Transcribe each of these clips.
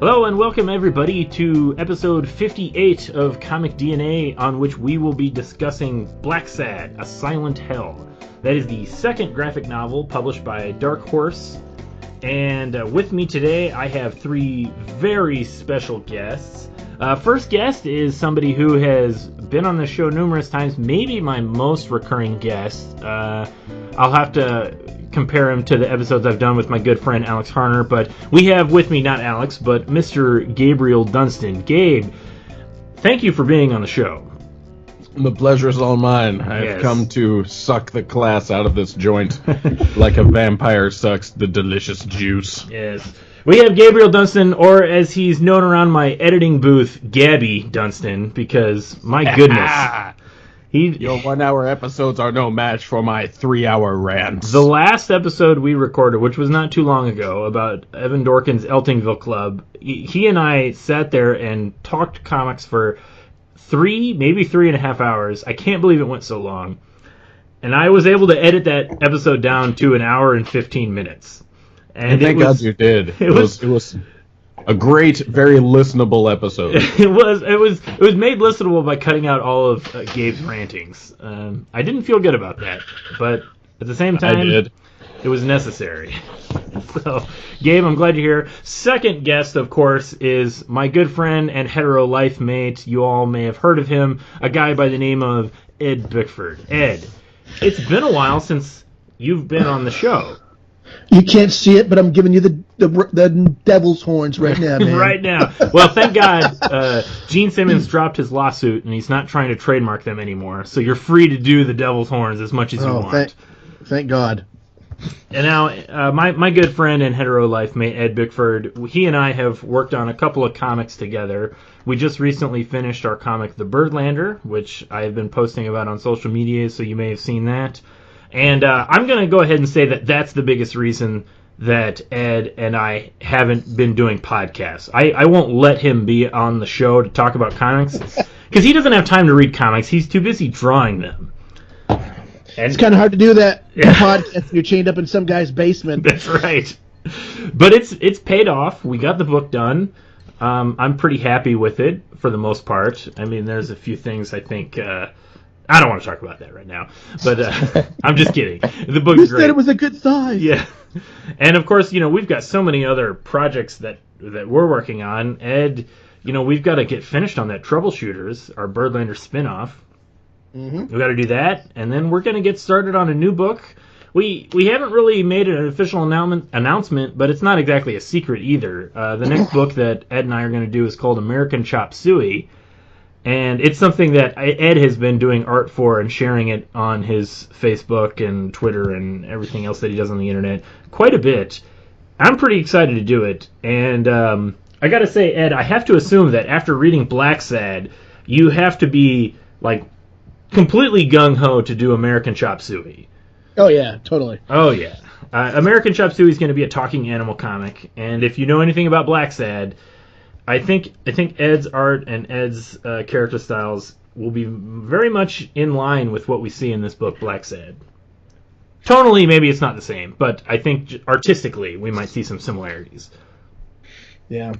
Hello and welcome everybody to episode 58 of Comic DNA, on which we will be discussing Blacksad, A Silent Hell. That is the second graphic novel published by Dark Horse. And with me today I have three very special guests. First guest is somebody who has been on the show numerous times, maybe my most recurring guest. I'll have to compare him to the episodes I've done with my good friend Alex Harner, but we have with me not Alex, but Mr. Gabriel Dunston. Gabe, thank you for being on the show. The pleasure is all mine. I've come to suck the class out of this joint like a vampire sucks the delicious juice. Yes. We have Gabriel Dunston, or as he's known around my editing booth, Gabby Dunston, because my goodness. Your 1 hour episodes are no match for my 3 hour rants. The last episode we recorded, which was not too long ago, about Evan Dorkin's Eltingville Club, he and I sat there and talked comics for maybe 3.5 hours. I can't believe it went so long. And I was able to edit that episode down to 1 hour and 15 minutes. And thank God you did. It was a great, very listenable episode. It was made listenable by cutting out all of Gabe's rantings. I didn't feel good about that, but at the same time, I did. It was necessary. So, Gabe, I'm glad you're here. Second guest, of course, is my good friend and hetero life mate. You all may have heard of him, a guy by the name of Ed Bickford. Ed, it's been a while since you've been on the show. You can't see it, but I'm giving you the devil's horns right now, man. Right now. Well, thank God Gene Simmons dropped his lawsuit, and he's not trying to trademark them anymore. So you're free to do the devil's horns as much as you want. Thank God. And now, my good friend and hetero life mate, Ed Bickford, he and I have worked on a couple of comics together. We just recently finished our comic, The Birdlander, which I have been posting about on social media, so you may have seen that. And I'm going to go ahead and say that that's the biggest reason that Ed and I haven't been doing podcasts. I won't let him be on the show to talk about comics because he doesn't have time to read comics. He's too busy drawing them. And it's kind of hard to do that podcast when you're chained up in some guy's basement. That's right. But it's paid off. We got the book done. I'm pretty happy with it for the most part. I mean, there's a few things I think... I don't want to talk about that right now, but I'm just kidding. The book's great. You said it was a good size. Yeah. And, of course, we've got so many other projects that we're working on. Ed, we've got to get finished on that Troubleshooters, our Birdlander spinoff. Mm-hmm. We've got to do that, and then we're going to get started on a new book. We haven't really made an official announcement, but it's not exactly a secret either. The next book that Ed and I are going to do is called American Chop Suey. And it's something that Ed has been doing art for and sharing it on his Facebook and Twitter and everything else that he does on the internet quite a bit. I'm pretty excited to do it. And I got to say, Ed, I have to assume that after reading Blacksad, you have to be like completely gung-ho to do American Chop Suey. Oh, yeah, totally. Oh, yeah. American Chop Suey is going to be a talking animal comic. And if you know anything about Blacksad... I think Ed's art and Ed's character styles will be very much in line with what we see in this book, Blacksad. Tonally, maybe it's not the same, but I think artistically we might see some similarities. Yeah,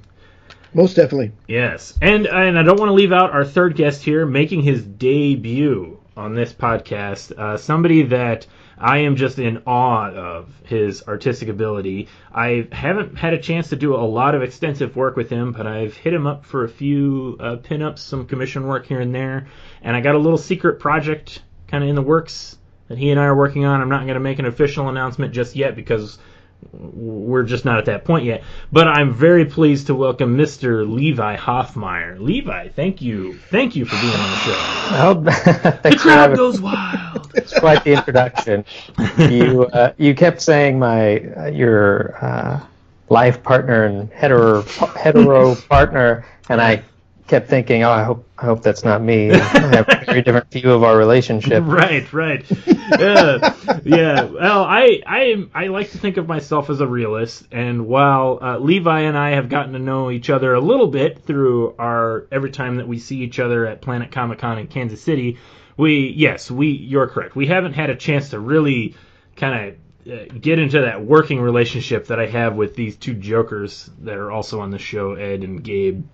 most definitely. Yes, and I don't want to leave out our third guest here, making his debut on this podcast, somebody that I am just in awe of his artistic ability. I haven't had a chance to do a lot of extensive work with him, but I've hit him up for a few pinups, some commission work here and there, and I got a little secret project kind of in the works that he and I are working on. I'm not going to make an official announcement just yet because we're just not at that point yet, but I'm very pleased to welcome Mr. Levi Hoffmeier. Levi, thank you for being on the show. The crowd goes wild. It's quite the introduction. You kept saying your life partner and hetero partner, and I kept thinking, I hope that's not me. I have a very different view of our relationship. Right. Yeah. Well, I like to think of myself as a realist, and while Levi and I have gotten to know each other a little bit through every time that we see each other at Planet Comic Con in Kansas City, you're correct. We haven't had a chance to really kind of get into that working relationship that I have with these two jokers that are also on the show, Ed and Gabe.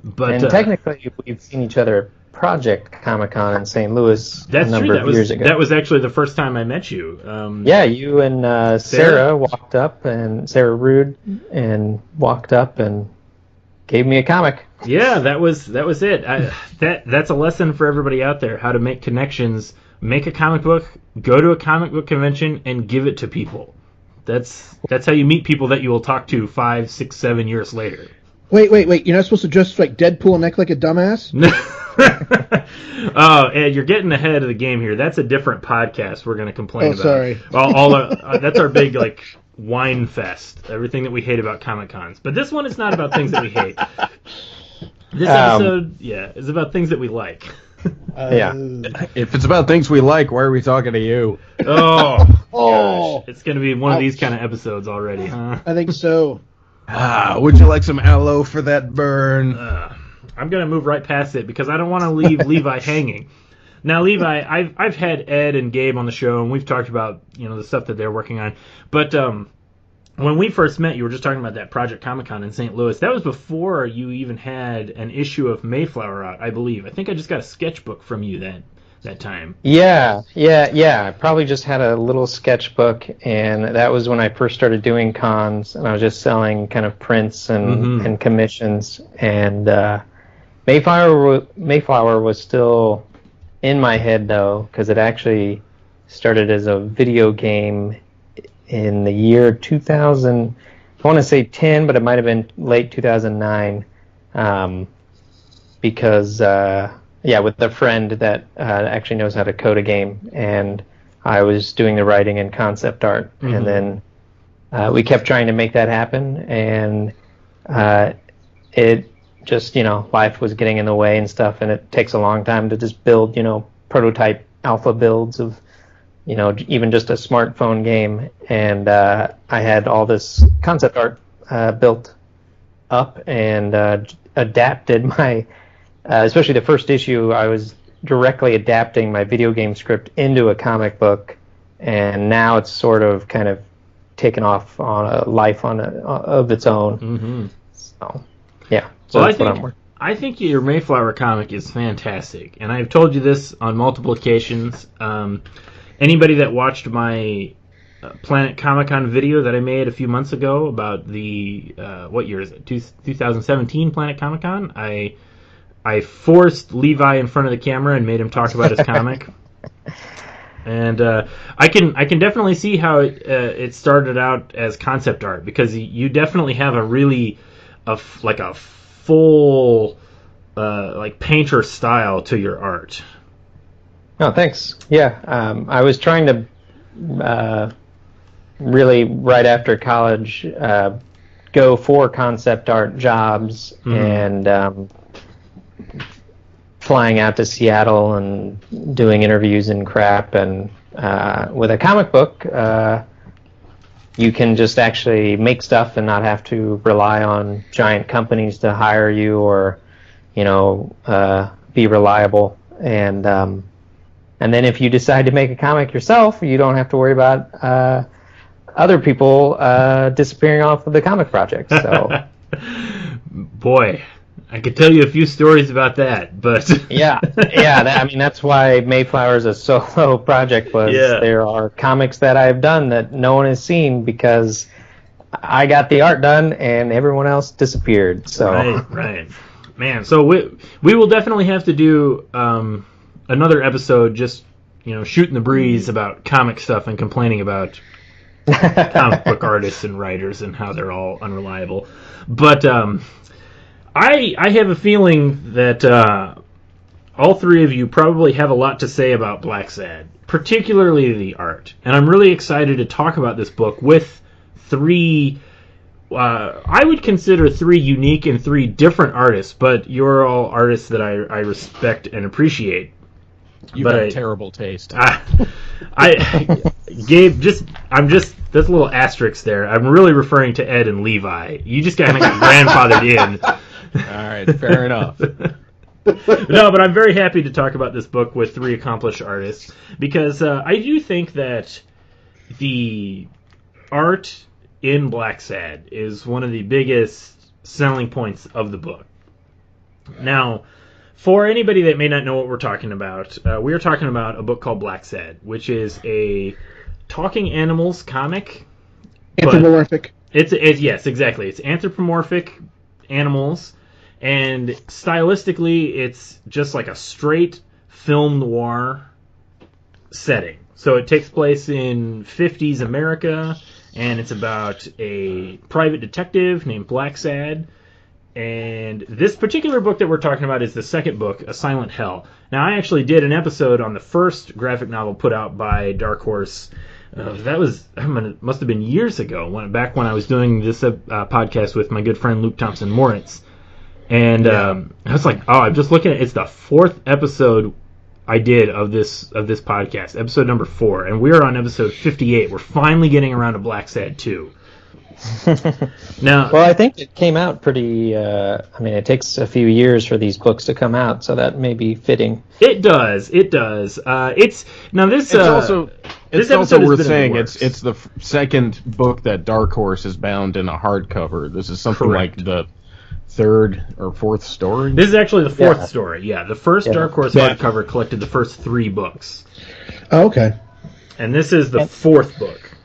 But and technically, we've seen each other at Project Comic-Con in St. Louis a number of years ago. That was actually the first time I met you. Yeah, you and Sarah walked up, and Sarah Rude, and walked up and gave me a comic. Yeah, that was it. That's a lesson for everybody out there: how to make connections, make a comic book, go to a comic book convention, and give it to people. That's how you meet people that you will talk to 5, 6, 7 years later. Wait! You're not supposed to just like Deadpool and act like a dumbass? Oh, Ed, you're getting ahead of the game here. That's a different podcast we're going to complain about. Sorry. That's our big wine fest. Everything that we hate about Comic-Cons. But this one is not about things that we hate. This episode, is about things that we like. If it's about things we like, why are we talking to you? Oh, gosh. It's going to be one of these kind of episodes already, huh? I think so. Would you like some aloe for that burn? I'm going to move right past it because I don't want to leave Levi hanging. Now, Levi, I've had Ed and Gabe on the show, and we've talked about the stuff that they're working on. But when we first met, you were just talking about that Project Comic-Con in St. Louis. That was before you even had an issue of Mayflower out, I believe. I think I just got a sketchbook from you that time. Yeah. I probably just had a little sketchbook, and that was when I first started doing cons, and I was just selling kind of prints and commissions. And Mayflower was still in my head, though, because it actually started as a video game in the year 2000. I want to say 10, but it might have been late 2009, because with a friend that actually knows how to code a game, and I was doing the writing and concept art, and then we kept trying to make that happen, and it just, life was getting in the way and stuff, and it takes a long time to just build, prototype alpha builds of, even just a smartphone game, and I had all this concept art built up and adapted my, especially the first issue, I was directly adapting my video game script into a comic book, and now it's sort of kind of taken off on a life of its own. So, yeah. So well, that's what I'm working. I think your Mayflower comic is fantastic, and I've told you this on multiple occasions. Anybody that watched my Planet Comic-Con video that I made a few months ago about the, what year is it, 2017 Planet Comic-Con, I forced Levi in front of the camera and made him talk about his comic. And I can definitely see how it started out as concept art, because you definitely have a full painter style to your art. Oh, thanks. Yeah, I was trying to really right after college go for concept art jobs, and flying out to Seattle and doing interviews and crap. And with a comic book, you can just actually make stuff and not have to rely on giant companies to hire you or, be reliable. And then if you decide to make a comic yourself, you don't have to worry about other people disappearing off of the comic project. So, boy, I could tell you a few stories about that, but that's why Mayflower is a solo project. There are comics that I've done that no one has seen because I got the art done and everyone else disappeared. So right, man. So we will definitely have to do another episode, just shooting the breeze about comic stuff and complaining about comic book artists and writers and how they're all unreliable. But I have a feeling that all three of you probably have a lot to say about Blacksad, particularly the art. And I'm really excited to talk about this book with three, I would consider three unique and three different artists, but you're all artists that I respect and appreciate. You have terrible taste. Gabe, that's a little asterisk there. I'm really referring to Ed and Levi. You just kind of got grandfathered in. All right, fair enough. No, but I'm very happy to talk about this book with three accomplished artists, because I do think that the art in Blacksad is one of the biggest selling points of the book. Now, for anybody that may not know what we're talking about, we are talking about a book called Blacksad, which is a talking animals comic. Anthropomorphic. Yes, exactly. It's anthropomorphic animals, and stylistically, it's just like a straight film noir setting. So it takes place in 50s America, and it's about a private detective named Blacksad. And this particular book that we're talking about is the second book, A Silent Hell. Now, I actually did an episode on the first graphic novel put out by Dark Horse. Must have been years ago, back when I was doing this podcast with my good friend Luke Thompson Moritz. And I was like, I'm just looking at it's the fourth episode I did of this podcast, episode number 4, and we're on episode 58. We're finally getting around to Blacksad 2. Now, well, I think it came out pretty. It takes a few years for these books to come out, so that may be fitting. It does. It's also worth saying it's the second book that Dark Horse has bound in a hardcover. This is something Correct. like the third or fourth story. This is actually the fourth story. Yeah, the first Dark Horse hardcover collected the first 3 books. Oh, okay. And this is the fourth book.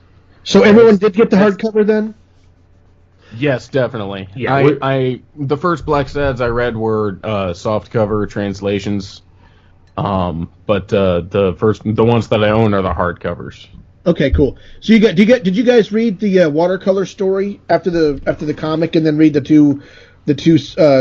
So everyone did get the hardcover then? Yes, definitely. Yeah, the first Blacksads I read were softcover translations, but the ones that I own are the hardcovers. Okay, cool. So did you guys read the watercolor story after the comic, and then read the two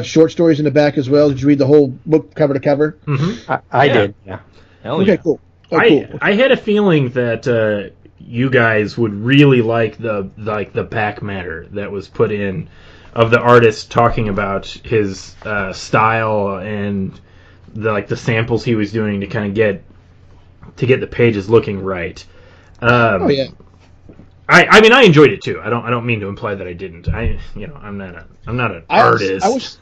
short stories in the back as well? Did you read the whole book cover to cover? Mm-hmm. I did. Yeah. Hell okay, yeah. cool. Oh, cool. I had a feeling that you guys would really like the back matter that was put in of the artist talking about his style and the samples he was doing to kind of get the pages looking right. Oh yeah. I enjoyed it too. I don't mean to imply that I didn't. I'm not an artist.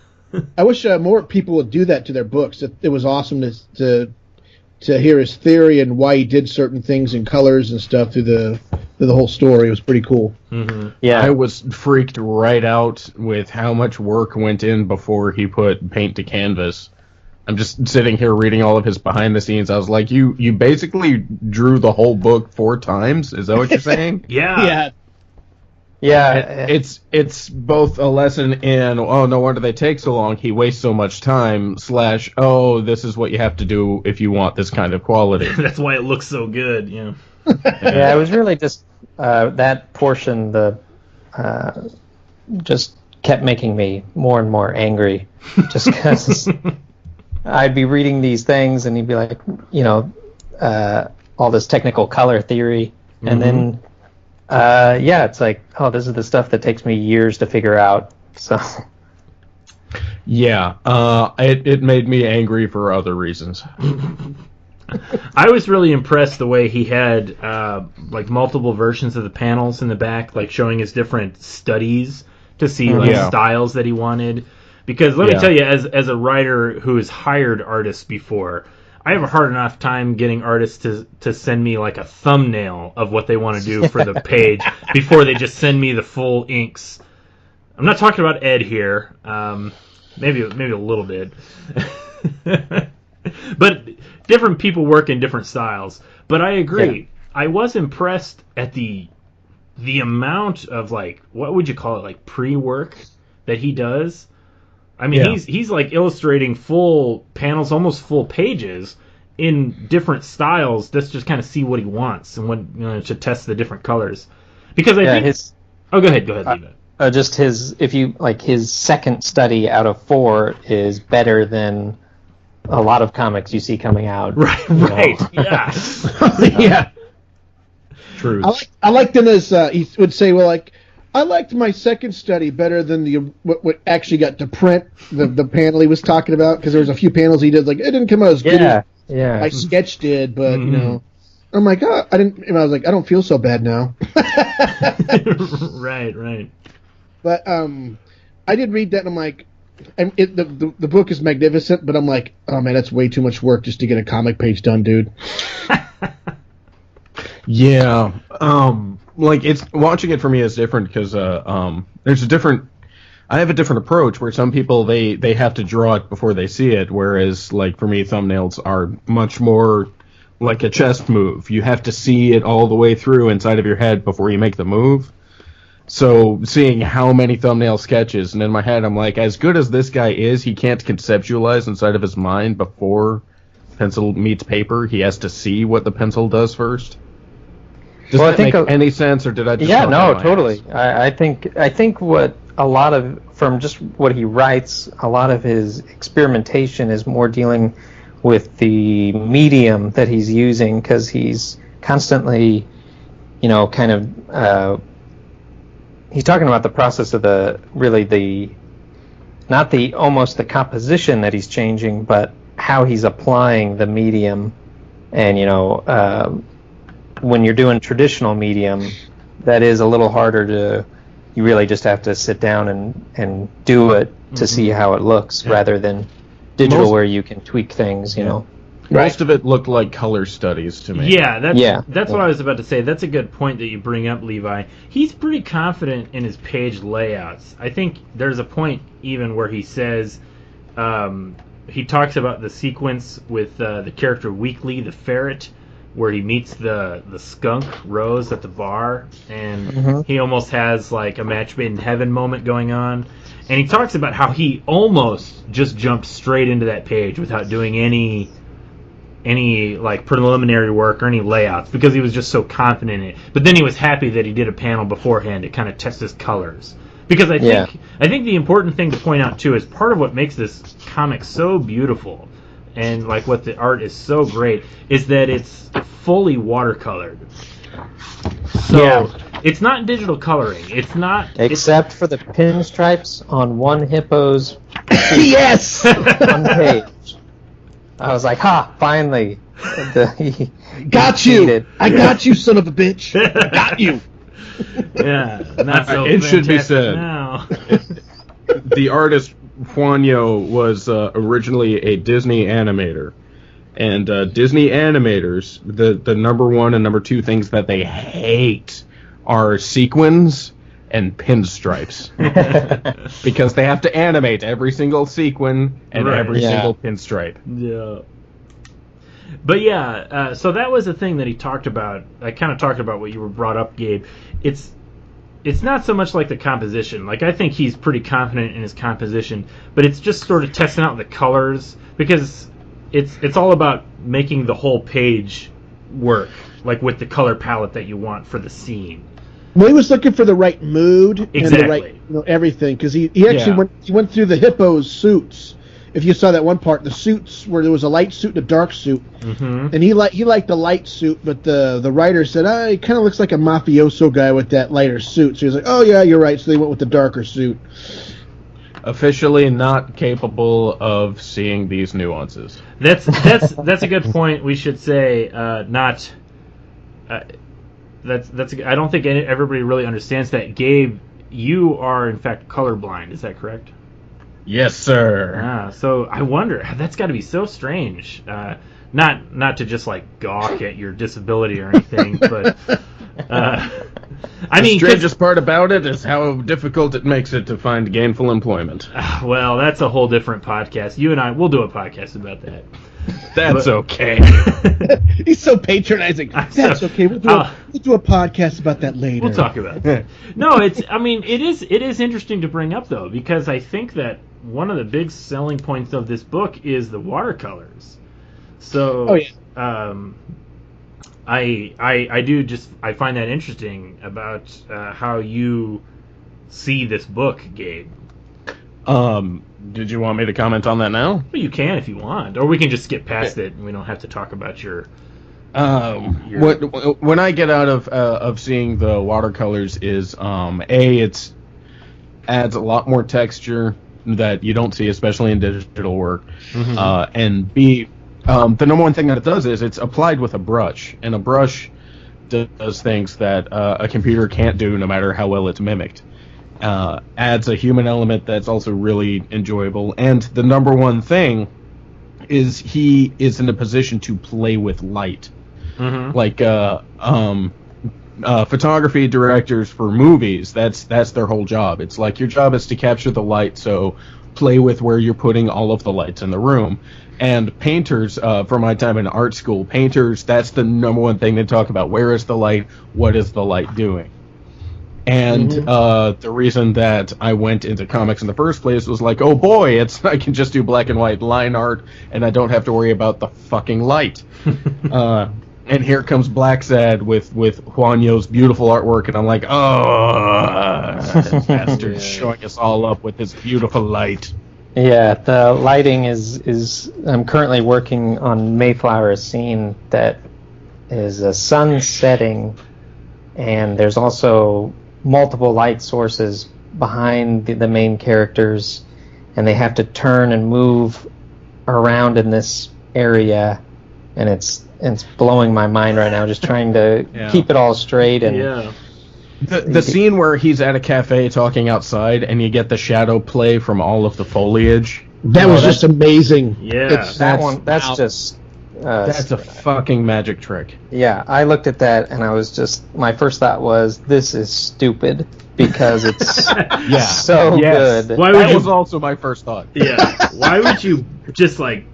I wish more people would do that to their books. It was awesome to hear his theory and why he did certain things and colors and stuff through the whole story. It was pretty cool. Mm-hmm. Yeah, I was freaked right out with how much work went in before he put paint to canvas. I'm just sitting here reading all of his behind the scenes. I was like, you basically drew the whole book 4 times? Is that what you're saying? Yeah. Yeah. It's both a lesson in, oh, no wonder they take so long, he wastes so much time, / oh, this is what you have to do if you want this kind of quality. That's why it looks so good, yeah. Yeah, it was really just that portion, just kept making me more and more angry, just because I'd be reading these things and he'd be like, all this technical color theory, and then it's like, oh, this is the stuff that takes me years to figure out. So, yeah, it made me angry for other reasons. I was really impressed the way he had multiple versions of the panels in the back, like showing his different studies to see styles that he wanted. Because let me tell you, as a writer who has hired artists before, I have a hard enough time getting artists to send me like a thumbnail of what they want to do for the page before they just send me the full inks. I'm not talking about Ed here. Maybe a little bit. But different people work in different styles. But I agree. Yeah. I was impressed at the amount of what would you call it, pre-work that he does. I mean, he's illustrating full panels, almost full pages in different styles. Just kind of see what he wants and to test the different colors. Because I think go ahead, leave it. Just his second study out of 4 is better than a lot of comics you see coming out. Right. Yeah. Yeah. True. I liked him as he would say, I liked my second study better than what actually got to print, the panel he was talking about, because there was a few panels he did, it didn't come out as good as my sketch did, but, I'm like, oh, I didn't, and I was like, I don't feel so bad now. Right. But I did read that, and I'm like, the book is magnificent, but I'm like, oh man, that's way too much work just to get a comic page done, dude. Yeah, like it's watching it for me is different because there's a different. I have a different approach where some people they have to draw it before they see it, whereas like for me thumbnails are much more like a chess move. You have to see it all the way through inside of your head before you make the move. So seeing how many thumbnail sketches, and in my head I'm like, as good as this guy is, he can't conceptualize inside of his mind before pencil meets paper. He has to see what the pencil does first. Does that make any sense, or did I just totally. I think what a lot of, from just what he writes, a lot of his experimentation is more dealing with the medium that he's using, because he's constantly, he's talking about the process of not the composition that he's changing, but how he's applying the medium. And, when you're doing traditional medium, that is a little harder to, you really just have to sit down and do it to see how it looks, rather than digital where you can tweak things, Most of it looked like color studies to me. Yeah, that's what I was about to say. That's a good point that you bring up, Levi. He's pretty confident in his page layouts. I think there's a point even where he says, he talks about the sequence with the character Weekly, the ferret, where he meets the skunk Rose at the bar, and he almost has like a match made in heaven moment going on. And he talks about how he almost just jumped straight into that page without doing any like preliminary work or any layouts, because he was just so confident in it. But then he was happy that he did a panel beforehand to kind of test his colors. Because I think the important thing to point out too is part of what makes this comic so beautiful, and like what the art is so great, is that it's fully watercolored. So it's not digital coloring. It's not, except for the pinstripes on one hippo's yes, one page. I was like, finally, got you. I got you, son of a bitch. I got you. Yeah, not so it should be said. Now. The artist Juanjo was originally a Disney animator, and Disney animators, the number one and number two things that they hate are sequins and pinstripes, because they have to animate every single sequin and every single pinstripe. Yeah. But so that was the thing that he talked about. I kind of talked about what you were brought up, Gabe. It's not so much like the composition. Like, I think he's pretty confident in his composition, but it's just sort of testing out the colors, because it's all about making the whole page work, like with the color palette that you want for the scene. Well, he was looking for the right mood and the right, everything, because he actually went through the hippo's suits. If you saw that one part, the suits where there was a light suit and a dark suit, and he liked the light suit, but the writer said, he kind of looks like a mafioso guy with that lighter suit. So he was like, oh yeah, you're right. So they went with the darker suit. Officially not capable of seeing these nuances. That's a good point. We should say not. That's. I don't think everybody really understands that. Gabe, you are in fact colorblind. Is that correct? Yes, sir. So I wonder, that's got to be so strange. Not to just like gawk at your disability or anything, but the strangest part about it is how difficult it makes it to find gainful employment. Well, that's a whole different podcast. You and I, we'll do a podcast about that. That's okay. He's so patronizing. That's okay. We'll do a podcast about that later. We'll talk about it. No, it is interesting to bring up though, because I think that one of the big selling points of this book is the watercolors. So, I find that interesting about how you see this book, Gabe. Did you want me to comment on that now? Well, you can if you want, or we can just skip past it and we don't have to talk about your. When I get out of seeing the watercolors is it adds a lot more texture that you don't see, especially in digital work, and B, the number one thing that it does is it's applied with a brush, and a brush does things that a computer can't do, no matter how well it's mimicked. Adds a human element that's also really enjoyable, and the number one thing is he is in a position to play with light. Like photography directors for movies, that's their whole job. It's like your job is to capture the light, so play with where you're putting all of the lights in the room. And painters, from my time in art school, painters, that's the number one thing they talk about. Where is the light? What is the light doing? And the reason that I went into comics in the first place was like, oh boy, I can just do black and white line art, and I don't have to worry about the fucking light. And here comes Blacksad with Juanjo's beautiful artwork, and I'm like, oh, this bastard's showing us all up with his beautiful light. Yeah, the lighting is I'm currently working on Mayflower, a scene that is a sun setting, and there's also multiple light sources behind the main characters, and they have to turn and move around in this area, and it's blowing my mind right now, just trying to keep it all straight. And the scene where he's at a cafe talking outside, and you get the shadow play from all of the foliage. That was just amazing. Yeah, that's a fucking magic trick. Yeah, I looked at that, and I was just, my first thought was, this is stupid, because it's so good. That was also my first thought. Yeah, why would you just like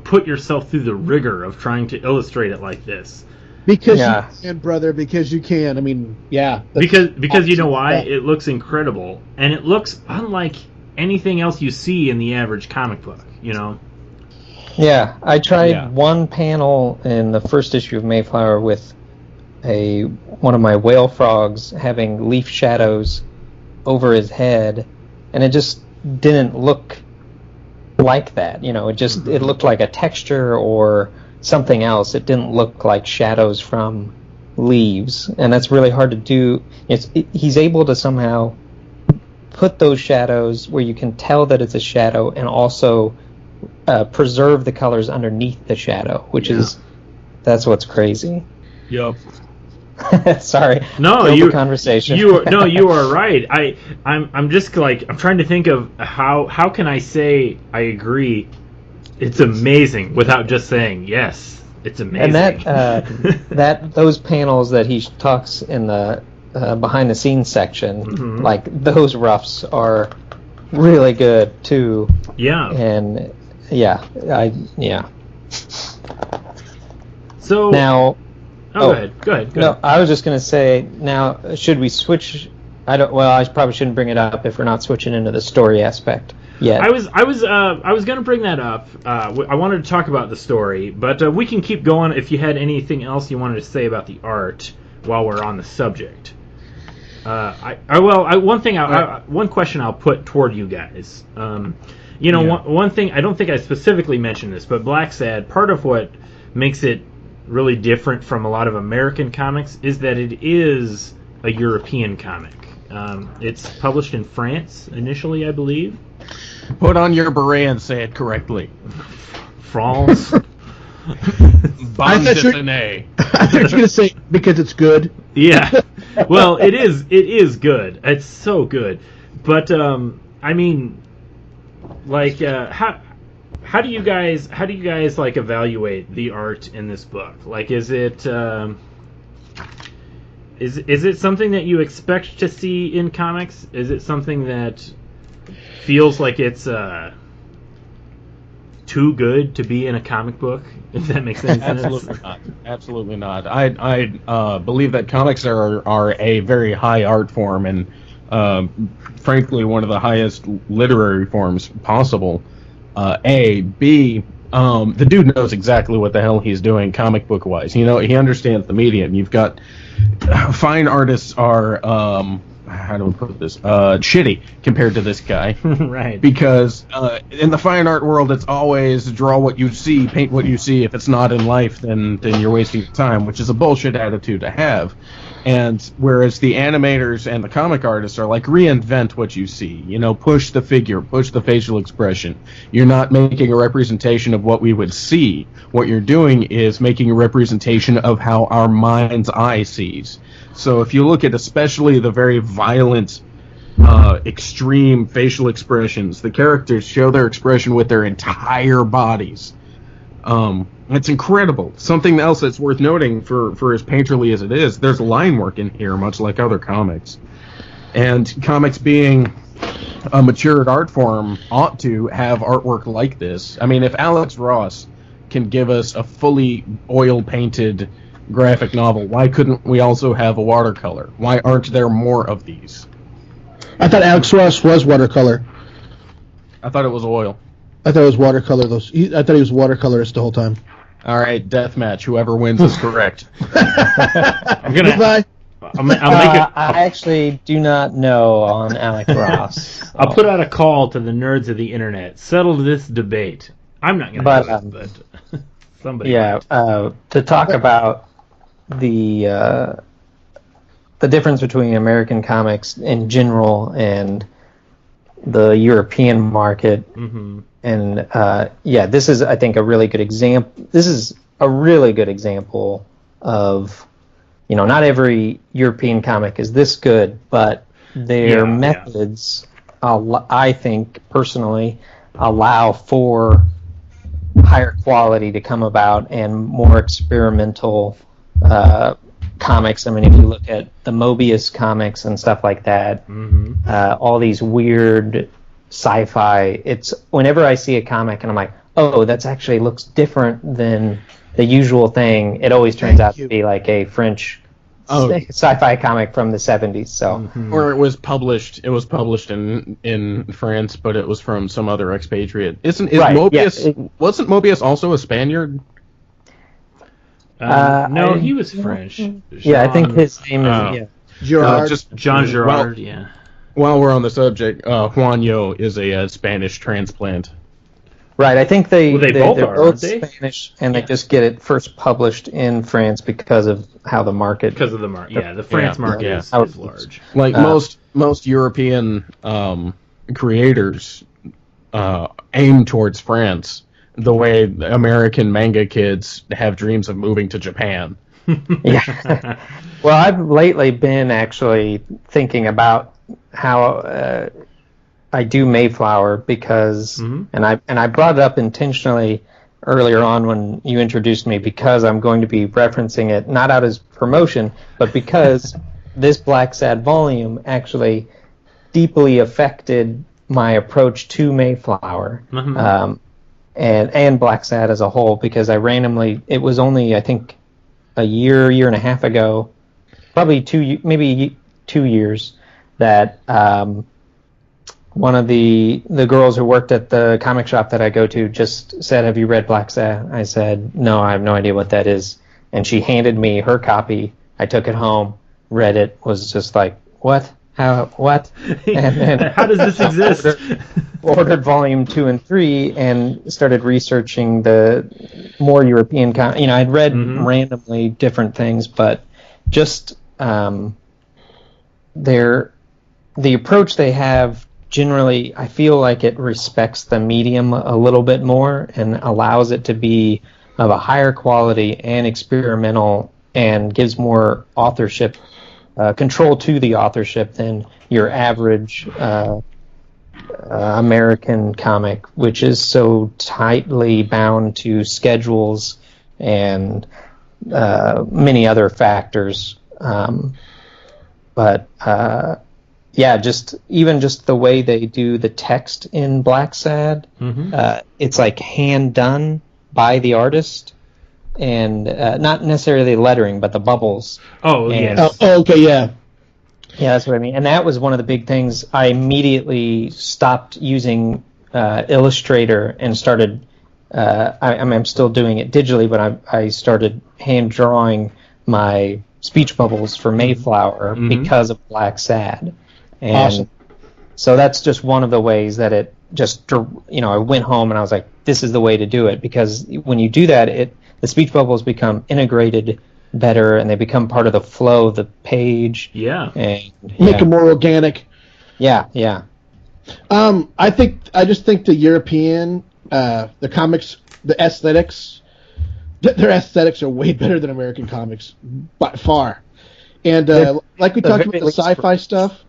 put yourself through the rigor of trying to illustrate it like this? Because you can, brother. Because you can. I mean, Because you know why? It looks incredible, and it looks unlike anything else you see in the average comic book. You know. Yeah, I tried one panel in the first issue of Mayflower with one of my whale frogs having leaf shadows over his head, and it just didn't look like that. You know, it looked like a texture or something else. It didn't look like shadows from leaves, and that's really hard to do. He's able to somehow put those shadows where you can tell that it's a shadow, and also preserve the colors underneath the shadow, which is that's what's crazy. Yep. Sorry. No, you conversation. You are right. I'm just like, I'm trying to think of how can I say I agree. It's amazing without just saying yes. It's amazing. And those panels that he talks in the behind the scenes section, like those roughs are really good too. Yeah. And So now. Go ahead. No, I was just going to say, now, should we switch? I probably shouldn't bring it up if we're not switching into the story aspect yet. I was going to bring that up. I wanted to talk about the story, but we can keep going if you had anything else you wanted to say about the art while we're on the subject. One question I'll put toward you guys. One thing, I don't think I specifically mentioned this, but Blacksad, part of what makes it really different from a lot of American comics is that it is a European comic. It's published in France initially, I believe. Put on your beret and say it correctly. France. I thought you were going to say because it's good. Yeah. Well, it is good. It's so good. But I mean, like, how do you guys like evaluate the art in this book? Like, is it something that you expect to see in comics? Is it something that feels like it's too good to be in a comic book? If that makes any sense. Absolutely not. I believe that comics are a very high art form, and frankly one of the highest literary forms possible. B, the dude knows exactly what the hell he's doing comic book wise. You know, he understands the medium. You've got fine artists are how do we put this? Shitty compared to this guy. Right. Because in the fine art world, it's always draw what you see, paint what you see. If it's not in life, then you're wasting your time, which is a bullshit attitude to have. And whereas the animators and the comic artists are like, reinvent what you see. You know, push the figure, push the facial expression. You're not making a representation of what we would see. What you're doing is making a representation of how our mind's eye sees. So if you look at especially the very violent, extreme facial expressions, the characters show their expression with their entire bodies. It's incredible. Something else that's worth noting for as painterly as it is, there's line work in here, much like other comics. And comics being a matured art form ought to have artwork like this. I mean, if Alex Ross can give us a fully oil-painted graphic novel, why couldn't we also have a watercolor? Why aren't there more of these? I thought Alex Ross was watercolor. I thought it was oil. I thought it was watercolor. I thought he was watercolorist the whole time. All right, deathmatch. Whoever wins is correct. I'm gonna. Goodbye. I'll make it. I actually do not know on Alex Ross. So. I'll put out a call to the nerds of the internet. Settle this debate. I'm not going to do it, but somebody. Yeah, to talk about the difference between American comics in general and the European market, and this is, I think, a really good example. This is a really good example of, not every European comic is this good, but their methods, I think personally, allow for higher quality to come about and more experimental comics. I mean, if you look at the Mobius comics and stuff like that, all these weird sci-fi, it's whenever I see a comic and I'm like, oh, that's actually looks different than the usual thing, it always turns out to be like a French sci-fi comic from the 70s. So, or it was published in France, but it was from some other expatriate. Wasn't Mobius also a Spaniard? No, he was French. I think his name is Gerard. Just Jean Girard. While we're on the subject, Juanjo is a Spanish transplant. Right, I think they're both they? Spanish, and they just get it first published in France because of how the market. Because of the market, the France market is large. Like most European creators aim towards France, the way American manga kids have dreams of moving to Japan. Yeah. Well, I've lately been actually thinking about how I do Mayflower because, and I brought it up intentionally earlier on when you introduced me because I'm going to be referencing it not out as promotion, but because this Blacksad volume actually deeply affected my approach to Mayflower and Blacksad as a whole, because it was only, I think, a year and a half ago, probably maybe 2 years, that one of the girls who worked at the comic shop that I go to just said, "Have you read Blacksad?" I said, "No, I have no idea what that is." And she handed me her copy. I took it home, read it, was just like, "What? How? What?" And how does this exist? Ordered volume 2 and 3 and started researching the more European I'd read randomly different things, but just the approach they have. Generally, I feel like it respects the medium a little bit more and allows it to be of a higher quality and experimental and gives more authorship, control to the authorship than your average American comic, which is so tightly bound to schedules and many other factors. Just the way they do the text in Blacksad, it's like hand done by the artist, and not necessarily lettering, but the bubbles. Okay, yeah. Yeah, that's what I mean. And that was one of the big things. I immediately stopped using Illustrator and started. I'm still doing it digitally, but I started hand drawing my speech bubbles for Mayflower because of Blacksad. And awesome. So that's just one of the ways that it just, I went home and I was like, this is the way to do it, because when you do that, the speech bubbles become integrated better and they become part of the flow of the page. Yeah. And make it more organic. Yeah. I just think the European, the comics, the aesthetics, their aesthetics are way better than American comics by far. And like we talked about the sci-fi stuff,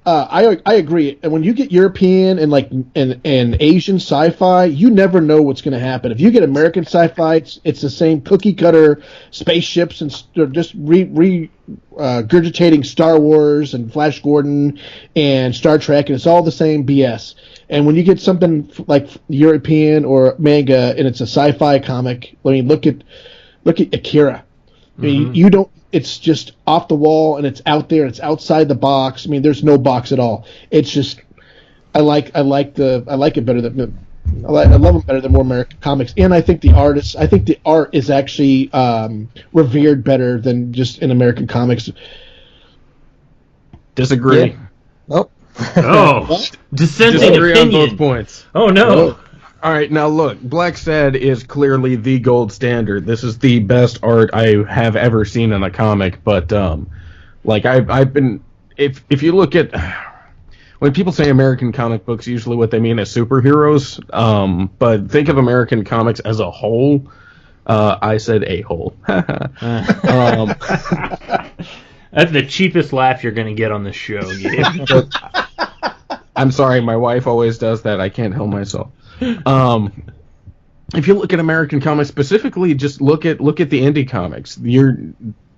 I agree. And when you get European and and Asian sci-fi, you never know what's going to happen. If you get American sci-fi, it's the same cookie cutter spaceships and just regurgitating Star Wars and Flash Gordon and Star Trek, and it's all the same BS. And when you get something like European or manga and it's a sci-fi comic, I mean, look at Akira. I mean, you don't. It's just off the wall and it's out there. It's outside the box. I mean, there's no box at all. It's just I like it better than I love them better than more American comics. And I think the art is actually revered better than just in American comics. Disagree. Yeah. Oh, dissenting Disagree opinion. on both points. Oh no. All right, now look, Blacksad is clearly the gold standard. This is the best art I have ever seen in a comic. But I've been, if you look at when people say American comic books, usually what they mean is superheroes. But think of American comics as a whole. I said a whole. That's the cheapest laugh you're going to get on this show. I'm sorry, my wife always does that. I can't help myself. If you look at American comics specifically, just look at the indie comics.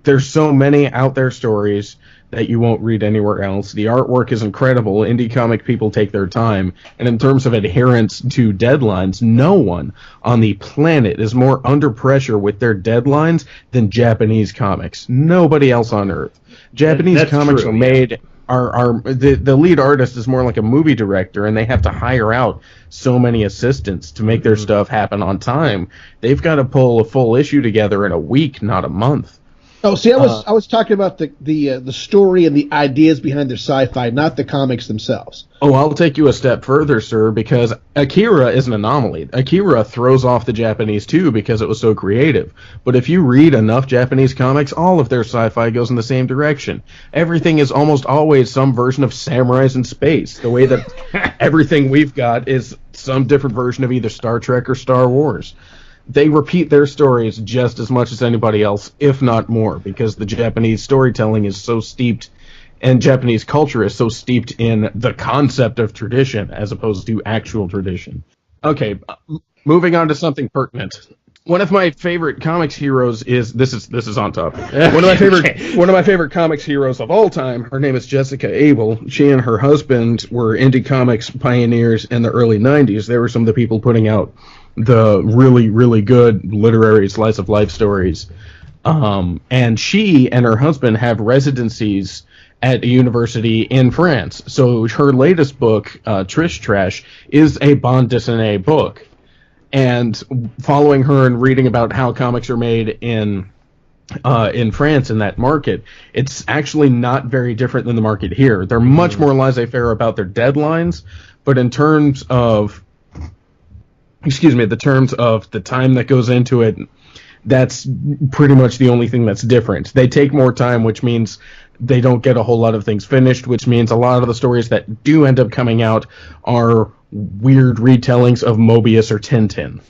There's so many out there stories that you won't read anywhere else. The artwork is incredible. Indie comic people take their time. And in terms of adherence to deadlines, no one on the planet is more under pressure with their deadlines than Japanese comics. Nobody else on earth. Japanese comics are made... The lead artist is more like a movie director, and they have to hire out so many assistants to make their stuff happen on time. They've got to pull a full issue together in a week, not a month. Oh, see, I was talking about the story and the ideas behind their sci-fi, not the comics themselves. Oh, I'll take you a step further, sir, because Akira is an anomaly. Akira throws off the Japanese, too, because it was so creative. But if you read enough Japanese comics, all of their sci-fi goes in the same direction. Everything is almost always some version of samurais in space, the way that everything we've got is some different version of either Star Trek or Star Wars. They repeat their stories just as much as anybody else, if not more, because the Japanese storytelling is so steeped, and Japanese culture is so steeped in the concept of tradition as opposed to actual tradition. Okay, moving on to something pertinent. One of my favorite comics heroes is this is on topic. One of my favorite comics heroes of all time. Her name is Jessica Abel. She and her husband were indie comics pioneers in the early '90s. They were some of the people putting out the really, really good literary slice of life stories. And she and her husband have residencies at a university in France. So her latest book, Trish Trash, is a bande dessinée book. And following her and reading about how comics are made in France in that market, it's actually not very different than the market here. They're much more laissez-faire about their deadlines, but in terms of the time that goes into it, that's pretty much the only thing that's different. They take more time, which means they don't get a whole lot of things finished, which means a lot of the stories that do end up coming out are weird retellings of Mobius or Tintin.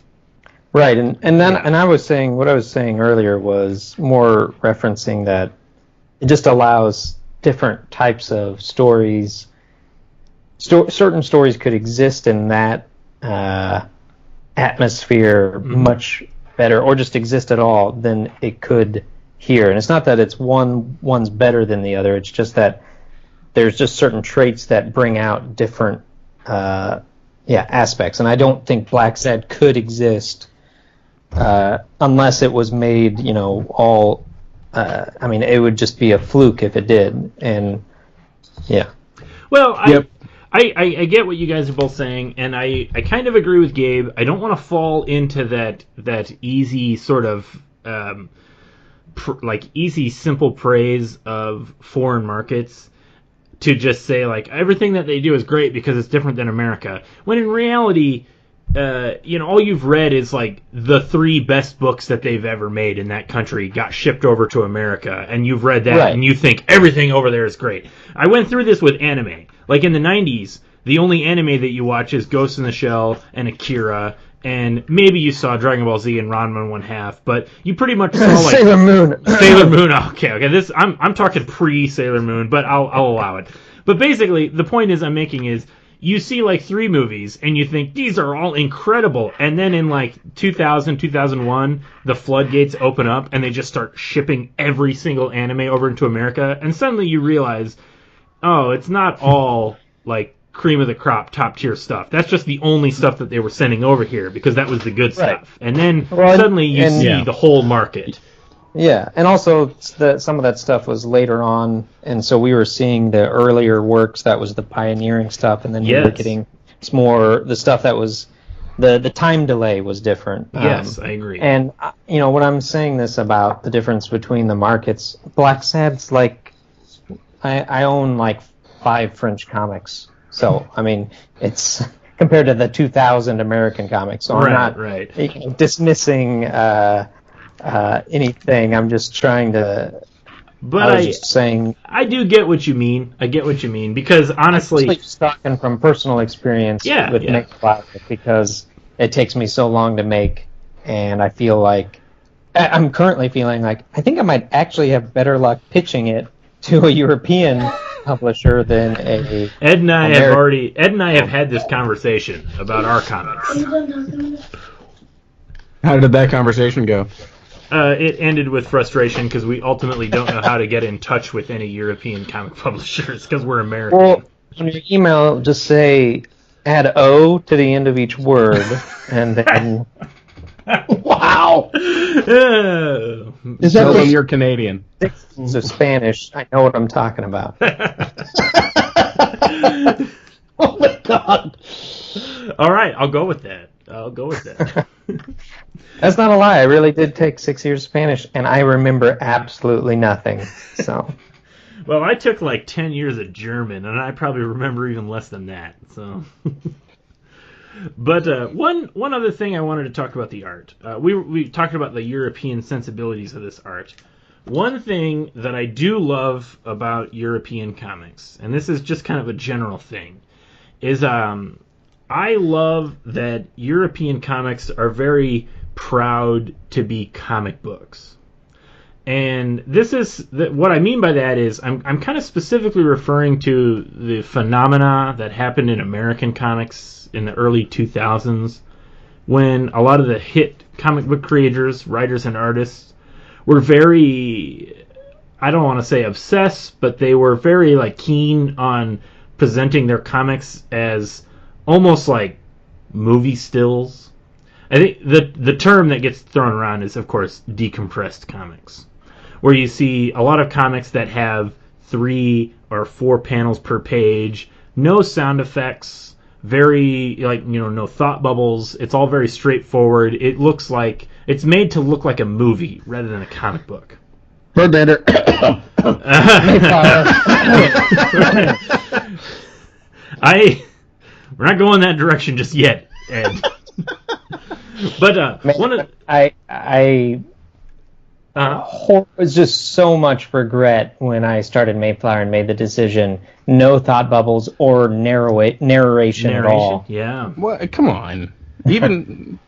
Right, and I was saying, what I was saying earlier was more referencing that it just allows different types of stories. Certain stories could exist in that atmosphere much better, or just exist at all, than it could here. And it's not that it's one's better than the other. It's just that there's just certain traits that bring out different aspects. And I don't think Blacksad could exist unless it was made, all. It would just be a fluke if it did. And yeah. Well, I get what you guys are both saying, and I kind of agree with Gabe. I don't want to fall into that easy sort of easy simple praise of foreign markets to just say like everything that they do is great because it's different than America. When in reality, all you've read is like the 3 best books that they've ever made in that country got shipped over to America, and you've read that and you think everything over there is great. I went through this with anime. Like in the 90s, the only anime that you watch is Ghost in the Shell and Akira, and maybe you saw Dragon Ball Z and Ranma 1/2, but you pretty much saw like Sailor Moon. Sailor Moon. Okay. I'm talking pre Sailor Moon, but I'll allow it. But basically, the point I'm making is you see like 3 movies and you think these are all incredible, and then in like 2000, 2001, the floodgates open up and they just start shipping every single anime over into America, and suddenly you realize, oh, it's not all like cream of the crop, top tier stuff. That's just the only stuff that they were sending over here because that was the good stuff. And then suddenly you see the whole market. Yeah, and also some of that stuff was later on, and so we were seeing the earlier works. That was the pioneering stuff, and then we were getting more the stuff that was the time delay was different. Yes, I agree. And when I'm saying this about the difference between the markets, Blacksad's like I own like 5 French comics. So, I mean, it's compared to the 2,000 American comics. So I'm not dismissing anything. I'm just trying to... But saying... I do get what you mean. I get what you mean. Because, honestly... I'm just talking from personal experience with Mayflower, because it takes me so long to make, and I feel like... I'm currently feeling like I think I might actually have better luck pitching it to a European... publisher than a Ed and I have had this conversation about our comics. How did that conversation go? It ended with frustration because we ultimately don't know how to get in touch with any European comic publishers because we're American. Well, on your email, just say add O to the end of each word, and then. Wow! Is that when you're Canadian? It's a Spanish. I know what I'm talking about. Oh my God! All right, I'll go with that. That's not a lie. I really did take 6 years of Spanish, and I remember absolutely nothing. So. Well, I took like 10 years of German, and I probably remember even less than that. So. But one other thing I wanted to talk about the art. We talked about the European sensibilities of this art. One thing that I do love about European comics, and this is just kind of a general thing, is I love that European comics are very proud to be comic books. And this is what I mean by that is I'm kind of specifically referring to the phenomena that happened in American comics in the early 2000s, when a lot of the hit comic book creators, writers, and artists were very, I don't want to say obsessed, but they were very like keen on presenting their comics as almost like movie stills. I think the term that gets thrown around is, of course, decompressed comics, where you see a lot of comics that have 3 or 4 panels per page, no sound effects, very no thought bubbles. It's all very straightforward. It looks like it's made to look like a movie rather than a comic book. Birdlander. We're not going that direction just yet, Ed. But I was just so much regret when I started Mayflower and made the decision. No thought bubbles or narration at all. Yeah. What? Come on. Even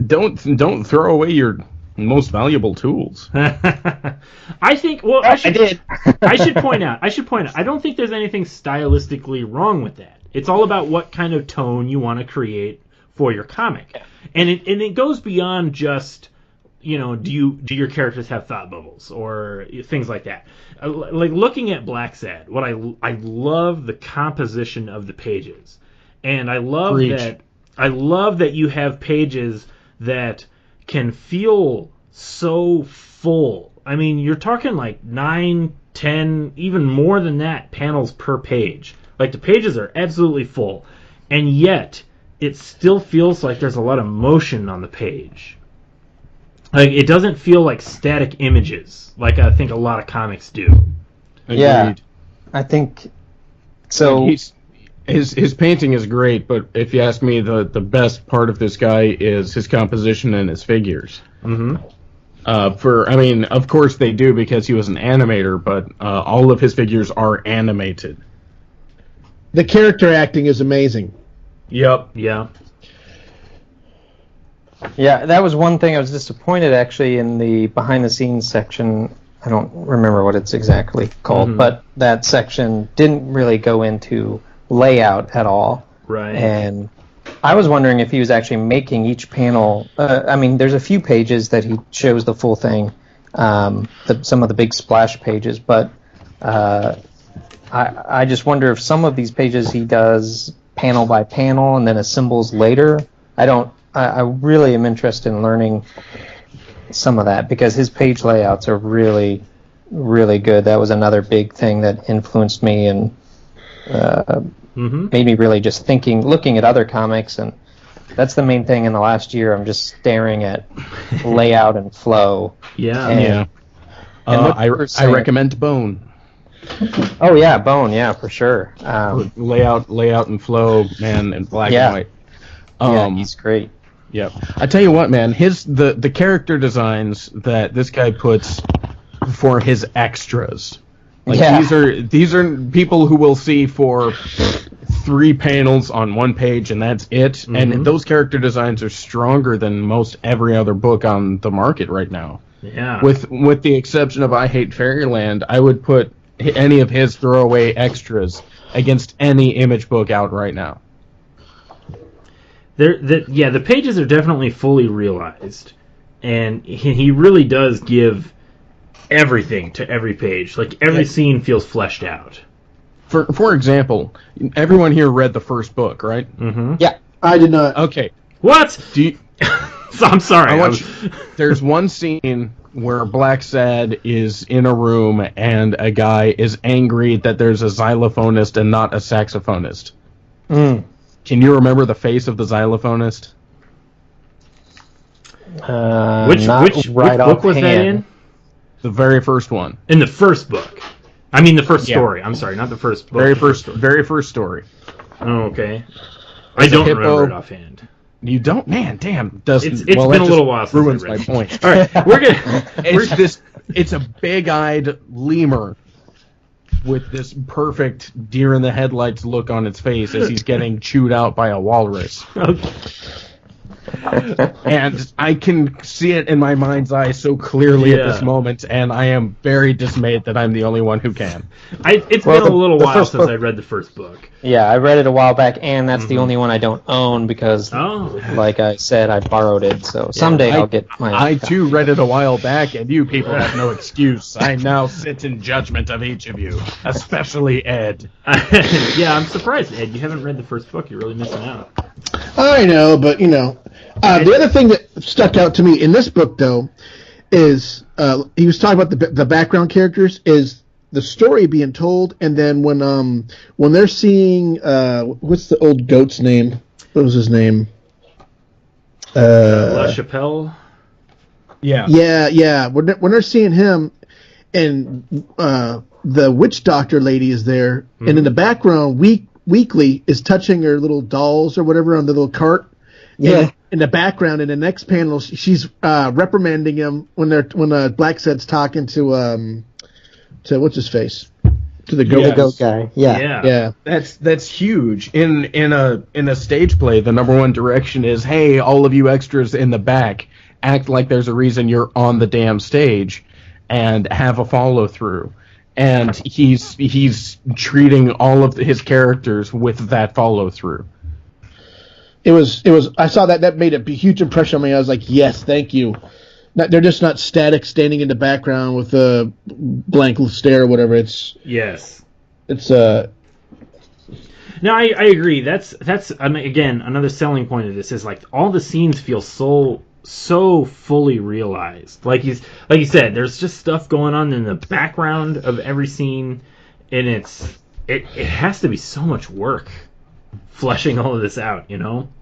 don't throw away your most valuable tools. I think. Well, I did. I should point out. I don't think there's anything stylistically wrong with that. It's all about what kind of tone you want to create for your comic, and it goes beyond just. Do your characters have thought bubbles or things like that? Like looking at Blacksad, what I love the composition of the pages, and I love that you have pages that can feel so full. I mean, you're talking like 9, 10, even more than that panels per page. Like the pages are absolutely full, and yet it still feels like there's a lot of motion on the page. Like it doesn't feel like static images, like I think a lot of comics do. Agreed. Yeah, I think so. His painting is great, but if you ask me, the best part of this guy is his composition and his figures. Mm-hmm. Of course they do because he was an animator, but all of his figures are animated. The character acting is amazing. Yep. Yeah. Yeah, that was one thing I was disappointed actually in the behind the scenes section. I don't remember what it's exactly called, but that section didn't really go into layout at all. Right. And I was wondering if he was actually making each panel. I mean, there's a few pages that he shows the full thing, some of the big splash pages, but I just wonder if some of these pages he does panel by panel and then assembles later. I really am interested in learning some of that because his page layouts are really, really good. That was another big thing that influenced me and made me really just looking at other comics, and that's the main thing in the last year. I'm just staring at layout and flow. Yeah. I recommend Bone. Oh yeah, Bone. Yeah, for sure. Layout and flow, man, and black and white. Yeah, he's great. Yeah, I tell you what, man, the character designs that this guy puts for his extras, these are people who will see for 3 panels on one page and that's it, and those character designs are stronger than most every other book on the market right now. Yeah. With the exception of I Hate Fairyland, I would put any of his throwaway extras against any Image book out right now. The pages are definitely fully realized, and he really does give everything to every page. Like, every scene feels fleshed out. For example, everyone here read the first book, right? Mm-hmm. Yeah, I did not. Okay. What? I'm sorry. There's one scene where Blacksad is in a room and a guy is angry that there's a xylophonist and not a saxophonist. Can you remember the face of the xylophonist? Which book was that in? The very first one. In the first book. I mean the first story. I'm sorry, not the first book. Very first story. Oh, okay. I don't remember it offhand. You don't? Man, damn. It's been a little while since ruins I read my point. All right, we're gonna. It's a big-eyed lemur with this perfect deer-in-the-headlights look on its face as he's getting chewed out by a walrus. Okay. And I can see it in my mind's eye so clearly at this moment, and I am very dismayed that I'm the only one who can. It's been a little while since I read the first book. Yeah, I read it a while back, and that's the only one I don't own because, like I said, I borrowed it, so someday I'll get my I, too, read it a while back, and you people have no excuse. I now sit in judgment of each of you, especially Ed. Yeah, I'm surprised, Ed. You haven't read the first book. You're really missing out. I know, but, the other thing that stuck out to me in this book, though, is he was talking about the background characters, is the story being told, and then when they're seeing, what's the old goat's name? What was his name? La Chapelle? Yeah. Yeah. When they're seeing him, and the witch doctor lady is there, and in the background, Weekly is touching her little dolls or whatever on the little cart. Yeah. In the background, in the next panel, she's reprimanding him when Blacksad's talking to what's his face, to the goat guy. Yeah. That's huge. In a stage play, the number one direction is, hey, all of you extras in the back, act like there's a reason you're on the damn stage, and have a follow through. And he's treating all of his characters with that follow through. It was. I saw that made a huge impression on me. I was like, yes, thank you. They're just not static, standing in the background with a blank stare or whatever. It's No, I agree. That's again another selling point of this is like all the scenes feel so fully realized. Like you said, there's just stuff going on in the background of every scene, and it has to be so much work fleshing all of this out,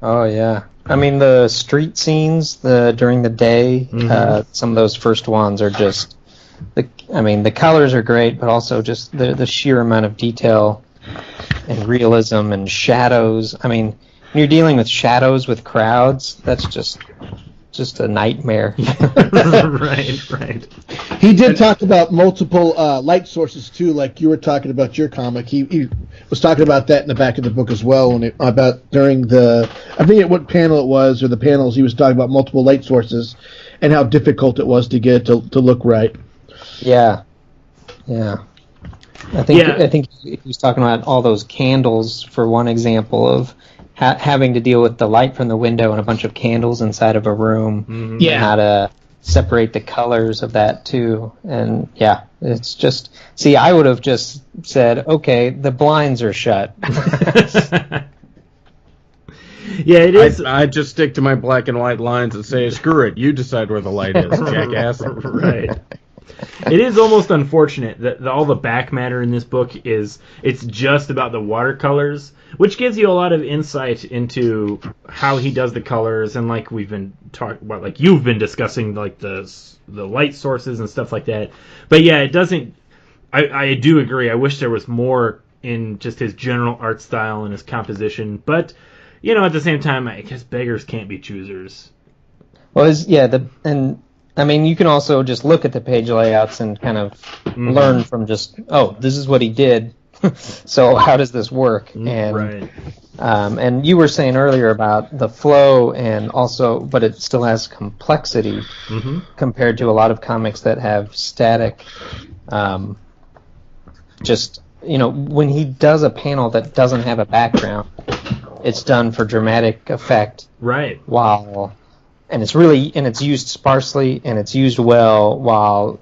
Oh yeah, I mean the street scenes, during the day, some of those first ones are just the colors are great, but also just the sheer amount of detail and realism and shadows. I mean, when you're dealing with shadows with crowds, that's just a nightmare. Right. He did talk about multiple light sources too, like you were talking about your comic. He was talking about that in the back of the book as well. During I forget what panel it was or the panels, he was talking about multiple light sources and how difficult it was to get to look right. Yeah. I think he was talking about all those candles for one example of having to deal with the light from the window and a bunch of candles inside of a room. Mm-hmm. Yeah. And how to separate the colors of that too. And yeah, it's just, see, I would have just said, okay, the blinds are shut. Yeah, it is. I just stick to my black and white lines and say, screw it, you decide where the light is, jackass. Right. It is almost unfortunate that all the back matter in this book it's just about the watercolors, which gives you a lot of insight into how he does the colors, and like we've been talking about, like you've been discussing, like the light sources and stuff like that. But yeah, it doesn't. I do agree. I wish there was more in just his general art style and his composition, but at the same time, I guess beggars can't be choosers. Well, I mean, you can also just look at the page layouts and kind of learn from just, this is what he did. So how does this work? And, right. And you were saying earlier about the flow, and also, but it still has complexity compared to a lot of comics that have static. When he does a panel that doesn't have a background, it's done for dramatic effect. Right. And it's used sparsely, and it's used well, while,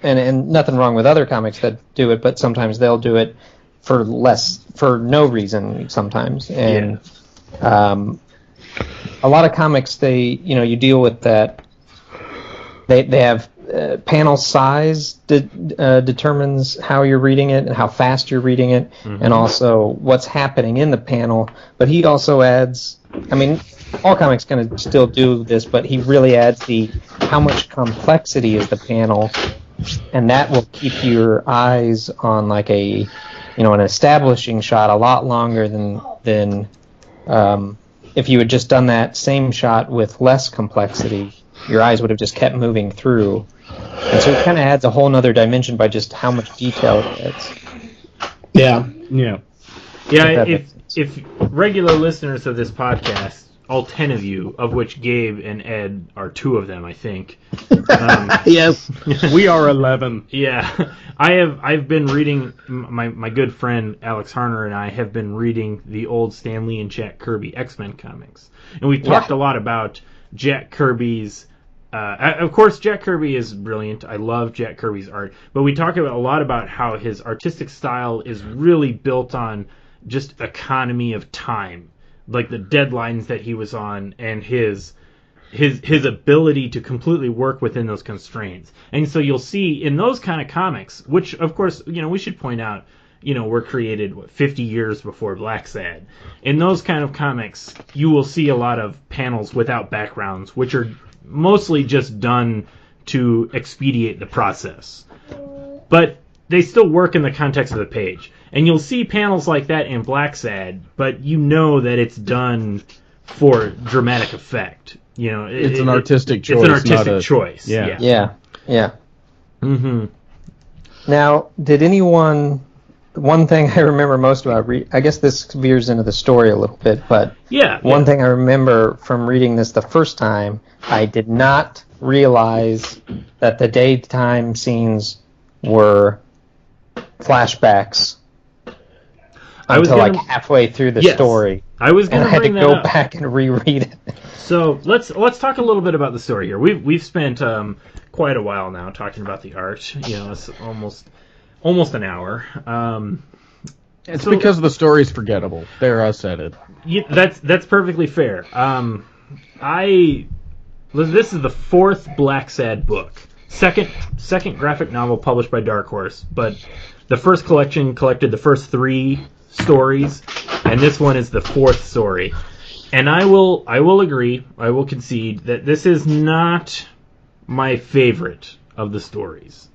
and nothing wrong with other comics that do it, but sometimes they'll do it for no reason sometimes. And a lot of comics, you deal with that. They have panel size determines how you're reading it and how fast you're reading it, and also what's happening in the panel. But he also adds, all comics kind of still do this, but he really adds how much complexity is the panel, and that will keep your eyes on like an establishing shot a lot longer than if you had just done that same shot with less complexity. Your eyes would have just kept moving through, and so it kind of adds a whole nother dimension by just how much detail it adds. Yeah. If regular listeners of this podcast, all 10 of you, of which Gabe and Ed are 2 of them, I think. Yes. We are 11. Yeah. I've been reading, my good friend Alex Harner and I have been reading the old Stan Lee and Jack Kirby X-Men comics. And we've talked a lot about Jack Kirby's, of course, Jack Kirby is brilliant. I love Jack Kirby's art. But we talk a lot about how his artistic style is really built on just economy of time. Like the deadlines that he was on, and his ability to completely work within those constraints. And so you'll see in those kind of comics, which of course, we should point out, were created 50 years before Blacksad. In those kind of comics, you will see a lot of panels without backgrounds, which are mostly just done to expedite the process. But they still work in the context of the page. And you'll see panels like that in Blacksad, but you know that it's done for dramatic effect. It's an artistic choice. It's an artistic choice. Yeah. Mm-hmm. Now, did anyone... One thing I remember most about... I guess this veers into the story a little bit, but one thing I remember from reading this the first time, I did not realize that the daytime scenes were flashbacks until like halfway through the story. I was going to had to bring go that up. back and reread it. So let's talk a little bit about the story here. We've spent quite a while now talking about the art. It's almost an hour. It's because the story's forgettable. There, I said it. That's perfectly fair. This is the 4th Blacksad book. Second graphic novel published by Dark Horse, but the first collection collected the first 3 stories, and this one is the 4th story. And I will agree, I will concede that this is not my favorite of the stories.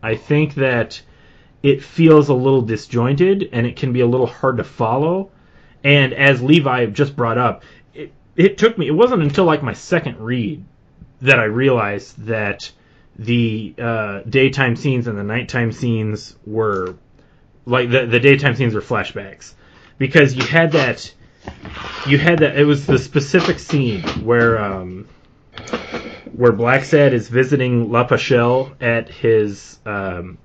I think that it feels a little disjointed, and it can be a little hard to follow. And as Levi just brought up, it took me, it wasn't until like my second read that I realized that the daytime scenes and the nighttime scenes were like the daytime scenes were flashbacks, because you had that it was the specific scene where where Blacksad is visiting La Pachelle at his I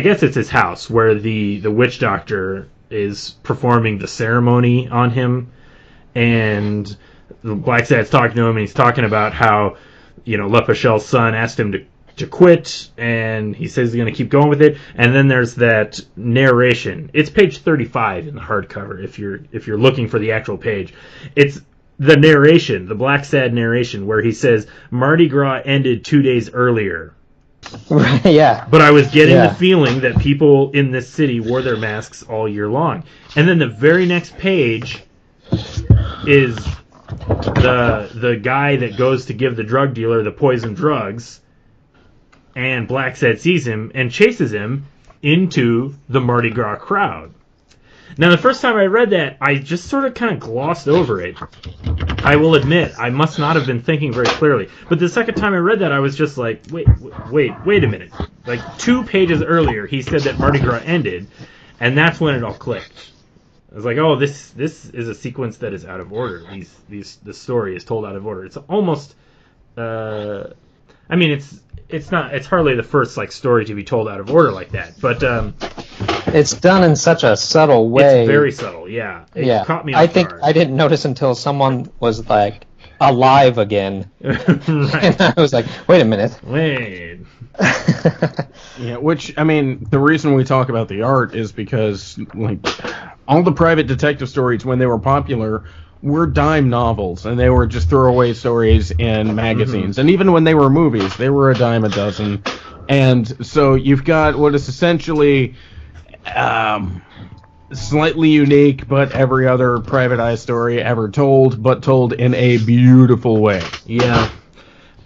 guess it's his house, where the witch doctor is performing the ceremony on him, and Blacksad's talking to him, and he's talking about how, La Pachelle's son asked him to quit, and he says he's going to keep going with it. And then there's that narration. It's page 35 in the hardcover. If you're looking for the actual page, it's the narration, the Blacksad narration, where he says Mardi Gras ended 2 days earlier. Yeah. But I was getting the feeling that people in this city wore their masks all year long. And then the very next page is the guy that goes to give the drug dealer the poison drugs, and Blacksad sees him and chases him into the Mardi Gras crowd. Now, the first time I read that, I just sort of kind of glossed over it. I will admit, I must not have been thinking very clearly. But the second time I read that, I was just like, wait a minute. Like, 2 pages earlier, he said that Mardi Gras ended, and that's when it all clicked. I was like, oh, this is a sequence that is out of order. The story is told out of order. It's almost, it's hardly the first story to be told out of order like that, but it's done in such a subtle way. It's very subtle, yeah. It caught me off guard. I didn't notice until someone was alive again. Right. And I was like, wait a minute. Wait. Yeah, which, the reason we talk about the art is because, all the private detective stories, when they were popular, were dime novels, and they were just throwaway stories in magazines. Mm-hmm. And even when they were movies, they were a dime a dozen. And so you've got what is essentially slightly unique, but every other private eye story ever told, but told in a beautiful way. Yeah.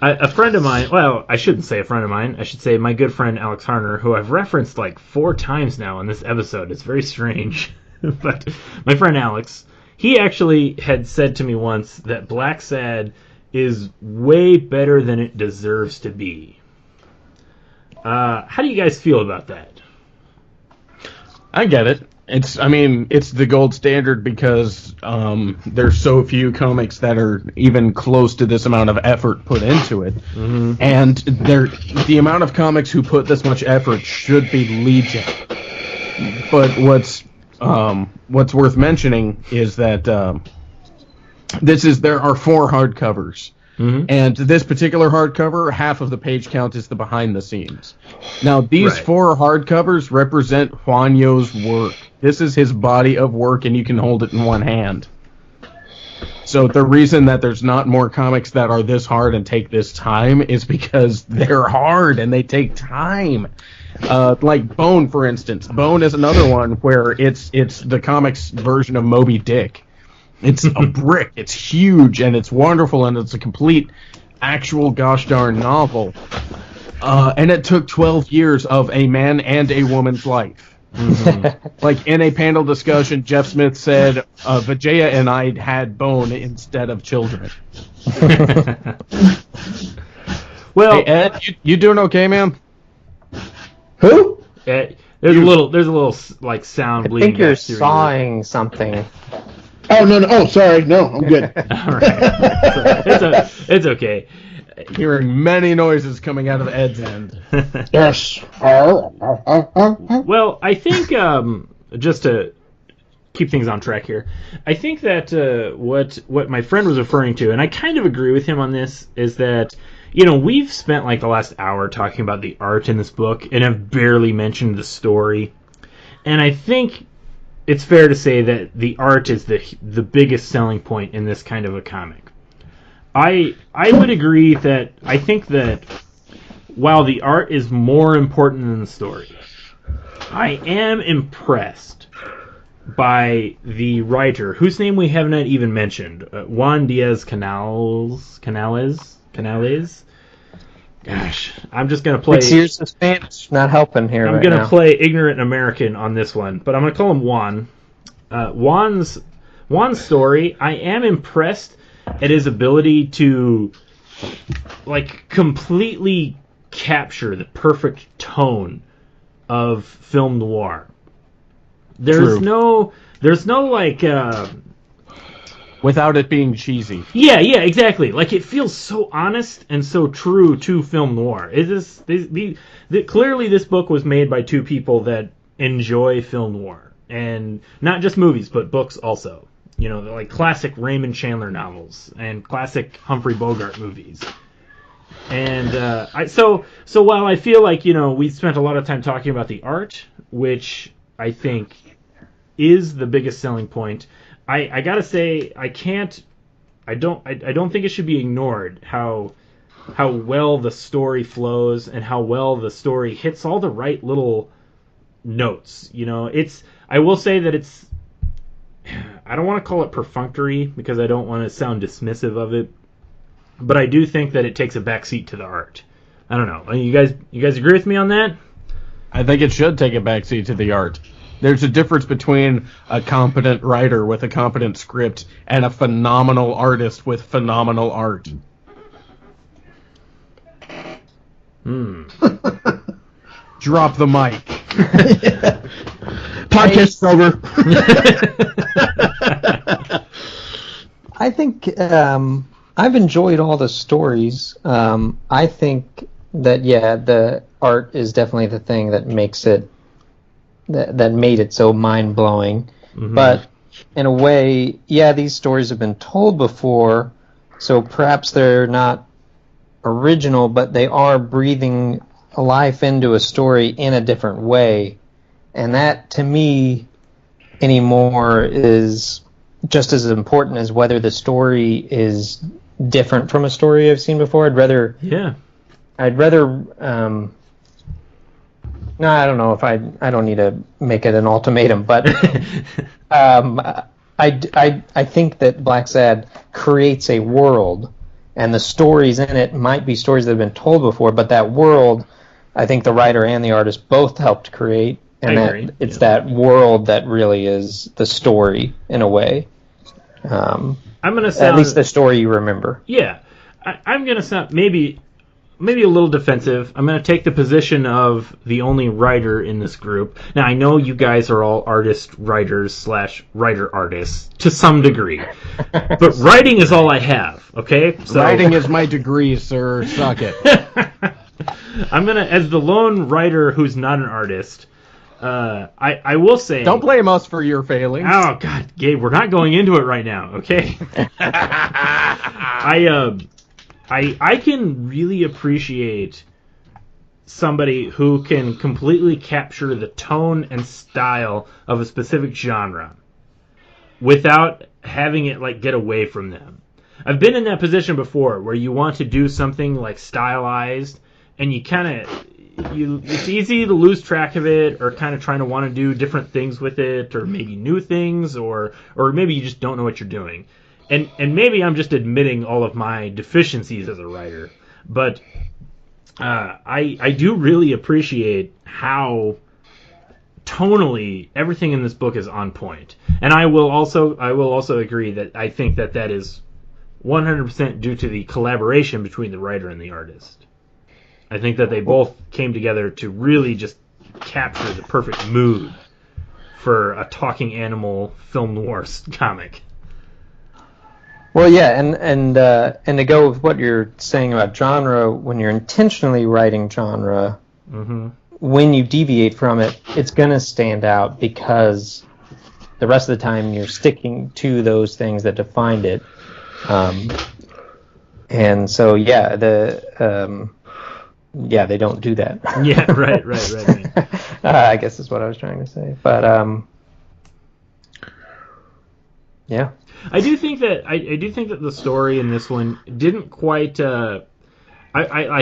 A friend of mine, well, I shouldn't say a friend of mine, I should say my good friend Alex Harner, who I've referenced 4 times now in this episode. It's very strange. But my friend Alex, he actually had said to me once that Blacksad is way better than it deserves to be. How do you guys feel about that? I get it. It's the gold standard because there's so few comics that are even close to this amount of effort put into it. Mm-hmm. And the amount of comics who put this much effort should be legion. But what's worth mentioning is that there are 4 hardcovers. Mm-hmm. And this particular hardcover, half of the page count is the behind the scenes. Now, these 4 hardcovers represent Juanjo's work. This is his body of work, and you can hold it in one hand. So the reason that there's not more comics that are this hard and take this time is because they're hard and they take time. Like Bone, for instance. Bone is another one where it's the comics version of Moby Dick. It's a brick. It's huge, and it's wonderful, and it's a complete, actual gosh darn novel. And it took 12 years of a man and a woman's life. Mm-hmm. In a panel discussion, Jeff Smith said, Vijaya and I had Bone instead of children. Well, hey, Ed, you doing okay, man? Who? There's a little sound bleeding. I think you're sawing something. Oh, no. Oh, sorry. No, I'm good. All right. It's okay. Hearing many noises coming out of Ed's end. Yes. Well, I think, just to keep things on track here, I think that what my friend was referring to, and I kind of agree with him on this, is that, we've spent the last hour talking about the art in this book and have barely mentioned the story. And I think it's fair to say that the art is the biggest selling point in this kind of a comic. I would agree that I think that while the art is more important than the story, I am impressed by the writer, whose name we have not even mentioned, Juan Diaz Canalez. Gosh, I'm just going to play... 6 years of Spanish, not helping here I'm going to play ignorant American on this one, but I'm going to call him Juan. Juan's story, I am impressed at his ability to, completely capture the perfect tone of film noir. There's no without it being cheesy. Yeah, exactly. Like, it feels so honest and so true to film noir. Clearly this book was made by two people that enjoy film noir, and not just movies, but books also. You know, like classic Raymond Chandler novels and classic Humphrey Bogart movies. And so while I feel like, you know, we spent a lot of time talking about the art, which I think is the biggest selling point, I gotta say I don't think it should be ignored how well the story flows and how well the story hits all the right little notes. You know, I will say that I don't want to call it perfunctory because I don't want to sound dismissive of it, but I do think that it takes a backseat to the art. I don't know. You guys agree with me on that? I think it should take a backseat to the art. There's a difference between a competent writer with a competent script and a phenomenal artist with phenomenal art. Drop the mic. Podcast's over. I think I've enjoyed all the stories. I think that, the art is definitely the thing that makes it, that made it so mind-blowing. Mm-hmm. But in a way, these stories have been told before, so perhaps they're not original, but they are breathing life into a story in a different way. And that, to me, anymore is just as important as whether the story is different from a story I've seen before. I'd rather no, I don't know if I don't need to make it an ultimatum, but I think that Blacksad creates a world, and the stories in it might be stories that have been told before, but that world, I think the writer and the artist both helped create, and it's that world that really is the story in a way. I'm gonna sound, at least the story you remember. Yeah, I'm gonna sound maybe a little defensive. I'm going to take the position of the only writer in this group. Now, I know you guys are all writers / writer artists to some degree. But writing is all I have, okay? So, writing is my degree, sir. Suck it. I'm going to, as the lone writer who's not an artist, I will say... Don't blame us for your failings. Oh, God, Gabe, we're not going into it right now, okay? I can really appreciate somebody who can completely capture the tone and style of a specific genre without having it like get away from them. I've been in that position before where you want to do something like stylized and it's easy to lose track of it, or kind of trying to want to do different things with it, or maybe new things, or maybe you just don't know what you're doing. And maybe I'm just admitting all of my deficiencies as a writer, but I do really appreciate how tonally everything in this book is on point. And I will also agree that I think that is 100% due to the collaboration between the writer and the artist. I think that they both came together to really just capture the perfect mood for a talking animal film noir comic. Well, yeah, and to go with what you're saying about genre, when you're intentionally writing genre, mm-hmm. when you deviate from it, it's going to stand out because the rest of the time you're sticking to those things that defined it. And so, they don't do that. Yeah, right. I guess that's what I was trying to say. But, yeah. I do think that the story in this one didn't quite. I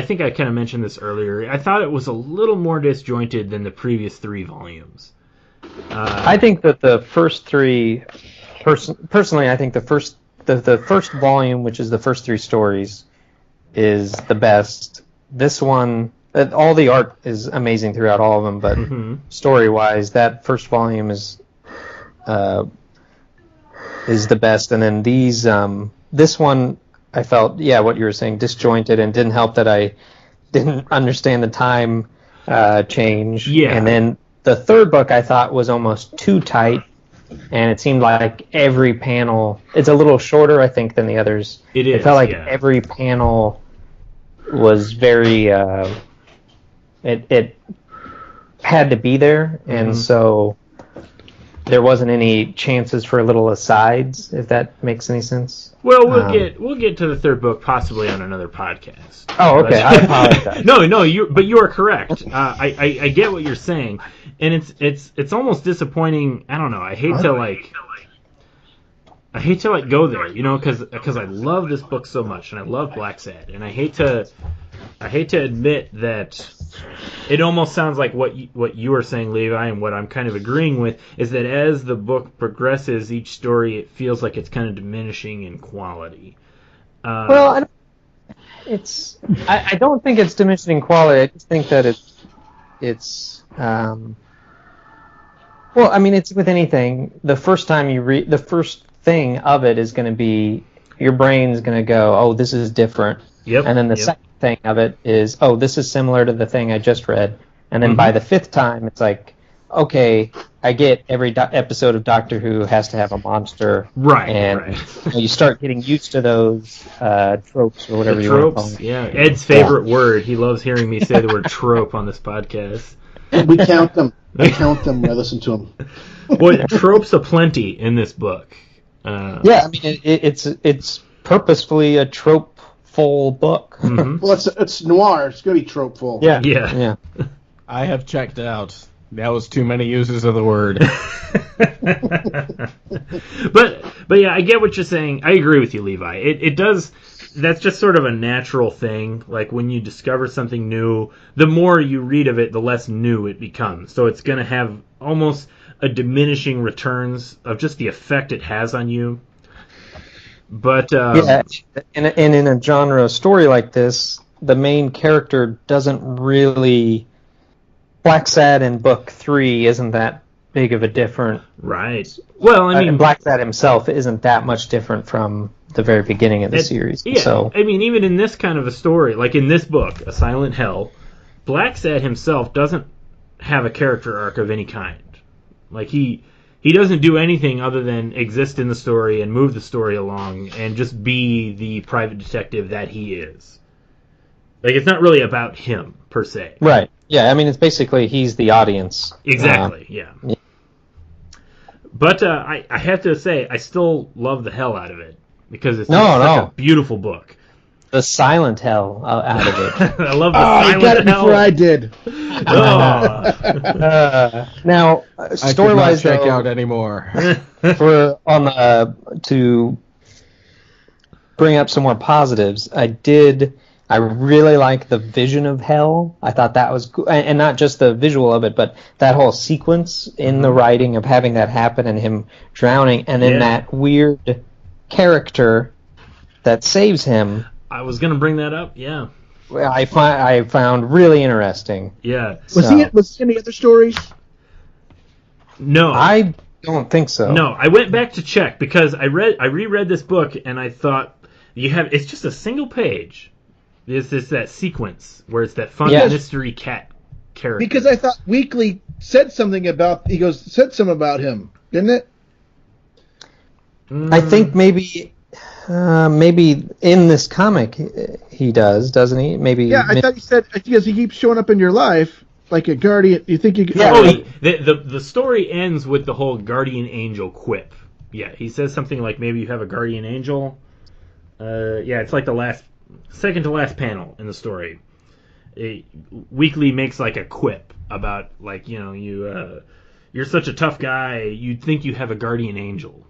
think I kind of mentioned this earlier. I thought it was a little more disjointed than the previous 3 volumes. I think that the first 3, personally, I think the first volume, which is the first 3 stories, is the best. This one, all the art is amazing throughout all of them, but mm-hmm. story-wise, that first volume is the best, and then this one I felt what you were saying, disjointed, and didn't help that I didn't understand the time change. And then the third book I thought was almost too tight, and it seemed like every panel. It's a little shorter, I think, than the others. It is. It felt like every panel was very. It had to be there, and so there wasn't any chances for little asides, if that makes any sense. Well, we'll get to the third book possibly on another podcast. Oh, okay. I apologize. No, but you are correct. I get what you're saying, and it's almost disappointing. I don't know. I hate to go there, because I love this book so much, and I love Blacksad, and I hate to admit that it almost sounds like what you were saying, Levi, and what I'm kind of agreeing with is that as the book progresses, each story it feels like it's kind of diminishing in quality. I don't think it's diminishing in quality. I just think that it's it's with anything. The first time you read, the first thing of it is going to be your brain's going to go, oh, this is different. Yep. And then the second thing of it is, oh, this is similar to the thing I just read. And then by the fifth time, it's like, okay, I get every episode of Doctor Who has to have a monster. Right. And you start getting used to those tropes or whatever you want to call them. Yeah. Ed's favorite word. He loves hearing me say the word trope on this podcast. We count them. I count them when I listen to them. Well, tropes aplenty in this book. It's purposefully a trope-full book. Well, it's noir. It's going to be trope-full. Yeah. I have checked out. That was too many uses of the word. but yeah, I get what you're saying. I agree with you, Levi. It does. That's just sort of a natural thing. Like when you discover something new, the more you read of it, the less new it becomes. So it's going to have almost a diminishing returns of just the effect it has on you. But and in a genre story like this, the main character doesn't really. Blacksad in book 3 isn't that big of a different. Right. Well, I mean, Blacksad himself isn't that much different from the very beginning of the series. Yeah. So I mean, even in this kind of a story, like in this book, A Silent Hell, Blacksad himself doesn't have a character arc of any kind. Like he doesn't do anything other than exist in the story and move the story along and just be the private detective that he is. Like it's not really about him per se. Right. Yeah, I mean, it's basically he's the audience. Exactly, yeah. But I have to say, I still love the hell out of it, because it's such a beautiful book. The silent hell out of it. I love the silent hell. I got it before I did. Now, story-wise, check out anymore. To bring up some more positives, I really like the vision of hell. I thought that was cool. And not just the visual of it, but that whole sequence in the writing of having that happen and him drowning, and then that weird character that saves him. I was going to bring that up, yeah. I found really interesting. Yeah. Was he in any other stories? No. I don't think so. No, I went back to check, because I reread this book, and I thought, it's just a single page. There's that sequence where it's that fun mystery cat character. Because I thought Weekly said something about him, didn't it? I think maybe in this comic he does, doesn't he? Maybe. Yeah, I thought he said because he keeps showing up in your life like a guardian. You think you? Yeah. The story ends with the whole guardian angel quip. Yeah, he says something like maybe you have a guardian angel. It's like the second to last panel in the story. Weekly makes like a quip about like you're such a tough guy, you'd think you have a guardian angel,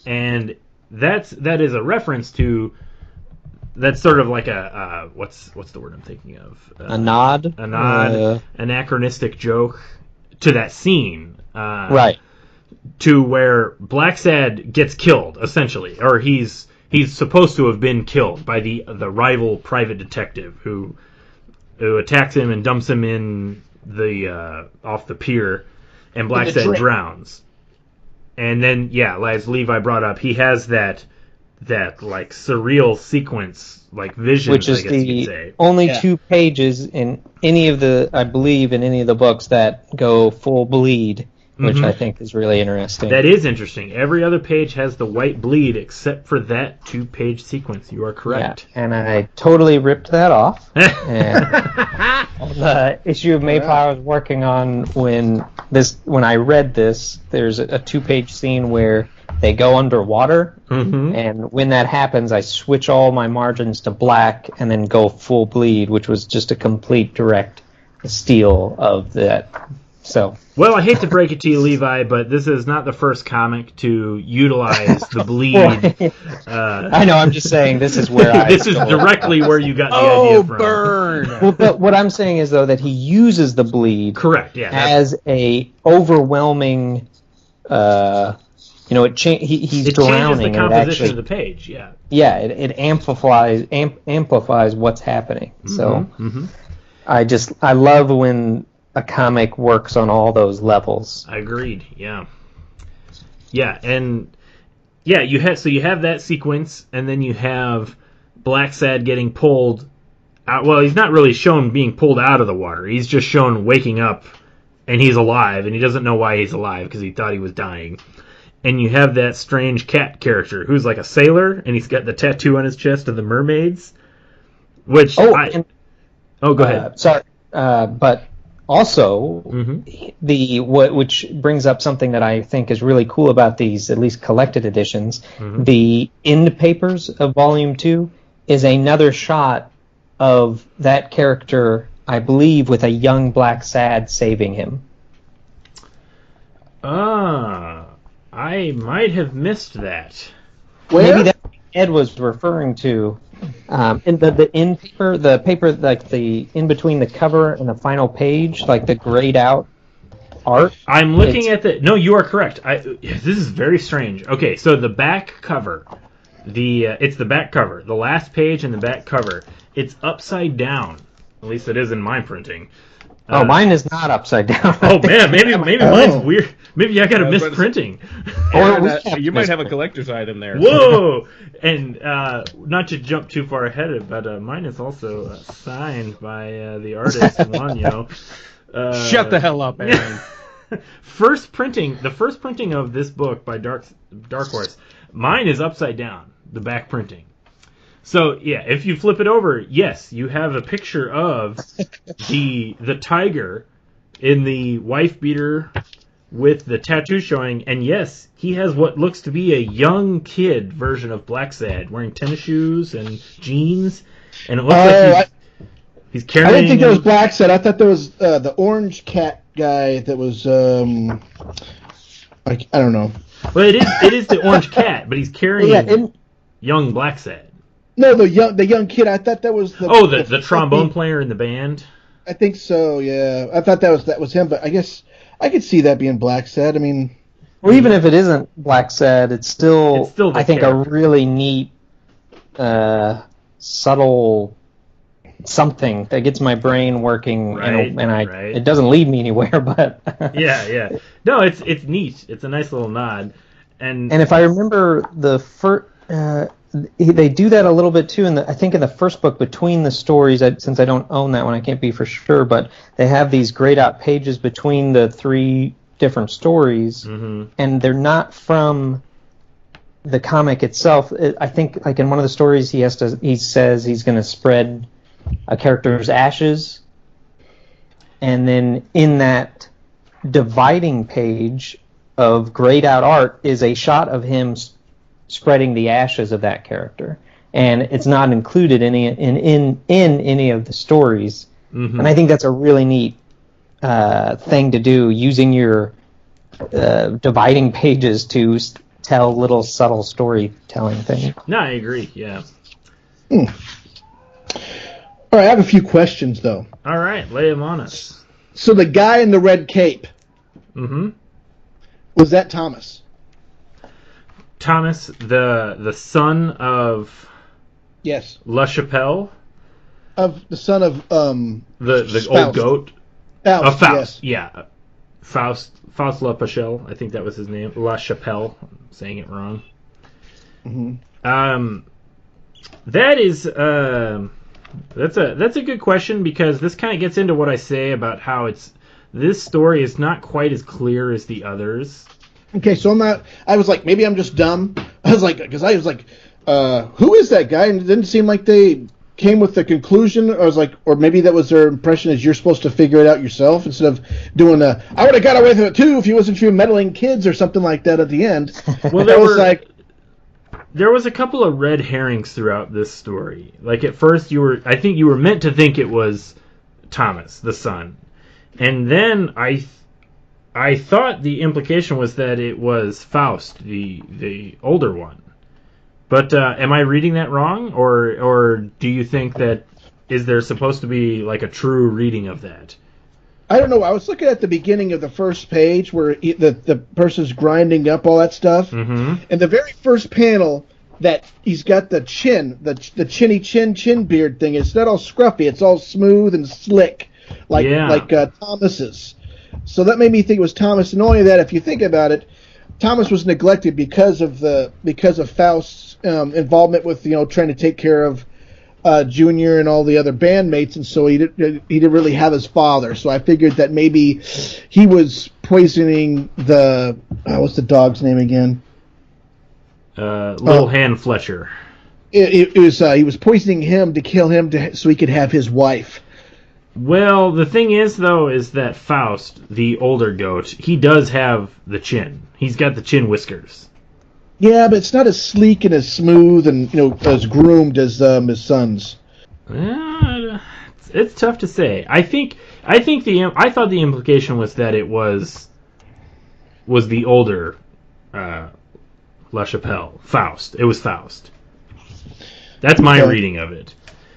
and that is a reference to that's sort of like a what's the word I'm thinking of, a nod, anachronistic joke to that scene, right, to where Blacksad gets killed essentially, or he's supposed to have been killed by the rival private detective who attacks him and dumps him in the off the pier, and Blacksad drowns. And then, as Levi brought up, he has that like surreal sequence, like vision, which is the only 2 pages in any of the, I believe, in any of the books that go full bleed, which I think is really interesting. That is interesting. Every other page has the white bleed except for that 2-page sequence. You are correct. Yeah, and I totally ripped that off. And the issue of Mayflower I was working on when I read this, there's a 2-page scene where they go underwater, and when that happens, I switch all my margins to black and then go full bleed, which was just a complete direct steal of that. So. Well, I hate to break it to you, Levi, but this is not the first comic to utilize the bleed. I know. I'm just saying this is where this is directly where you got the idea from. Burn! Well, but what I'm saying is though that he uses the bleed. Correct. Yeah. As a overwhelming. He's drowning. It changes the composition of the page. Yeah. Yeah. It amplifies what's happening. So. I love when a comic works on all those levels. I agreed. Yeah. Yeah, and you have that sequence, and then you have Blacksad getting pulled out. Well, he's not really shown being pulled out of the water. He's just shown waking up, and he's alive, and he doesn't know why he's alive because he thought he was dying. And you have that strange cat character who's like a sailor, and he's got the tattoo on his chest of the mermaids. Which go ahead. Sorry, but also which brings up something that I think is really cool about these, at least collected editions. The end papers of Volume 2 is another shot of that character, I believe, with a young Blacksad saving him. I might have missed that. Maybe that's what Ed was referring to. In the end paper, like the in between the cover and the final page, like the grayed out art. I'm looking at the. No, you are correct. This is very strange. Okay, so the back cover, it's the back cover, the last page and the back cover. It's upside down. At least it is in my printing. Mine is not upside down. Oh man, maybe mine's weird. Maybe I got a misprinting. Or you might have a collector's item there. Whoa! And not to jump too far ahead, but mine is also signed by the artist Juanjo. Shut the hell up, Aaron. The first printing of this book by Dark Horse, mine is upside down. The back printing. So yeah, if you flip it over, yes, you have a picture of the tiger in the wife beater with the tattoo showing, and yes, he has what looks to be a young kid version of Blacksad, wearing tennis shoes and jeans, and it looks like he's carrying. I didn't think that was Blacksad. I thought there was the orange cat guy that was I don't know. Well, it is the orange cat, but he's carrying young Blacksad. No, the young kid. I thought that was the trombone player in the band. I think so. Yeah, I thought that was him, but I guess I could see that being Blacksad. I mean, or even if it isn't Blacksad, it's still I think character. A really neat, subtle something that gets my brain working, it doesn't lead me anywhere. But yeah. No, it's neat. It's a nice little nod, and if I remember the first. They do that a little bit too. I think in the first book, between the stories, since I don't own that one, I can't be for sure. But they have these grayed out pages between the 3 different stories, and they're not from the comic itself. I think, like in one of the stories, he says he's going to spread a character's ashes, and then in that dividing page of grayed out art is a shot of him spreading the ashes of that character, and it's not included in any of the stories. And I think that's a really neat thing to do, using your dividing pages to tell little subtle storytelling things. No, I agree. Yeah. All right, I have a few questions though. All right, lay them on us. So the guy in the red cape. Was that Thomas? Thomas, the son of La Chapelle, the son of the old goat, Faust. Faust, yeah, Faust La Chapelle. I think that was his name, La Chapelle. I'm saying it wrong. That is that's a good question, because this kind of gets into what I say about how it's this story is not quite as clear as the others. Okay, so I was like, maybe I'm just dumb. I was like, who is that guy? And it didn't seem like they came with the conclusion. I was like, or maybe that was their impression is you're supposed to figure it out yourself instead of doing I would have got away with it too if he wasn't for meddling kids or something like that at the end. Well, there was a couple of red herrings throughout this story. Like at first I think you were meant to think it was Thomas, the son. And then I thought the implication was that it was Faust, the older one. But am I reading that wrong, or do you think that is there supposed to be like a true reading of that? I don't know. I was looking at the beginning of the first page where the person's grinding up all that stuff, and the very first panel that he's got the chin, the chinny chin beard thing. It's not all scruffy. It's all smooth and slick, like Thomas's. So that made me think it was Thomas. And only that, if you think about it, Thomas was neglected because of Faust's involvement with trying to take care of Junior and all the other bandmates, and so he didn't really have his father. So I figured that maybe he was poisoning the what's the dog's name again? Little Hand Fletcher. It was he was poisoning him to kill him so he could have his wife. Well, the thing is, though, is that Faust, the older goat, he does have the chin. He's got the chin whiskers. Yeah, but it's not as sleek and as smooth and as groomed as his son's. It's tough to say. I thought the implication was that it was the older La Chapelle, Faust. It was Faust. That's my reading of it,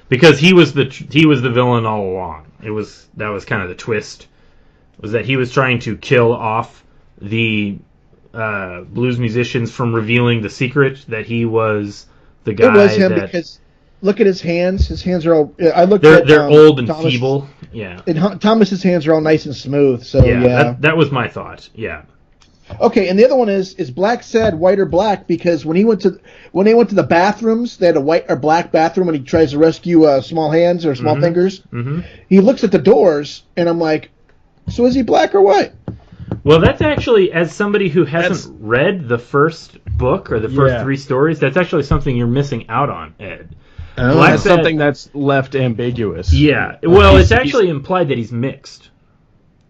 because he was the villain all along. That was kind of the twist, was that he was trying to kill off the blues musicians from revealing the secret that he was the guy. It was him because look at his hands. His hands are all. They're old and feeble. Yeah. And Thomas's hands are all nice and smooth. So yeah. That was my thought. Yeah. Okay, and the other one is Blacksad white or black, because when they went to the bathrooms, they had a white or black bathroom when he tries to rescue small hands or small fingers. Mm-hmm. He looks at the doors, and I'm like, so is he black or white? Well, that's actually, as somebody who hasn't read the first book or the first three stories, that's actually something you're missing out on, Ed. That's something that's left ambiguous. Yeah. Well, it's actually implied that he's mixed.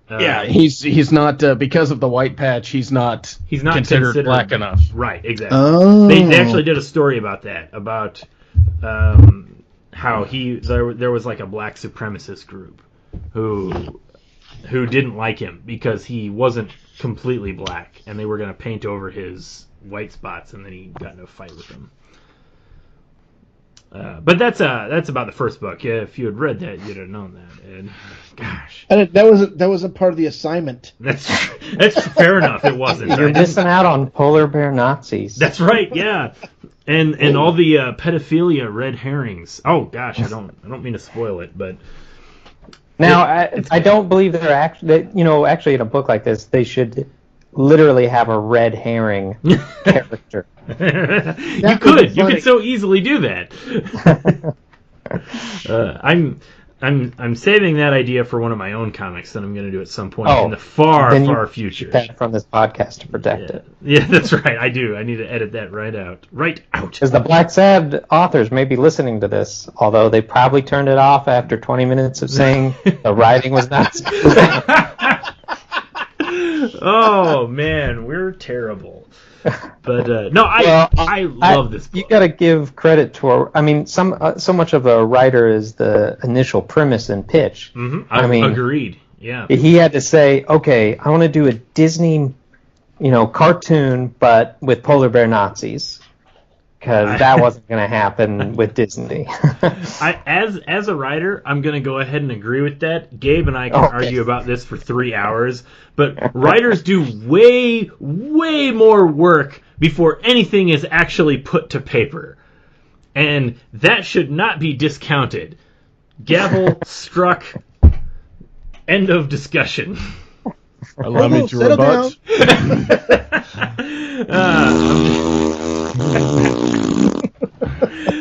He's not because of the white patch. He's not considered black enough. Right, exactly. Oh. They actually did a story about that, about how there was like a black supremacist group who didn't like him because he wasn't completely black, and they were going to paint over his white spots, and then he got in a fight with them. But that's about the first book. Yeah, if you had read that, you'd have known that. And gosh, and that was a part of the assignment. That's fair enough. It wasn't. You're missing out on polar bear Nazis. That's right. Yeah, and all the pedophilia red herrings. Oh gosh, I don't mean to spoil it, but now I don't believe they're actually in a book like this they should literally have a red herring character. You could so easily do that. I'm saving that idea for one of my own comics that I'm going to do at some point in the far future. That from this podcast to protect it. Yeah, that's right. I do. I need to edit that right out. Because the Blacksad authors may be listening to this, although they probably turned it off after 20 minutes of saying the writing was not. Oh man, we're terrible. But no, I love this book. You got to give credit to so much of a writer is the initial premise and pitch. Mm-hmm. Agreed. Yeah. He had to say, okay, I want to do a Disney, cartoon, but with polar bear Nazis, because that wasn't going to happen with Disney. As a writer, I'm going to go ahead and agree with that. Gabe and I can argue about this for 3 hours, but writers do way, way more work before anything is actually put to paper. And that should not be discounted. Gavel struck. End of discussion. Allow me to rebut.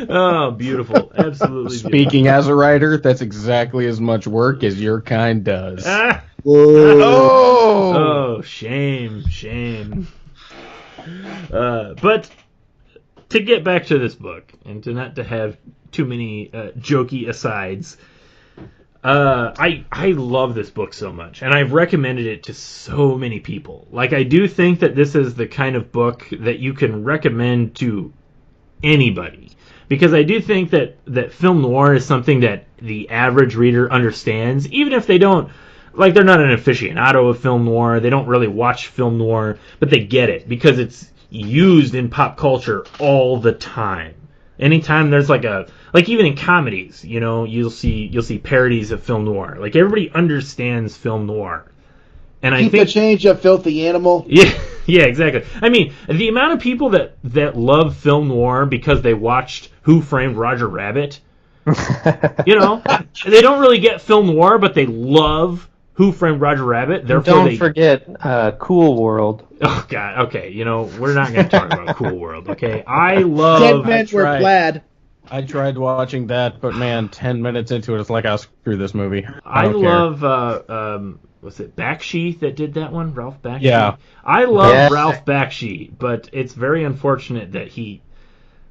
Oh, beautiful. Absolutely beautiful. Speaking as a writer, that's exactly as much work as your kind does. Oh, shame. But to get back to this book, and to not to have too many jokey asides, I love this book so much, and I've recommended it to so many people. Like, I do think that this is the kind of book that you can recommend to anybody, because I do think that film noir is something that the average reader understands, even if they don't, like, they're not an aficionado of film noir, they don't really watch film noir, but they get it, because it's used in pop culture all the time. Anytime there's like even in comedies, you know, you'll see parodies of film noir. Like, everybody understands film noir. And I think the change, you filthy animal. Yeah, exactly. I mean, the amount of people that love film noir because they watched Who Framed Roger Rabbit, you know, they don't really get film noir, but they love Who Framed Roger Rabbit. Therefore, don't forget Cool World. Oh God, okay. You know, we're not going to talk about Cool World, okay? I love. Dead Men Wear Plaid. I tried watching that, but man, 10 minutes into it, it's like, I'll screw this movie. I love. Was it Bakshi that did that one? Ralph Bakshi? Yeah. I love Ralph Bakshi, but it's very unfortunate that he...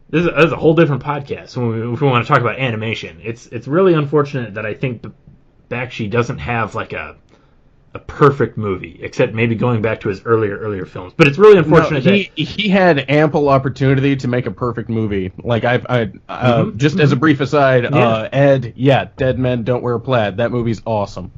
This is a whole different podcast if we want to talk about animation. It's really unfortunate that I think Bakshi doesn't have like a perfect movie, except maybe going back to his earlier films. But it's really unfortunate that... He had ample opportunity to make a perfect movie. Like, just as a brief aside, Ed, Dead Men Don't Wear Plaid. That movie's awesome.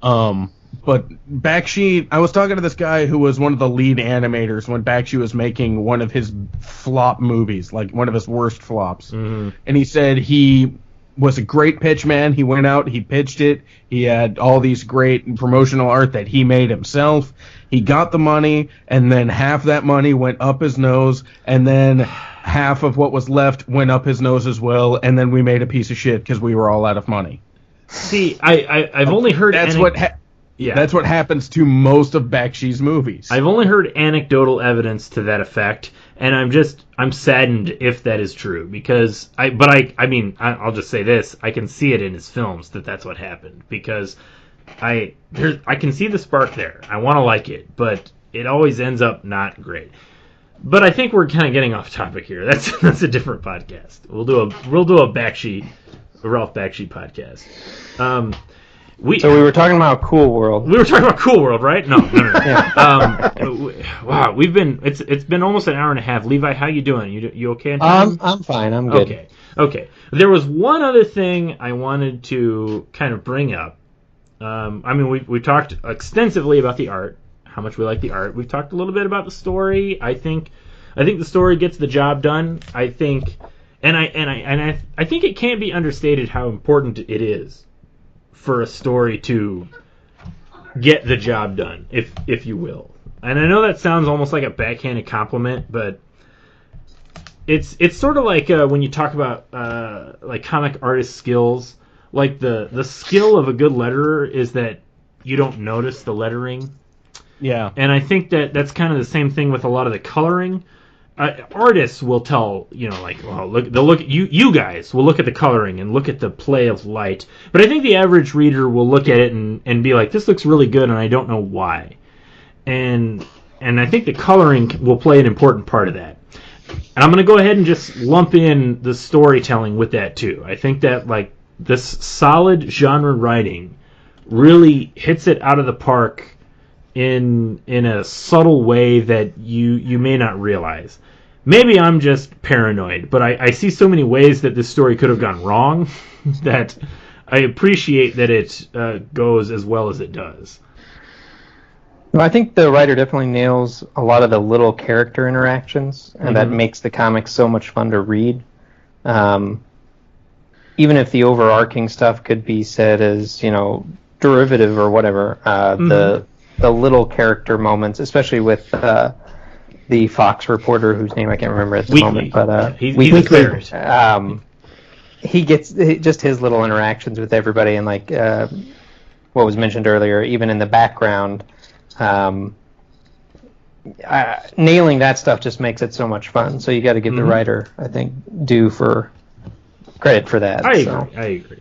But Bakshi, I was talking to this guy who was one of the lead animators when Bakshi was making one of his flop movies, like one of his worst flops. Mm-hmm. And he said he was a great pitch man. He went out, he pitched it. He had all these great promotional art that he made himself. He got the money, and then half that money went up his nose, and then half of what was left went up his nose as well, and then we made a piece of shit because we were all out of money. See, I've only heard... That's what happens to most of Bakshi's movies. I've only heard anecdotal evidence to that effect, and I'm saddened if that is true, because I'll just say this, I can see it in his films that's what happened, because I can see the spark there. I want to like it, but it always ends up not great. But I think we're kind of getting off topic here. That's a different podcast. We'll do a Ralph Bakshi podcast. So we were talking about Cool World. We were talking about Cool World, right? No. Yeah. Wow, it's been almost an hour and a half. Levi, how you doing? You okay? I'm fine. I'm good. Okay. There was one other thing I wanted to kind of bring up. We talked extensively about the art, how much we like the art. We've talked a little bit about the story. I think the story gets the job done. I think it can't be understated how important it is for a story to get the job done, if you will. And I know that sounds almost like a backhanded compliment, but it's sort of like when you talk about like comic artist skills. Like the skill of a good letterer is that you don't notice the lettering. Yeah. And I think that's kind of the same thing with a lot of the coloring. Artists will tell, you guys will look at the coloring and look at the play of light. But I think the average reader will look at it and be like, this looks really good, and I don't know why. And I think the coloring will play an important part of that. And I'm going to go ahead and just lump in the storytelling with that, too. I think that, like, this solid genre writing really hits it out of the park in a subtle way that you may not realize. Maybe I'm just paranoid, but I see so many ways that this story could have gone wrong that I appreciate that it goes as well as it does. Well, I think the writer definitely nails a lot of the little character interactions, and that makes the comic so much fun to read. Even if the overarching stuff could be said as, derivative or whatever, the little character moments, especially with the Fox reporter whose name I can't remember at the moment, but he's a ferret. He gets just his little interactions with everybody, and like what was mentioned earlier, even in the background, nailing that stuff just makes it so much fun. So you got to give the writer, I think, credit for that. I agree.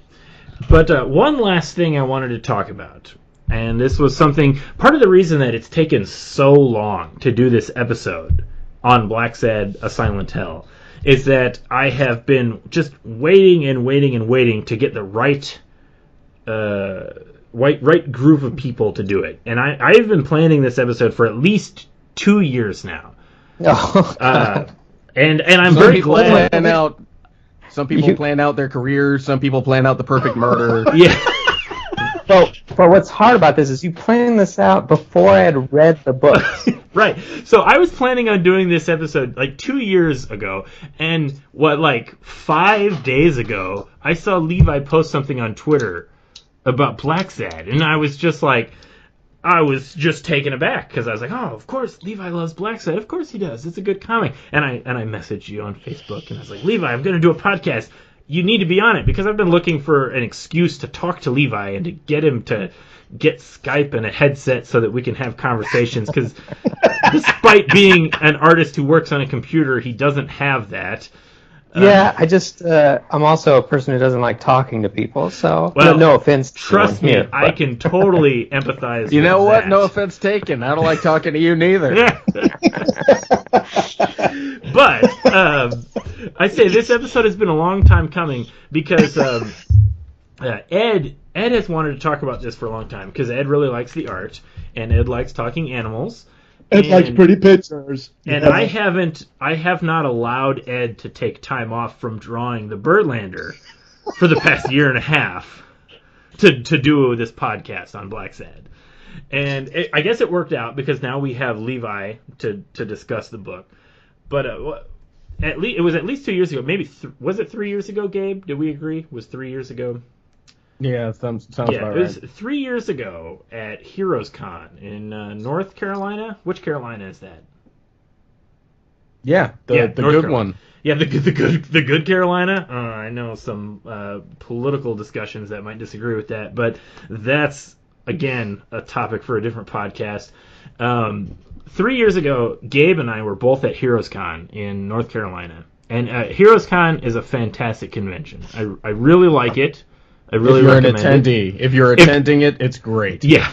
But one last thing I wanted to talk about And this was something, part of the reason that it's taken so long to do this episode on Blacksad, A Silent Hell, is that I have been just waiting and waiting and waiting to get the right group of people to do it. And I've been planning this episode for at least 2 years now. And I'm very glad. Some people plan out their careers. Some people plan out the perfect murder. Yeah. But what's hard about this is you planned this out before I had read the book. Right. So I was planning on doing this episode like 2 years ago, and 5 days ago, I saw Levi post something on Twitter about Blacksad, and I was just taken aback because I was like, oh, of course Levi loves Blacksad. Of course he does. It's a good comic. And I messaged you on Facebook, and I was like, Levi, I'm going to do a podcast. You need to be on it, because I've been looking for an excuse to talk to Levi and to get him to get Skype and a headset so that we can have conversations, because despite being an artist who works on a computer, he doesn't have that. Yeah, I'm also a person who doesn't like talking to people, so no offense. Trust me, I can totally empathize. You know what? That. No offense taken. I don't like talking to you neither. But I say this episode has been a long time coming, because Ed has wanted to talk about this for a long time, because Ed really likes the art, and Ed likes talking animals. Ed likes pretty pictures. And I have not allowed Ed to take time off from drawing the Birdlander for the past year and a half to do this podcast on Blacksad. And I guess it worked out, because now we have Levi to discuss the book. But it was at least 2 years ago. Maybe was it 3 years ago, Gabe? Did we agree? Was 3 years ago? Yeah, sounds about right. It was 3 years ago at Heroes Con in North Carolina. Which Carolina is that? Yeah, the good Carolina. One. Yeah, the good Carolina. I know some political discussions that might disagree with that, but that's again a topic for a different podcast. 3 years ago, Gabe and I were both at Heroes Con in North Carolina, and Heroes Con is a fantastic convention. I really like it. I really recommend it. If you're attending it, it's great. Yeah.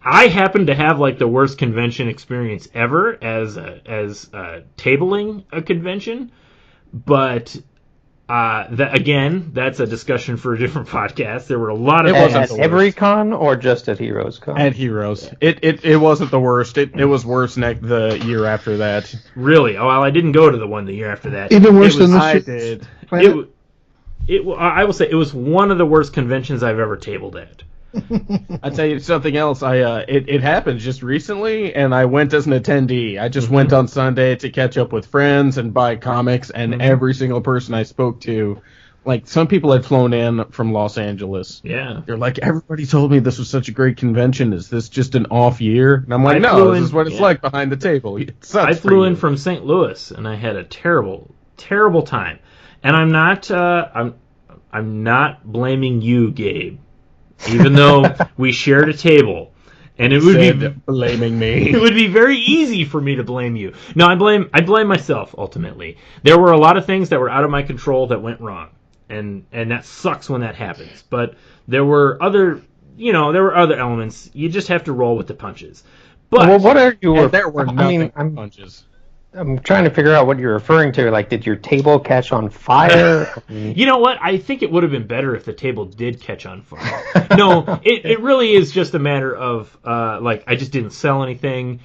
I happen to have the worst convention experience ever as tabling a convention, but that's a discussion for a different podcast. There were a lot of at every con or just at Heroes Con? At Heroes. It wasn't the worst. It was worse the year after that. Really? Oh, well, I didn't go to the one the year after that. Even worse than I did. I will say it was one of the worst conventions I've ever tabled at. I'll tell you something else. It happened just recently, and I went as an attendee. I just went on Sunday to catch up with friends and buy comics, and every single person I spoke to, some people had flown in from Los Angeles. Yeah. They're like, everybody told me this was such a great convention. Is this just an off year? And I'm like, no, this is what it's like behind the table. I flew in from St. Louis, and I had a terrible, terrible time. And I'm not blaming you, Gabe, even though we shared a table, and it would be blaming me. It would be very easy for me to blame you. No, I blame myself ultimately. There were a lot of things that were out of my control that went wrong, and that sucks when that happens. But there were other elements. You just have to roll with the punches. But what are you? There were nothing punches. I'm trying to figure out what you're referring to. Did your table catch on fire? You know what? I think it would have been better if the table did catch on fire. No, it really is just a matter of, I just didn't sell anything.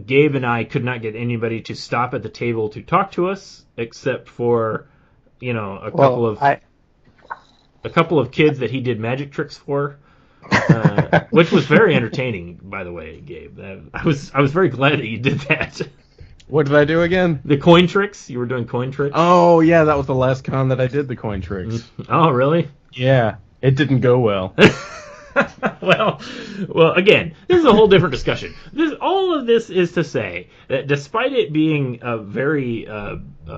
Gabe and I could not get anybody to stop at the table to talk to us, except for, a couple of kids that he did magic tricks for. Which was very entertaining, by the way, Gabe. I was very glad that you did that. What did I do again? The coin tricks? You were doing coin tricks? Oh, yeah, that was the last con that I did the coin tricks. Oh, really? Yeah, it didn't go well. Well, again, this is a whole different discussion. All of this is to say that despite it being a very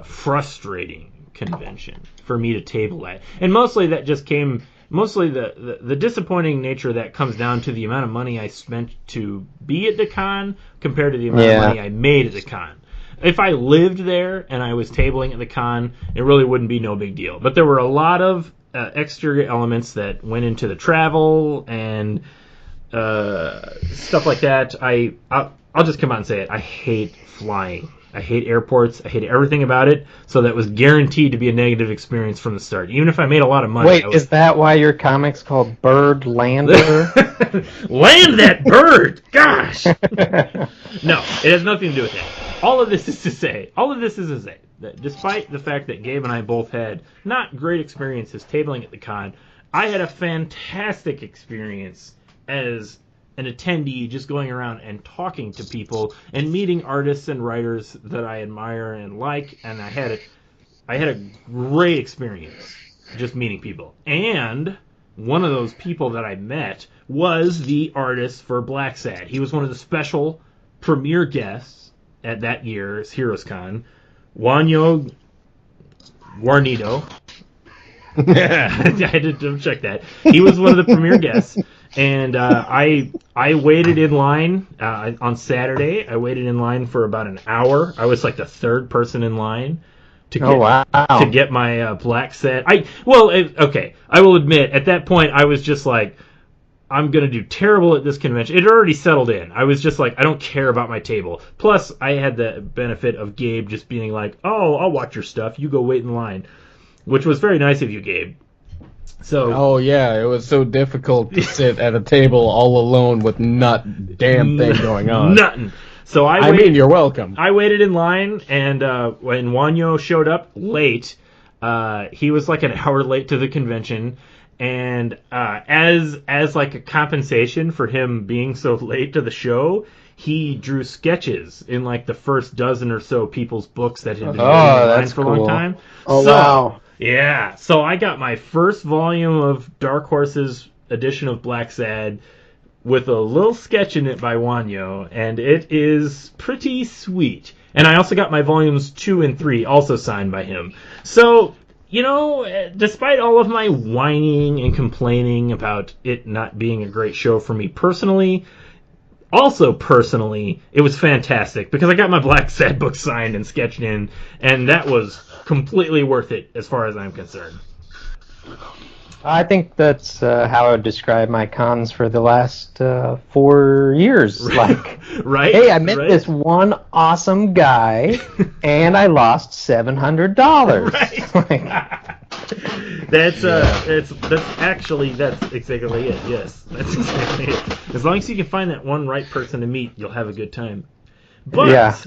frustrating convention for me to table at, and mostly that just came... Mostly the disappointing nature that comes down to the amount of money I spent to be at the con compared to the amount of money I made at the con. If I lived there and I was tabling at the con, it really wouldn't be no big deal. But there were a lot of exterior elements that went into the travel, and stuff like that. I'll just come out and say it. I hate flying. I hate airports. I hate everything about it. So that was guaranteed to be a negative experience from the start. Even if I made a lot of money. Wait, is that why your comic's called Birdlander? Land that bird! Gosh! No, it has nothing to do with that. All of this is to say that despite the fact that Gabe and I both had not great experiences tabling at the con, I had a fantastic experience as an attendee, just going around and talking to people and meeting artists and writers that I admire and like, and I had a great experience just meeting people. And one of those people that I met was the artist for Blacksad. He was one of the special premiere guests at that year's Heroes Con, Juanjo Guarnido. I had to double check that. He was one of the premier guests. And I waited in line on Saturday. I waited in line for about an hour. I was like the third person in line to get my Blacksad. Okay. I will admit, at that point, I was just like, I'm gonna do terrible at this convention. It had already settled in. I was just like, I don't care about my table. Plus, I had the benefit of Gabe just being like, "Oh, I'll watch your stuff. You go wait in line," which was very nice of you, Gabe. So. Oh yeah, it was so difficult to sit at a table all alone with not damn thing going on. Nothing. So I mean, you're welcome. I waited in line, and when Juanjo showed up late, he was like an hour late to the convention, and as like a compensation for him being so late to the show, he drew sketches in like the first dozen or so people's books that had been waiting in line for a long time. Oh, wow. Yeah, so I got my first volume of Dark Horse's edition of Blacksad with a little sketch in it by Juanjo, and it is pretty sweet. And I also got my volumes 2 and 3 also signed by him. So, despite all of my whining and complaining about it not being a great show for me personally, it was fantastic because I got my Blacksad book signed and sketched in, and that was completely worth it as far as I'm concerned. I think that's how I would describe my cons for the last 4 years. Like, right? Hey, I met this one awesome guy, and I lost $700. Right. That's exactly it. Yes, that's exactly it. As long as you can find that one right person to meet, you'll have a good time. But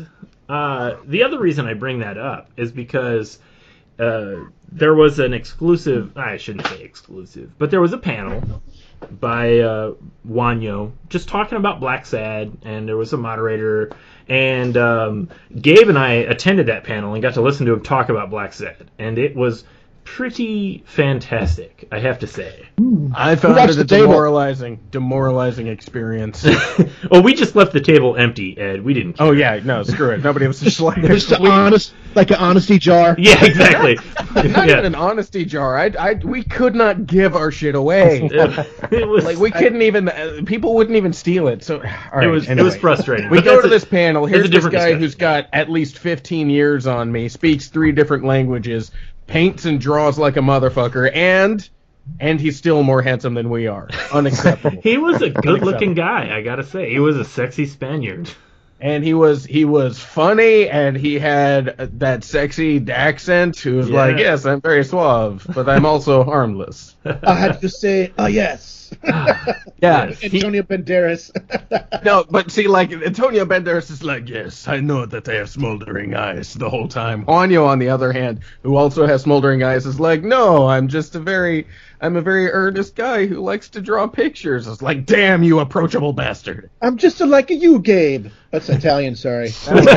the other reason I bring that up is because there was an exclusive, I shouldn't say exclusive, but there was a panel by Juanjo just talking about Blacksad, and there was a moderator, and Gabe and I attended that panel and got to listen to him talk about Blacksad, and it was pretty fantastic, I have to say. I found it a demoralizing experience. Well, we just left the table empty, Ed. We didn't care. Oh yeah, no, screw it. Nobody was just like like an honesty jar. Yeah, exactly. Not even an honesty jar. We could not give our shit away. It was like we couldn't even. People wouldn't even steal it. So it was frustrating. We go to this panel. Here's this guy discussion. Who's got at least 15 years on me, speaks 3 different languages, paints and draws like a motherfucker, and he's still more handsome than we are. Unacceptable. He was a good-looking guy, I gotta say. He was a sexy Spaniard. And he was funny, and he had that sexy accent. Who was like, "Yes, I'm very suave, but I'm also harmless." I had to say, yes. Yeah, Antonio Banderas. No, but see, like Antonio Banderas is like, "Yes, I know that they have smoldering eyes the whole time." Juanjo, on the other hand, who also has smoldering eyes, is like, "No, I'm a very earnest guy who likes to draw pictures." It's like, damn you, approachable bastard. I'm just like you, Gabe. That's Italian, sorry. Said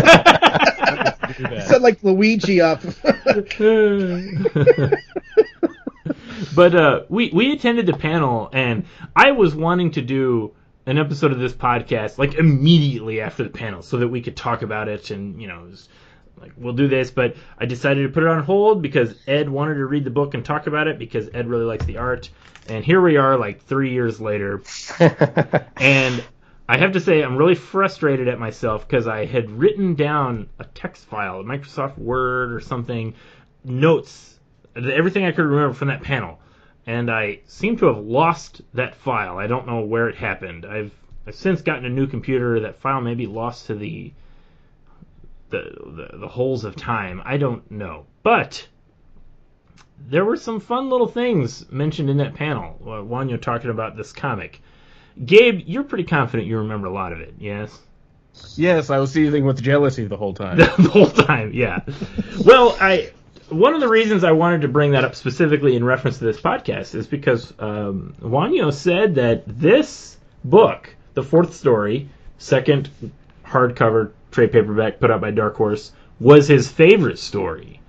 like Luigi up. But we attended the panel, and I was wanting to do an episode of this podcast like immediately after the panel so that we could talk about it, and it was like, we'll do this, but I decided to put it on hold because Ed wanted to read the book and talk about it because Ed really likes the art, and here we are like 3 years later. And I have to say I'm really frustrated at myself because I had written down a text file, Microsoft Word or something, notes, everything I could remember from that panel. and I seem to have lost that file. I don't know where it happened. I've since gotten a new computer. That file may be lost to the holes of time. I don't know. But there were some fun little things mentioned in that panel. Juanjo talking about this comic. Gabe, you're pretty confident you remember a lot of it, yes? Yes, I was seething with jealousy the whole time. The whole time, yeah. Well, one of the reasons I wanted to bring that up specifically in reference to this podcast is because Juanjo said that this book, the fourth story, second hardcover trade paperback put out by Dark Horse, was his favorite story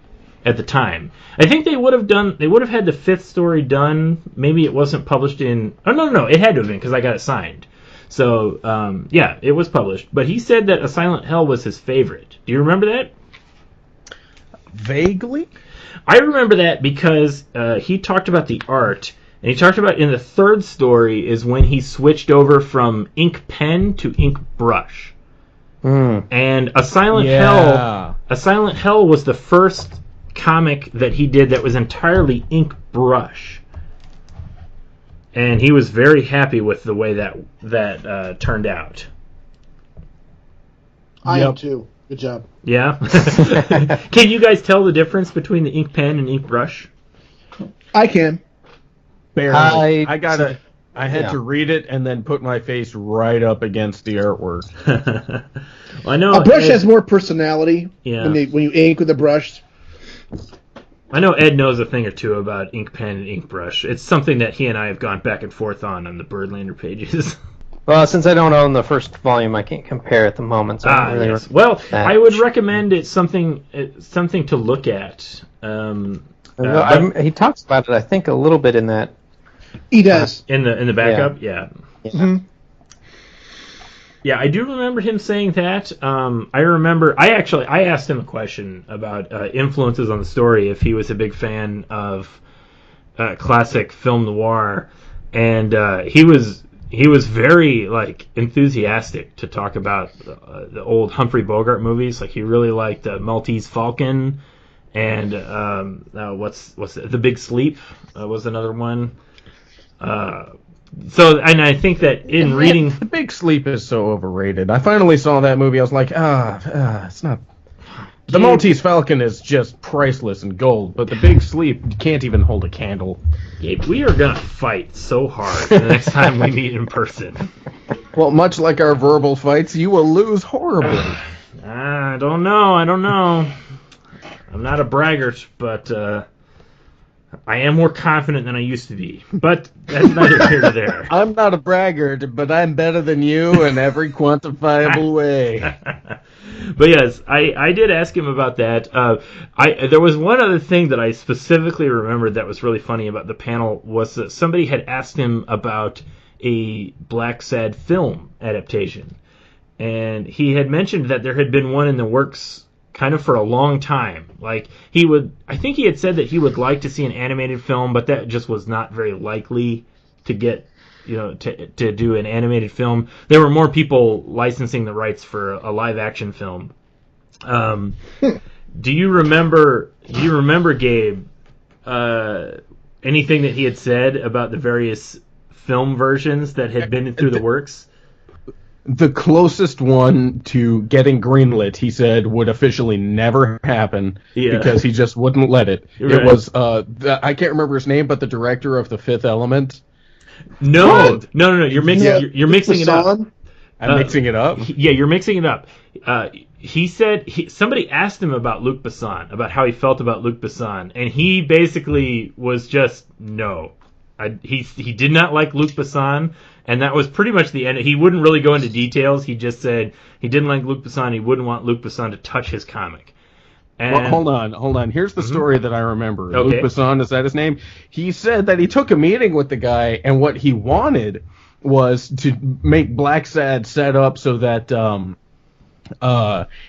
at the time. I think they would have had the fifth story done. Maybe it wasn't published in. Oh no, it had to have been because I got it signed. So yeah, it was published. But he said that A Silent Hell was his favorite. Do you remember that? Vaguely. I remember that because he talked about the art, and he talked about in the third story is when he switched over from ink pen to ink brush. And A Silent Hell was the first comic that he did that was entirely ink brush, and he was very happy with the way that turned out. I am too. Good job. Yeah. Can you guys tell the difference between the ink pen and ink brush? I can. Barely. I had to read it and then put my face right up against the artwork. Well, I know a brush has more personality. Yeah. When you ink with a brush. I know Ed knows a thing or two about ink pen and ink brush. It's something that he and I have gone back and forth on the Birdlander pages. Well, since I don't own the first volume, I can't compare at the moment. So I don't really yes. Well, I would recommend it something to look at. He talks about it, I think, a little bit in that. He does in the backup. Yeah. Mm-hmm. Yeah, I do remember him saying that. I asked him a question about influences on the story, if he was a big fan of classic film noir, and he was very enthusiastic to talk about the old Humphrey Bogart movies. Like he really liked Maltese Falcon, and what's The Big Sleep was another one. So, and I think that in reading... The Big Sleep is so overrated. I finally saw that movie. I was like, it's not... The Maltese Falcon is just priceless and gold, but The Big Sleep can't even hold a candle. Gabe, we are going to fight so hard the next time we meet in person. Well, much like our verbal fights, you will lose horribly. I don't know. I'm not a braggart, but... I am more confident than I used to be, but that's neither here nor there. I'm not a braggart, but I'm better than you in every quantifiable way. But yes, I did ask him about that. There was one other thing that I specifically remembered that was really funny about the panel was that somebody had asked him about a Blacksad film adaptation, and he had mentioned that there had been one in the works kind of for a long time. Like I think he had said that he would like to see an animated film, but that just was not very likely to get, to do an animated film. There were more people licensing the rights for a live action film. Do you remember, Gabe, anything that he had said about the various film versions that had been through the works? The closest one to getting greenlit, he said, would officially never happen because he just wouldn't let it. Right. It was, I can't remember his name, but the director of The Fifth Element. No. You're mixing it up. I'm mixing it up? Yeah, you're mixing it up. He said, somebody asked him about Luc Besson, about how he felt about Luc Besson, and he basically was just, no. He did not like Luc Besson. And that was pretty much the end. He wouldn't really go into details. He just said he didn't like Luc Besson. He wouldn't want Luc Besson to touch his comic. And... Well, hold on. Here's the story that I remember. Okay. Luc Besson, is that his name? He said that he took a meeting with the guy, and what he wanted was to make Blacksad set up so that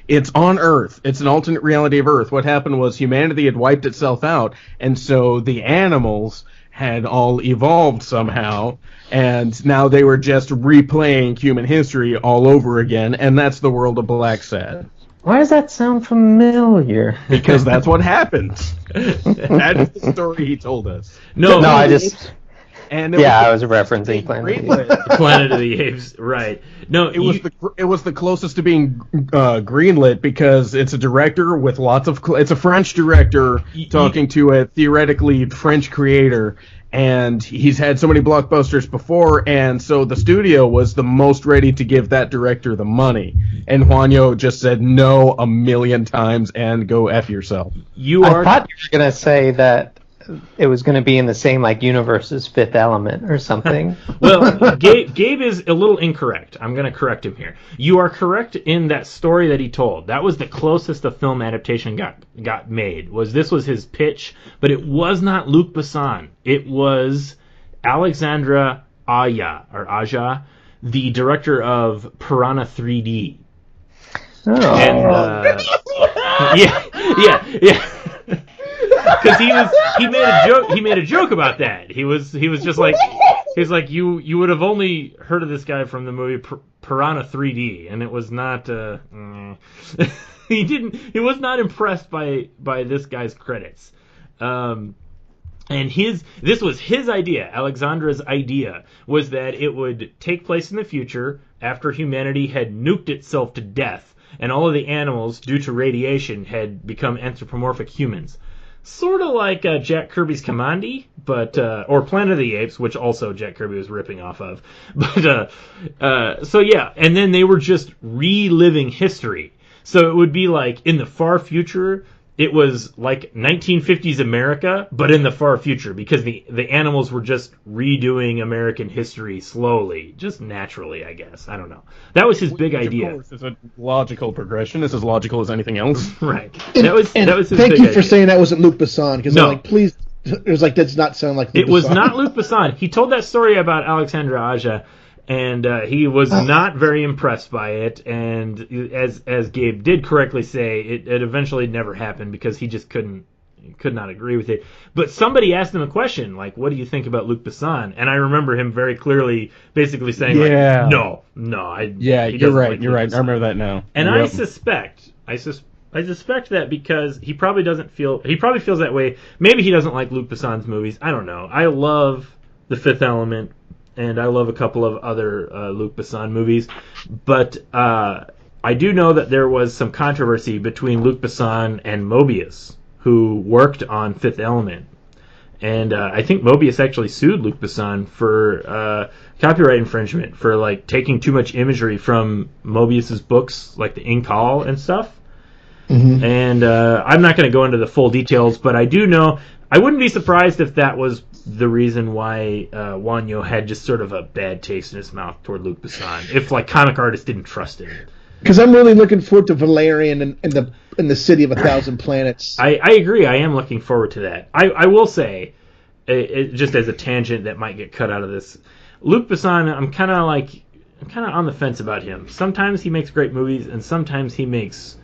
it's on Earth. It's an alternate reality of Earth. What happened was humanity had wiped itself out, and so the animals had all evolved somehow, and now they were just replaying human history all over again, and that's the world of Blacksad. Why does that sound familiar? Because that's what happened. That's the story he told us. No, I just... And I was referencing Planet of the Apes. Planet of the Apes, right. No, it was the closest to being greenlit because it's a director with lots of... It's a French director talking to a theoretically French creator, and he's had so many blockbusters before, and so the studio was the most ready to give that director the money. And Juanjo just said no a million times and go F yourself. I thought you were going to say that it was going to be in the same universe as Fifth Element or something. Well, Gabe is a little incorrect. I'm going to correct him here. You are correct in that story that he told. That was the closest a film adaptation got made. This was his pitch, but it was not Luc Besson. It was Alexandre Aja, the director of Piranha 3D. Oh. And yeah. Because he made a joke about that. He was just like, he's like, you would have only heard of this guy from the movie Piranha 3D, and it was not he was not impressed by this guy's credits. And this was his idea. Alexandra's idea was that it would take place in the future after humanity had nuked itself to death, and all of the animals, due to radiation, had become anthropomorphic humans. Sort of like Jack Kirby's Commandi, or Planet of the Apes, which also Jack Kirby was ripping off of. But so yeah, and then they were just reliving history. So it would be like in the far future, it was like 1950s America, but in the far future, because the animals were just redoing American history slowly, just naturally, I guess. I don't know. That was his big idea. Of course, it's a logical progression. It's as logical as anything else. Right. That was his thank big you idea. for saying that wasn't Luc Besson, because No. I'm like, please, it was like, that does not sound like Luc Besson. It was not Luc Besson. He told that story about Alexandre Aja, and he was not very impressed by it. And as Gabe did correctly say, it eventually never happened because he just could not agree with it. But somebody asked him a question, like, what do you think about Luc Besson? And I remember him very clearly basically saying, like, no. You're right. You're right. I remember that now. And yep. I suspect that because he probably feels that way. Maybe he doesn't like Luc Besson's movies. I don't know. I love The Fifth Element, and I love a couple of other Luc Besson movies. But I do know that there was some controversy between Luc Besson and Mobius, who worked on Fifth Element. And I think Mobius actually sued Luc Besson for copyright infringement for like taking too much imagery from Mobius's books, like the Ink Hall and stuff. Mm-hmm. And I'm not going to go into the full details, but I do know I wouldn't be surprised if that was the reason why Juanjo had just sort of a bad taste in his mouth toward Luc Besson. If like comic artists didn't trust him. Because I'm really looking forward to Valerian and the City of a Thousand Planets. I agree. I am looking forward to that. I will say, just as a tangent that might get cut out of this, Luc Besson, I'm kind of on the fence about him. Sometimes he makes great movies, and sometimes he makes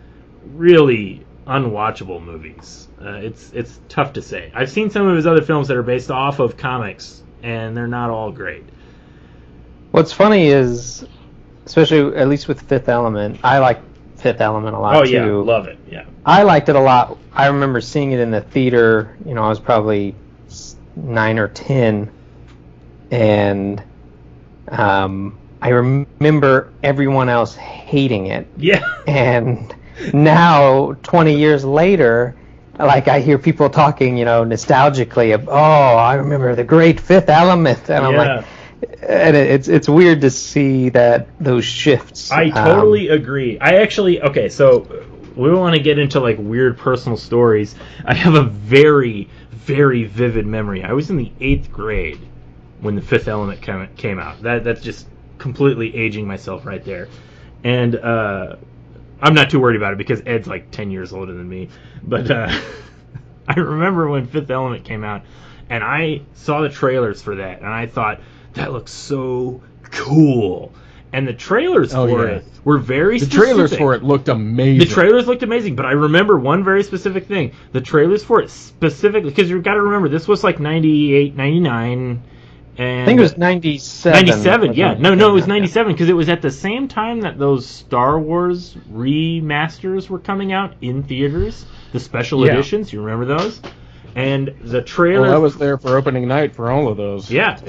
really unwatchable movies. It's tough to say. I've seen some of his other films that are based off of comics, and they're not all great. What's funny is, especially at least with Fifth Element, I like Fifth Element a lot too. Oh yeah, love it. Yeah, I liked it a lot. I remember seeing it in the theater. I was probably 9 or 10, and I remember everyone else hating it. Yeah, and now 20 years later, like I hear people talking, nostalgically of, I remember the great Fifth Element, and I'm like. And it's weird to see that those shifts. I totally agree. So we want to get into like weird personal stories. I have a very, very vivid memory. I was in the 8th grade when the Fifth Element came out. That's just completely aging myself right there. And I'm not too worried about it because Ed's like 10 years older than me. But I remember when Fifth Element came out, and I saw the trailers for that, and I thought, that looks so cool. And the trailers for it were very specific. The trailers for it looked amazing. The trailers looked amazing, but I remember one very specific thing. The trailers for it specifically, because you've got to remember, this was like 98, 99, And I think it was 97. 97, yeah. No, it was 97 because it was at the same time that those Star Wars remasters were coming out in theaters, the special editions. You remember those? And the trailer. Well, I was there for opening night for all of those. Yeah,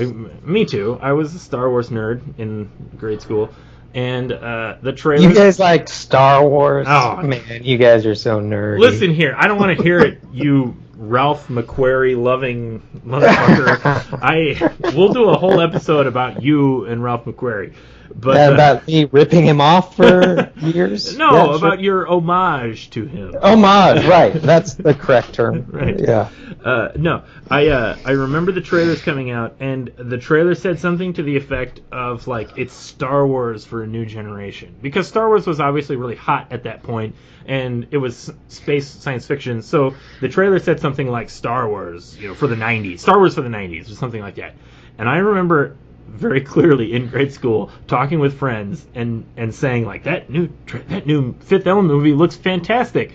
me too. I was a Star Wars nerd in grade school, and the trailer. You guys like Star Wars? Oh man, you guys are so nerdy. Listen here, I don't want to hear it, you Ralph McQuarrie loving motherfucker. We'll do a whole episode about you and Ralph McQuarrie. But about me ripping him off for years? No, yeah, about your homage to him. Homage, right. That's the correct term. Right. Yeah. No, I remember the trailers coming out, and the trailer said something to the effect of, like, it's Star Wars for a new generation. Because Star Wars was obviously really hot at that point, and it was space science fiction, so the trailer said something like Star Wars, for the 90s. Star Wars for the 90s, or something like that. And I remember very clearly in grade school talking with friends and saying, like, that new Fifth Element movie looks fantastic.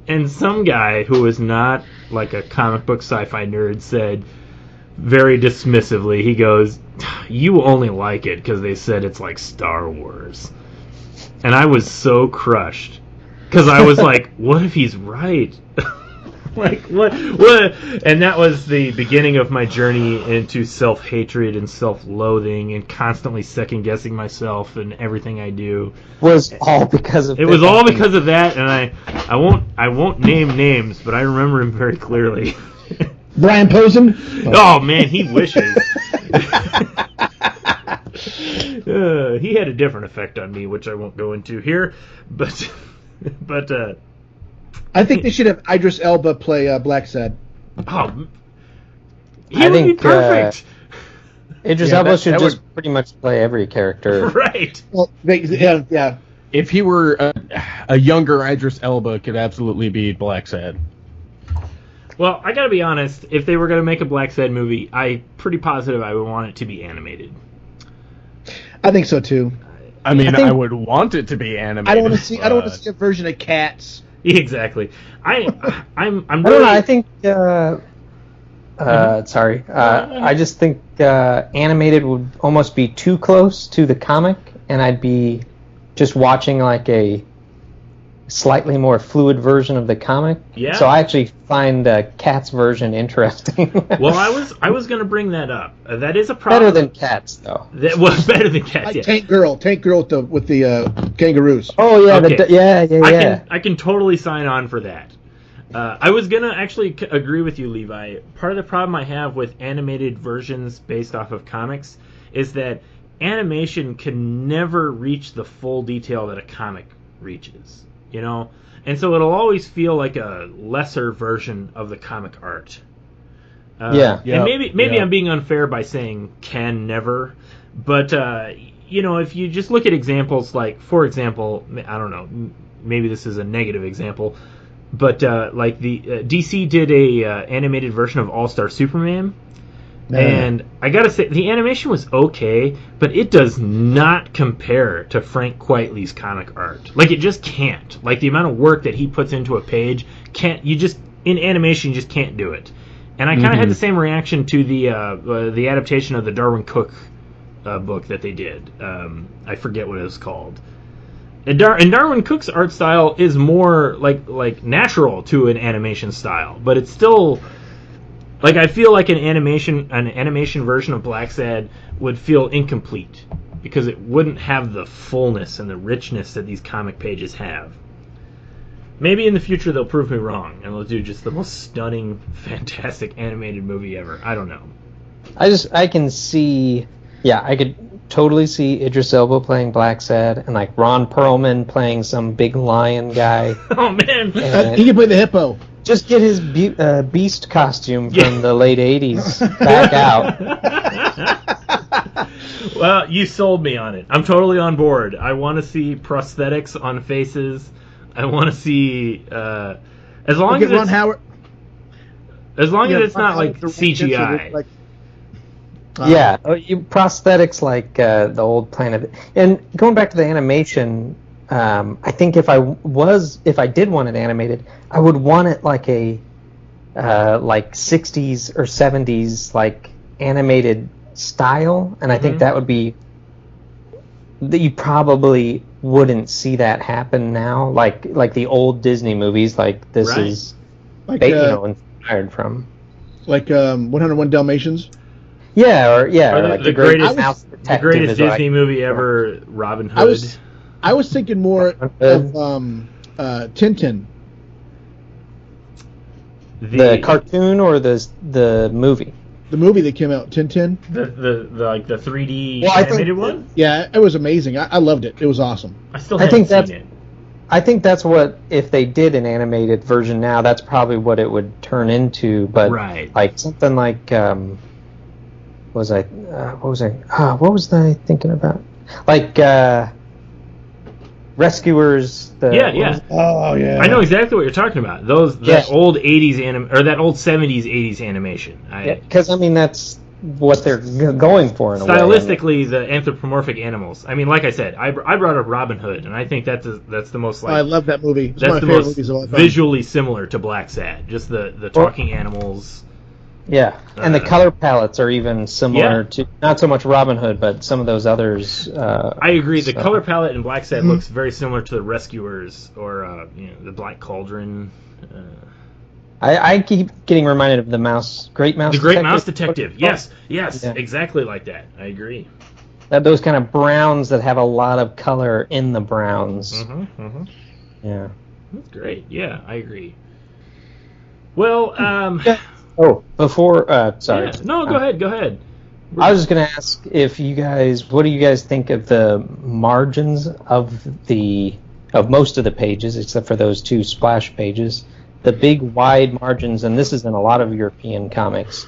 And some guy who was not like a comic book sci-fi nerd said very dismissively, he goes, you only like it because they said it's like Star Wars. And I was so crushed because I was like, what if he's right? Like, what? And that was the beginning of my journey into self-hatred and self-loathing and constantly second-guessing myself and everything I do. Was all because of it. Was all because of that, and I won't name names, but I remember him very clearly. Brian Posen? Oh, man, he wishes. He had a different effect on me, which I won't go into here, but I think they should have Idris Elba play Blacksad. Oh, he would be perfect. Idris Elba should just pretty much play every character. Right. Well, yeah. If he were a younger Idris Elba, could absolutely be Blacksad. Well, I gotta be honest. If they were gonna make a Blacksad movie, I'm pretty positive I would want it to be animated. I think so too. I mean, I would want it to be animated. I don't want to see a version of Cats. Exactly. I'm really... I don't know. I think. Sorry. I just think animated would almost be too close to the comic, and I'd be just watching like a slightly more fluid version of the comic. Yeah. So I actually find Cats version interesting. Well, I was going to bring that up. That is a problem. Better than Cats, though. Better than Cats. Like yeah. Tank Girl with the kangaroos. Oh yeah, okay. yeah. I can totally sign on for that. I was gonna actually agree with you, Levi. Part of the problem I have with animated versions based off of comics is that animation can never reach the full detail that a comic reaches. And so it'll always feel like a lesser version of the comic art. Yeah. And maybe I'm being unfair by saying can never, but if you just look at examples like, for example, I don't know, maybe this is a negative example, but like the DC did a animated version of All-Star Superman. And I gotta say, the animation was okay, but it does not compare to Frank Quitely's comic art. Like, it just can't. Like, the amount of work that he puts into a page, in animation, you just can't do it. And I kind of had the same reaction to the adaptation of the Darwin Cook book that they did. I forget what it was called. And Darwin Cook's art style is more like natural to an animation style, but it's still... Like, I feel like an animation version of Blacksad would feel incomplete because it wouldn't have the fullness and the richness that these comic pages have. Maybe in the future they'll prove me wrong and they'll do just the most stunning, fantastic animated movie ever. I don't know. I can see, I could totally see Idris Elba playing Blacksad and like Ron Perlman playing some big lion guy. Oh man, he can play the hippo. Just get his beast costume from the late 80s back out. Well, you sold me on it. I'm totally on board. I want to see prosthetics on faces. I want to see as long as it's not like CGI. Prosthetics like the old Planet. And going back to the animation, I think if I did want it animated, I would want it like a like 60s or 70s like animated style, and I think that would be that you probably wouldn't see that happen now, like the old Disney movies. Like this is like inspired from, like 101 Dalmatians. Yeah, or like the greatest Disney movie ever, Robin Hood. I was thinking more of Tintin. The cartoon or the movie? The movie that came out, Tintin. The 3D animated one? Yeah, it was amazing. I loved it. It was awesome. I still haven't seen it. I think that's what, if they did an animated version now, that's probably what it would turn into. But like something like, what was I thinking about? Like Rescuers. Oh yeah. I know exactly what you're talking about. That old 80s or that old 70s 80s animation. Because I mean that's what they're going for in a way. Stylistically, the anthropomorphic animals. I mean, like I said, I brought up Robin Hood, and I think that's the most like. I love that movie. It's that's the most visually similar to Blacksad. Just the talking animals. Yeah, and the color palettes are even similar to, not so much Robin Hood, but some of those others. I agree. The color palette in Blacksad looks very similar to the Rescuers or the Black Cauldron. I keep getting reminded of the Great Mouse Detective. Great Mouse Detective. Yes, exactly like that. I agree. Those kind of browns that have a lot of color in the browns. Yeah. That's great. Yeah, I agree. Well, before, sorry. Yeah. No, go ahead. I was just going to ask what do you guys think of the margins of most of the pages, except for those 2 splash pages? The big wide margins, and this is in a lot of European comics.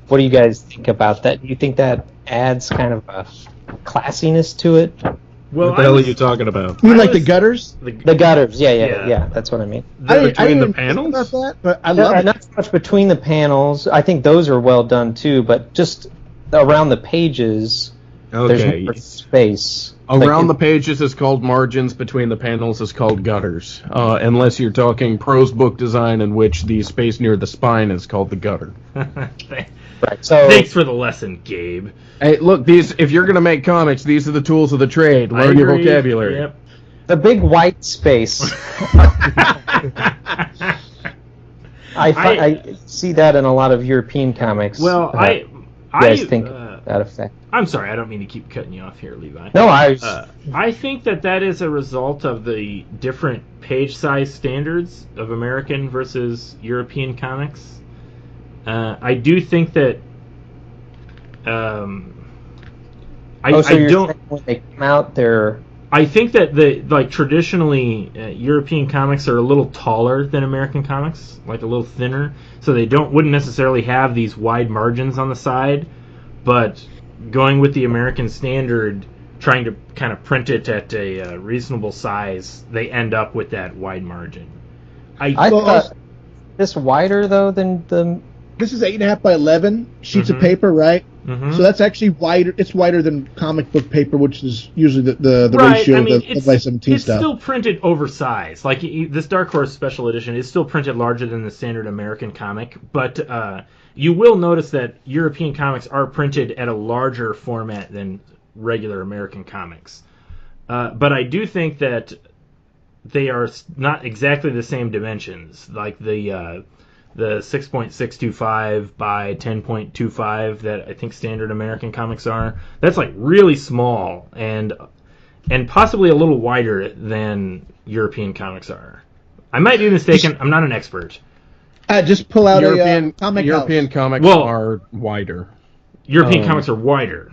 What do you guys think about that? Do you think that adds kind of a classiness to it? Well, what the hell are you talking about? You mean like the gutters? The gutters, yeah, that's what I mean. Between the panels? About that, but I love it. Not so much between the panels. I think those are well done too, but just around the pages, there's more space. Around the pages is called margins, between the panels is called gutters. Unless you're talking prose book design, in which the space near the spine is called the gutter. Right. So thanks for the lesson, Gabe. Hey, look, if you're going to make comics, these are the tools of the trade. Learn your vocabulary. Yep. The big white space. I see that in a lot of European comics. Well, I think that effect. I'm sorry, I don't mean to keep cutting you off here, Levi. No, I think that is a result of the different page size standards of American versus European comics. I do think that. When they come out, they're. I think that traditionally European comics are a little taller than American comics, like a little thinner, so they wouldn't necessarily have these wide margins on the side, but going with the American standard, trying to kind of print it at a reasonable size, they end up with that wide margin. I thought this wider though than the. This is 8.5 by 11 sheets of paper, right? So that's actually wider. It's wider than comic book paper, which is usually the ratio of the 8 by 17 stuff. It's still printed oversized. Like this Dark Horse Special Edition is still printed larger than the standard American comic, but you will notice that European comics are printed at a larger format than regular American comics. But I do think that they are not exactly the same dimensions. Like the 6.625 by 10.25 that I think standard American comics are. That's like really small and possibly a little wider than European comics are. I might be mistaken. I'm not an expert. Just pull out European comic European comics are wider. European comics are wider.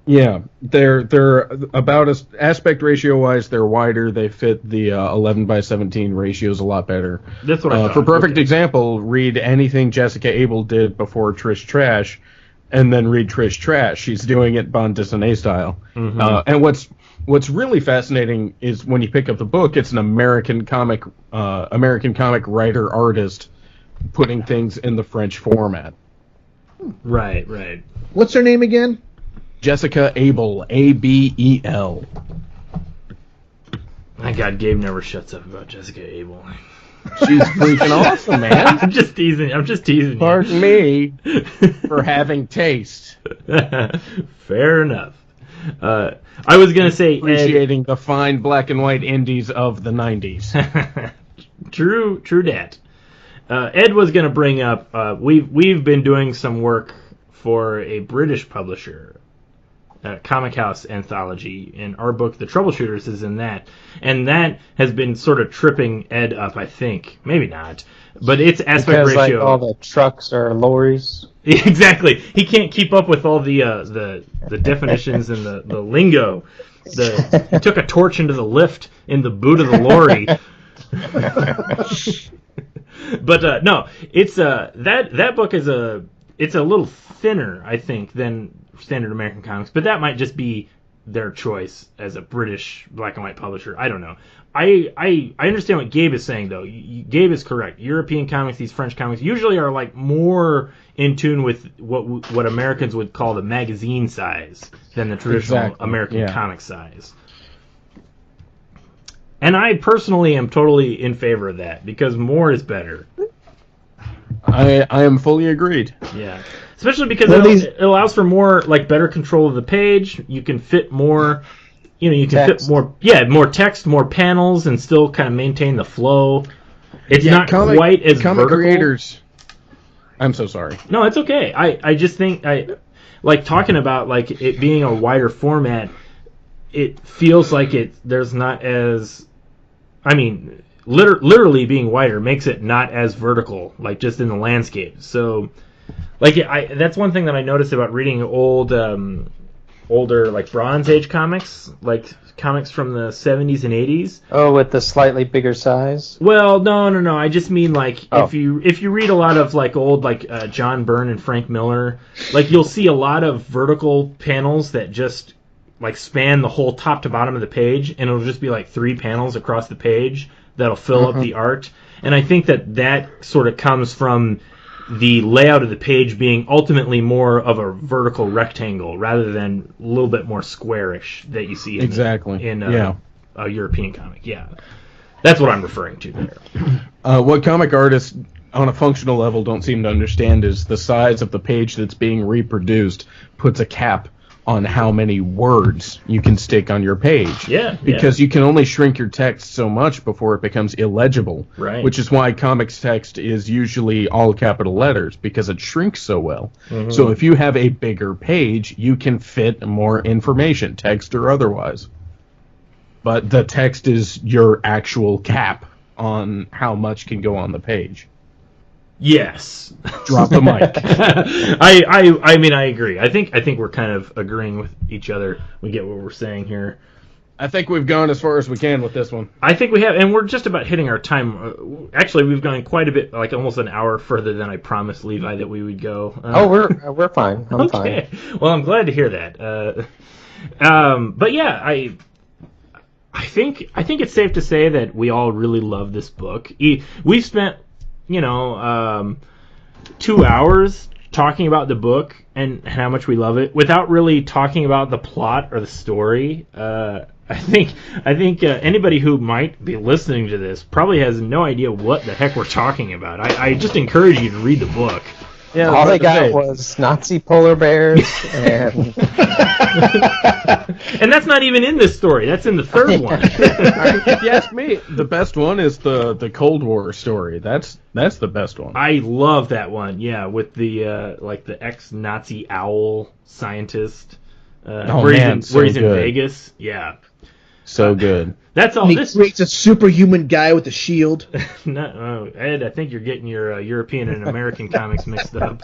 Yeah, they're about aspect ratio wise, they're wider. They fit the 11 by 17 ratios a lot better. That's what I thought. For perfect example, read anything Jessica Abel did before Trish Trash, and then read Trish Trash. She's doing it Bond Disney style. And what's really fascinating is when you pick up the book, it's an American comic writer artist putting things in the French format. Right. What's her name again? Jessica Abel, Abel. My God, Gabe never shuts up about Jessica Abel. She's freaking awesome, man. I'm just teasing you. Pardon me for having taste. Fair enough. I was going to say... Appreciating the fine black and white indies of the 90s. True that. Ed was going to bring up... We've been doing some work for a British publisher, Comic House Anthology, and our book, The Troubleshooters, is in that. And that has been sort of tripping Ed up, I think. Maybe not. But its aspect ratio... Like all the trucks are lorries. Exactly. He can't keep up with all the definitions and the lingo. He took a torch into the lift in the boot of the lorry. But no, it's that book is it's a little thinner, I think, than standard American comics. But that might just be their choice as a British black and white publisher. I don't know. I understand what Gabe is saying, though. Gabe is correct. European comics, these French comics, usually are like more in tune with what Americans would call the magazine size than the traditional American comic size. And I personally am totally in favor of that, because more is better. I am fully agreed. Yeah. Especially because it allows for more, like, better control of the page. You can fit more... you can text. fit more text, more panels, and still kind of maintain the flow. It's not quite as comic vertical. Creators. I'm so sorry. No, it's okay. I just think like talking about like it being a wider format. It feels like there's not as, I mean, literally being wider makes it not as vertical, like just in the landscape. So, like that's one thing that I noticed about reading older like Bronze Age comics, like comics from the 70s and 80s. Oh, with the slightly bigger size? Well, no. I just mean like if you read a lot of like old like John Byrne and Frank Miller, like you'll see a lot of vertical panels that just like span the whole top to bottom of the page, and it'll just be like 3 panels across the page that'll fill up the art. And I think that sort of comes from the layout of the page being ultimately more of a vertical rectangle rather than a little bit more squarish that you see in a European comic. Yeah, that's what I'm referring to there. What comic artists on a functional level don't seem to understand is the size of the page that's being reproduced puts a cap on how many words you can stick on your page. Yeah. Because you can only shrink your text so much before it becomes illegible. Right. Which is why comics text is usually all capital letters, because it shrinks so well. Mm-hmm. So if you have a bigger page, you can fit more information, text or otherwise. But the text is your actual cap on how much can go on the page. Yes. Drop the mic. I mean, I agree. I think we're kind of agreeing with each other. We get what we're saying here. I think we've gone as far as we can with this one. I think we have, and we're just about hitting our time. Actually, we've gone quite a bit, like almost an hour further than I promised Levi that we would go. We're fine. I'm okay. Well, I'm glad to hear that. But yeah, I think it's safe to say that we all really love this book. We've spent 2 hours talking about the book and how much we love it without really talking about the plot or the story. I think anybody who might be listening to this probably has no idea what the heck we're talking about. I just encourage you to read the book. Yeah, all they got was Nazi polar bears and and that's not even in this story. That's in the third one. If you ask me, the best one is the Cold War story. That's the best one. I love that one. Yeah, with the like the ex-Nazi owl scientist where he's in Vegas. Yeah. So good. That's all. And he creates a superhuman guy with a shield. No, Ed, I think you're getting your European and American comics mixed up.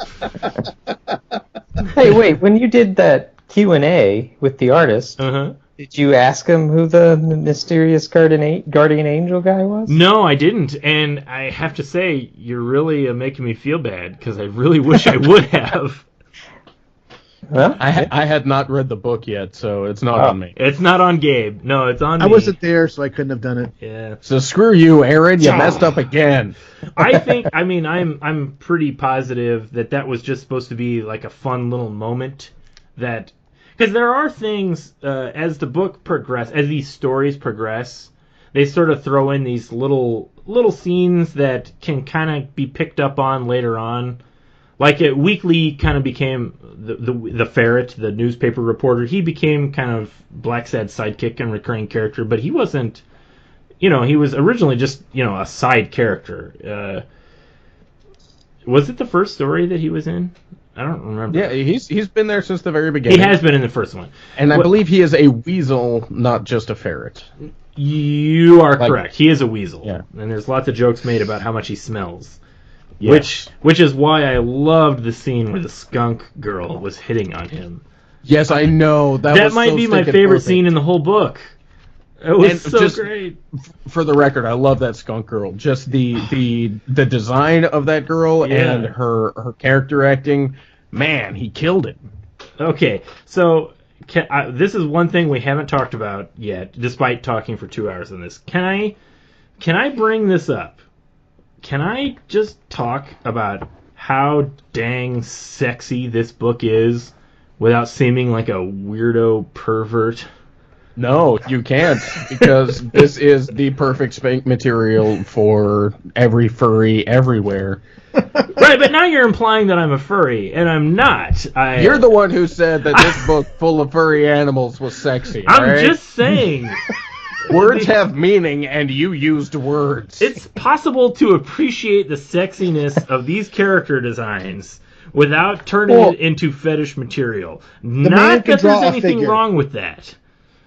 Hey, wait! When you did that Q&A with the artist, did you ask him who the mysterious guardian angel guy was? No, I didn't, and I have to say, you're really making me feel bad because I really wish I would have. Well, I had not read the book yet, so it's not on me. It's not on Gabe. No, it's on me. I wasn't there, so I couldn't have done it. Yeah. So screw you, Aaron. You messed up again. I'm pretty positive that was just supposed to be like a fun little moment. Because there are things as the book progresses, as these stories progress, they sort of throw in these little scenes that can kind of be picked up on later on. Like Weekly kind of became the ferret, the newspaper reporter. He became kind of Blacksad's sidekick and recurring character, but he wasn't. He was originally just a side character. Was it the first story that he was in? I don't remember. Yeah, he's been there since the very beginning. He has been in the first one. And I believe he is a weasel, not just a ferret. You are correct. He is a weasel. Yeah. And there's lots of jokes made about how much he smells. Yes. Which is why I loved the scene where the skunk girl was hitting on him. Yes, I know. That might be my favorite scene in the whole book. It was so great. For the record, I love that skunk girl. Just the design of that girl and her character acting. Man, he killed it. Okay, so this is one thing we haven't talked about yet, despite talking for 2 hours on this. Can I bring this up? Can I just talk about how dang sexy this book is without seeming like a weirdo pervert? No, you can't, because this is the perfect spank material for every furry everywhere. Right, but now you're implying that I'm a furry, and I'm not. You're the one who said that this book full of furry animals was sexy. I'm just saying. Words have meaning, and you used words. It's possible to appreciate the sexiness of these character designs without turning it into fetish material. Not that there's anything wrong with that.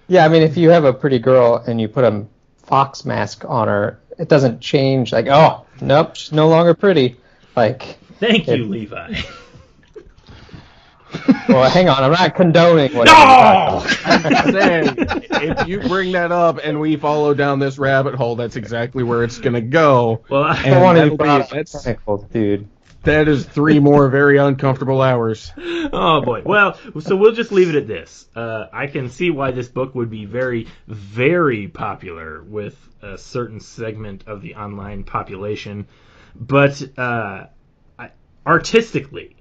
Yeah, I mean, if you have a pretty girl and you put a fox mask on her, it doesn't change. Like, oh, nope, she's no longer pretty. Like, thank you, Levi. Well, hang on, I'm not condoning what I'm saying, if you bring that up and we follow down this rabbit hole, that's exactly where it's going to go. Well, I don't want to be technical, dude. That is 3 more very uncomfortable hours. Oh, boy. Well, so we'll just leave it at this. I can see why this book would be very, very popular with a certain segment of the online population. But artistically,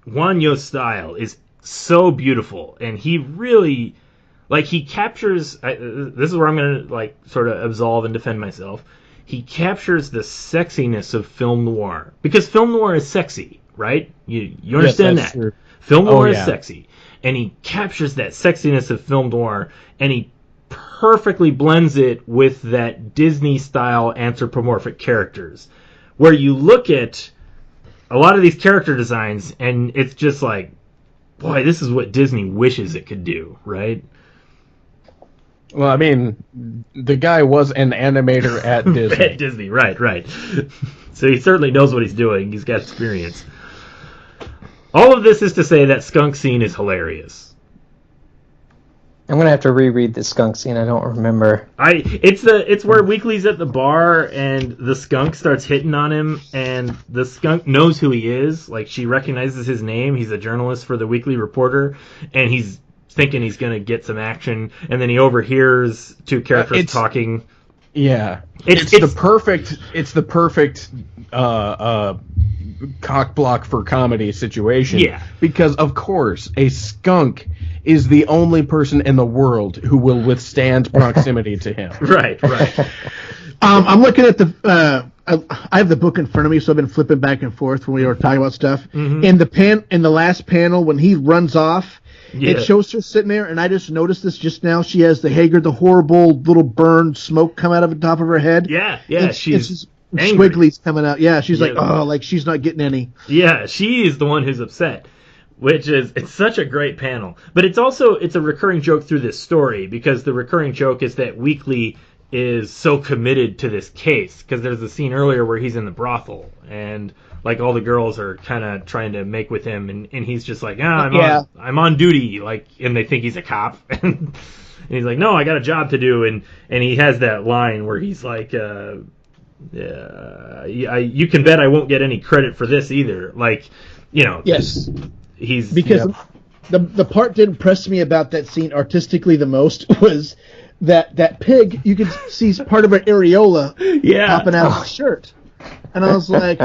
Juanjo's style is so beautiful. And he really, he captures... this is where I'm going to, sort of absolve and defend myself. He captures the sexiness of film noir. Because film noir is sexy, right? You understand that? True. Film noir is sexy. And he captures that sexiness of film noir, and he perfectly blends it with that Disney-style anthropomorphic characters. Where you look at a lot of these character designs, and it's just like, boy, this is what Disney wishes it could do, right? Well, I mean, the guy was an animator at Disney. At Disney, right. So he certainly knows what he's doing. He's got experience. All of this is to say that skunk scene is hilarious. I'm gonna have to reread the skunk scene. I don't remember. It's where Weekly's at the bar and the skunk starts hitting on him, and the skunk knows who he is. Like, she recognizes his name. He's a journalist for the Weekly Reporter, and he's thinking he's going to get some action, and then he overhears 2 characters talking. Yeah. It's the perfect cock block for comedy situation. Yeah. Because, of course, a skunk is the only person in the world who will withstand proximity to him. Right. I'm looking at the... I have the book in front of me, so I've been flipping back and forth when we were talking about stuff. Mm-hmm. In the last panel, when he runs off, it shows her sitting there, and I just noticed this just now. She has the horrible little burned smoke come out of the top of her head. Yeah, she's squigglies coming out. Yeah, she's like she's not getting any. Yeah, she's the one who's upset. It's such a great panel. But it's a recurring joke through this story, because the recurring joke is that Weekly is so committed to this case, because there's a scene earlier where he's in the brothel, and all the girls are kind of trying to make with him, and he's just like, I'm on duty, and they think he's a cop, and he's like, no, I got a job to do, and he has that line where he's like, you can bet I won't get any credit for this either, Yes. He's because the part that impressed me about that scene artistically the most was that pig. You could see part of her areola popping out of his shirt, and I was like.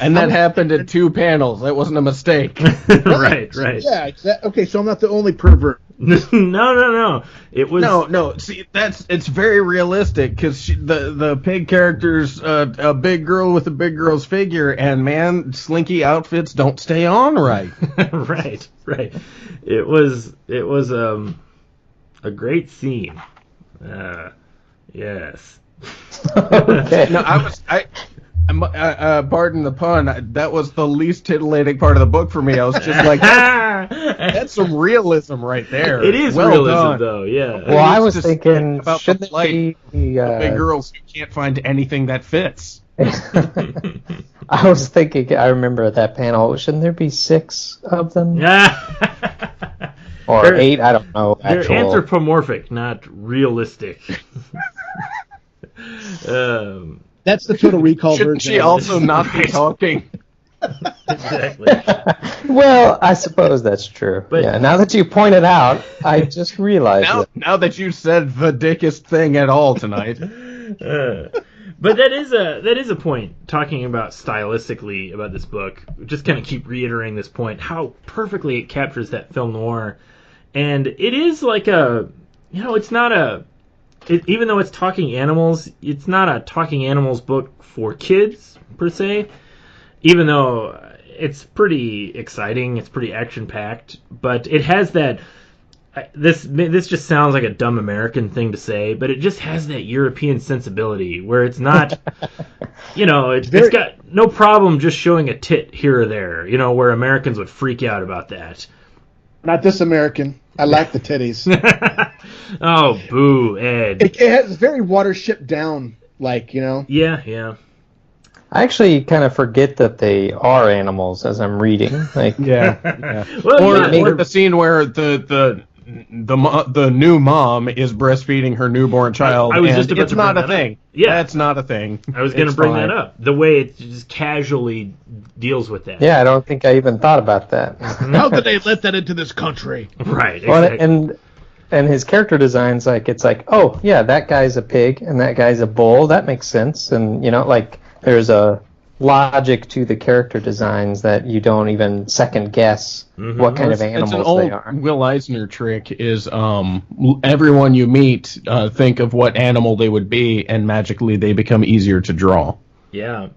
And that happened in 2 panels. That wasn't a mistake. Right. Yeah, okay, so I'm not the only pervert No. It was no. See, it's very realistic because the pig character's a big girl with a big girl's figure, and man, slinky outfits don't stay on right. right. It was a great scene. Yes. Okay. No, pardon the pun. That was the least tittillating part of the book for me. I was just like, that's some realism right there. It is well realism, done. though. Yeah. Well, I was thinking, about shouldn't the plight it be of big girls who can't find anything that fits. I was thinking, I remember at that panel, shouldn't there be 6 of them? Or They're 8? I don't know. They're anthropomorphic, not realistic. That's the Total Recall Shouldn't version. she also not be talking? Exactly. Well, I suppose that's true. But- yeah, now that you point it out, I just realized it. Now that you said the dickest thing at all tonight. But that is a point, talking about stylistically about this book. Just kind of keep reiterating this point, how perfectly it captures that film noir. And it is like it's not even though it's talking animals, it's not a talking animals book for kids, per se. Even though it's pretty exciting, it's pretty action-packed, but it has that... This just sounds like a dumb American thing to say, but it just has that European sensibility where it's not, it's got no problem just showing a tit here or there, where Americans would freak out about that. Not this American. I like the titties. Oh, boo, Ed. It has very Watership Down, Yeah. I actually kind of forget that they are animals as I'm reading. Like, Yeah. Well, or the scene where the new mom is breastfeeding her newborn child. I was just about it's to not bring a that thing. up. Yeah. That's not a thing. I was going to bring that up. The way it just casually deals with that. yeah, I don't think I even thought about that. How did they let that into this country? Right. Well, Exactly. and his character design's it's like, oh yeah, that guy's a pig and that guy's a bull. That makes sense. And there's a logic to the character designs that you don't even second guess what kind of animals it's an old they are. Will Eisner trick is everyone you meet think of what animal they would be, and magically they become easier to draw. Yeah.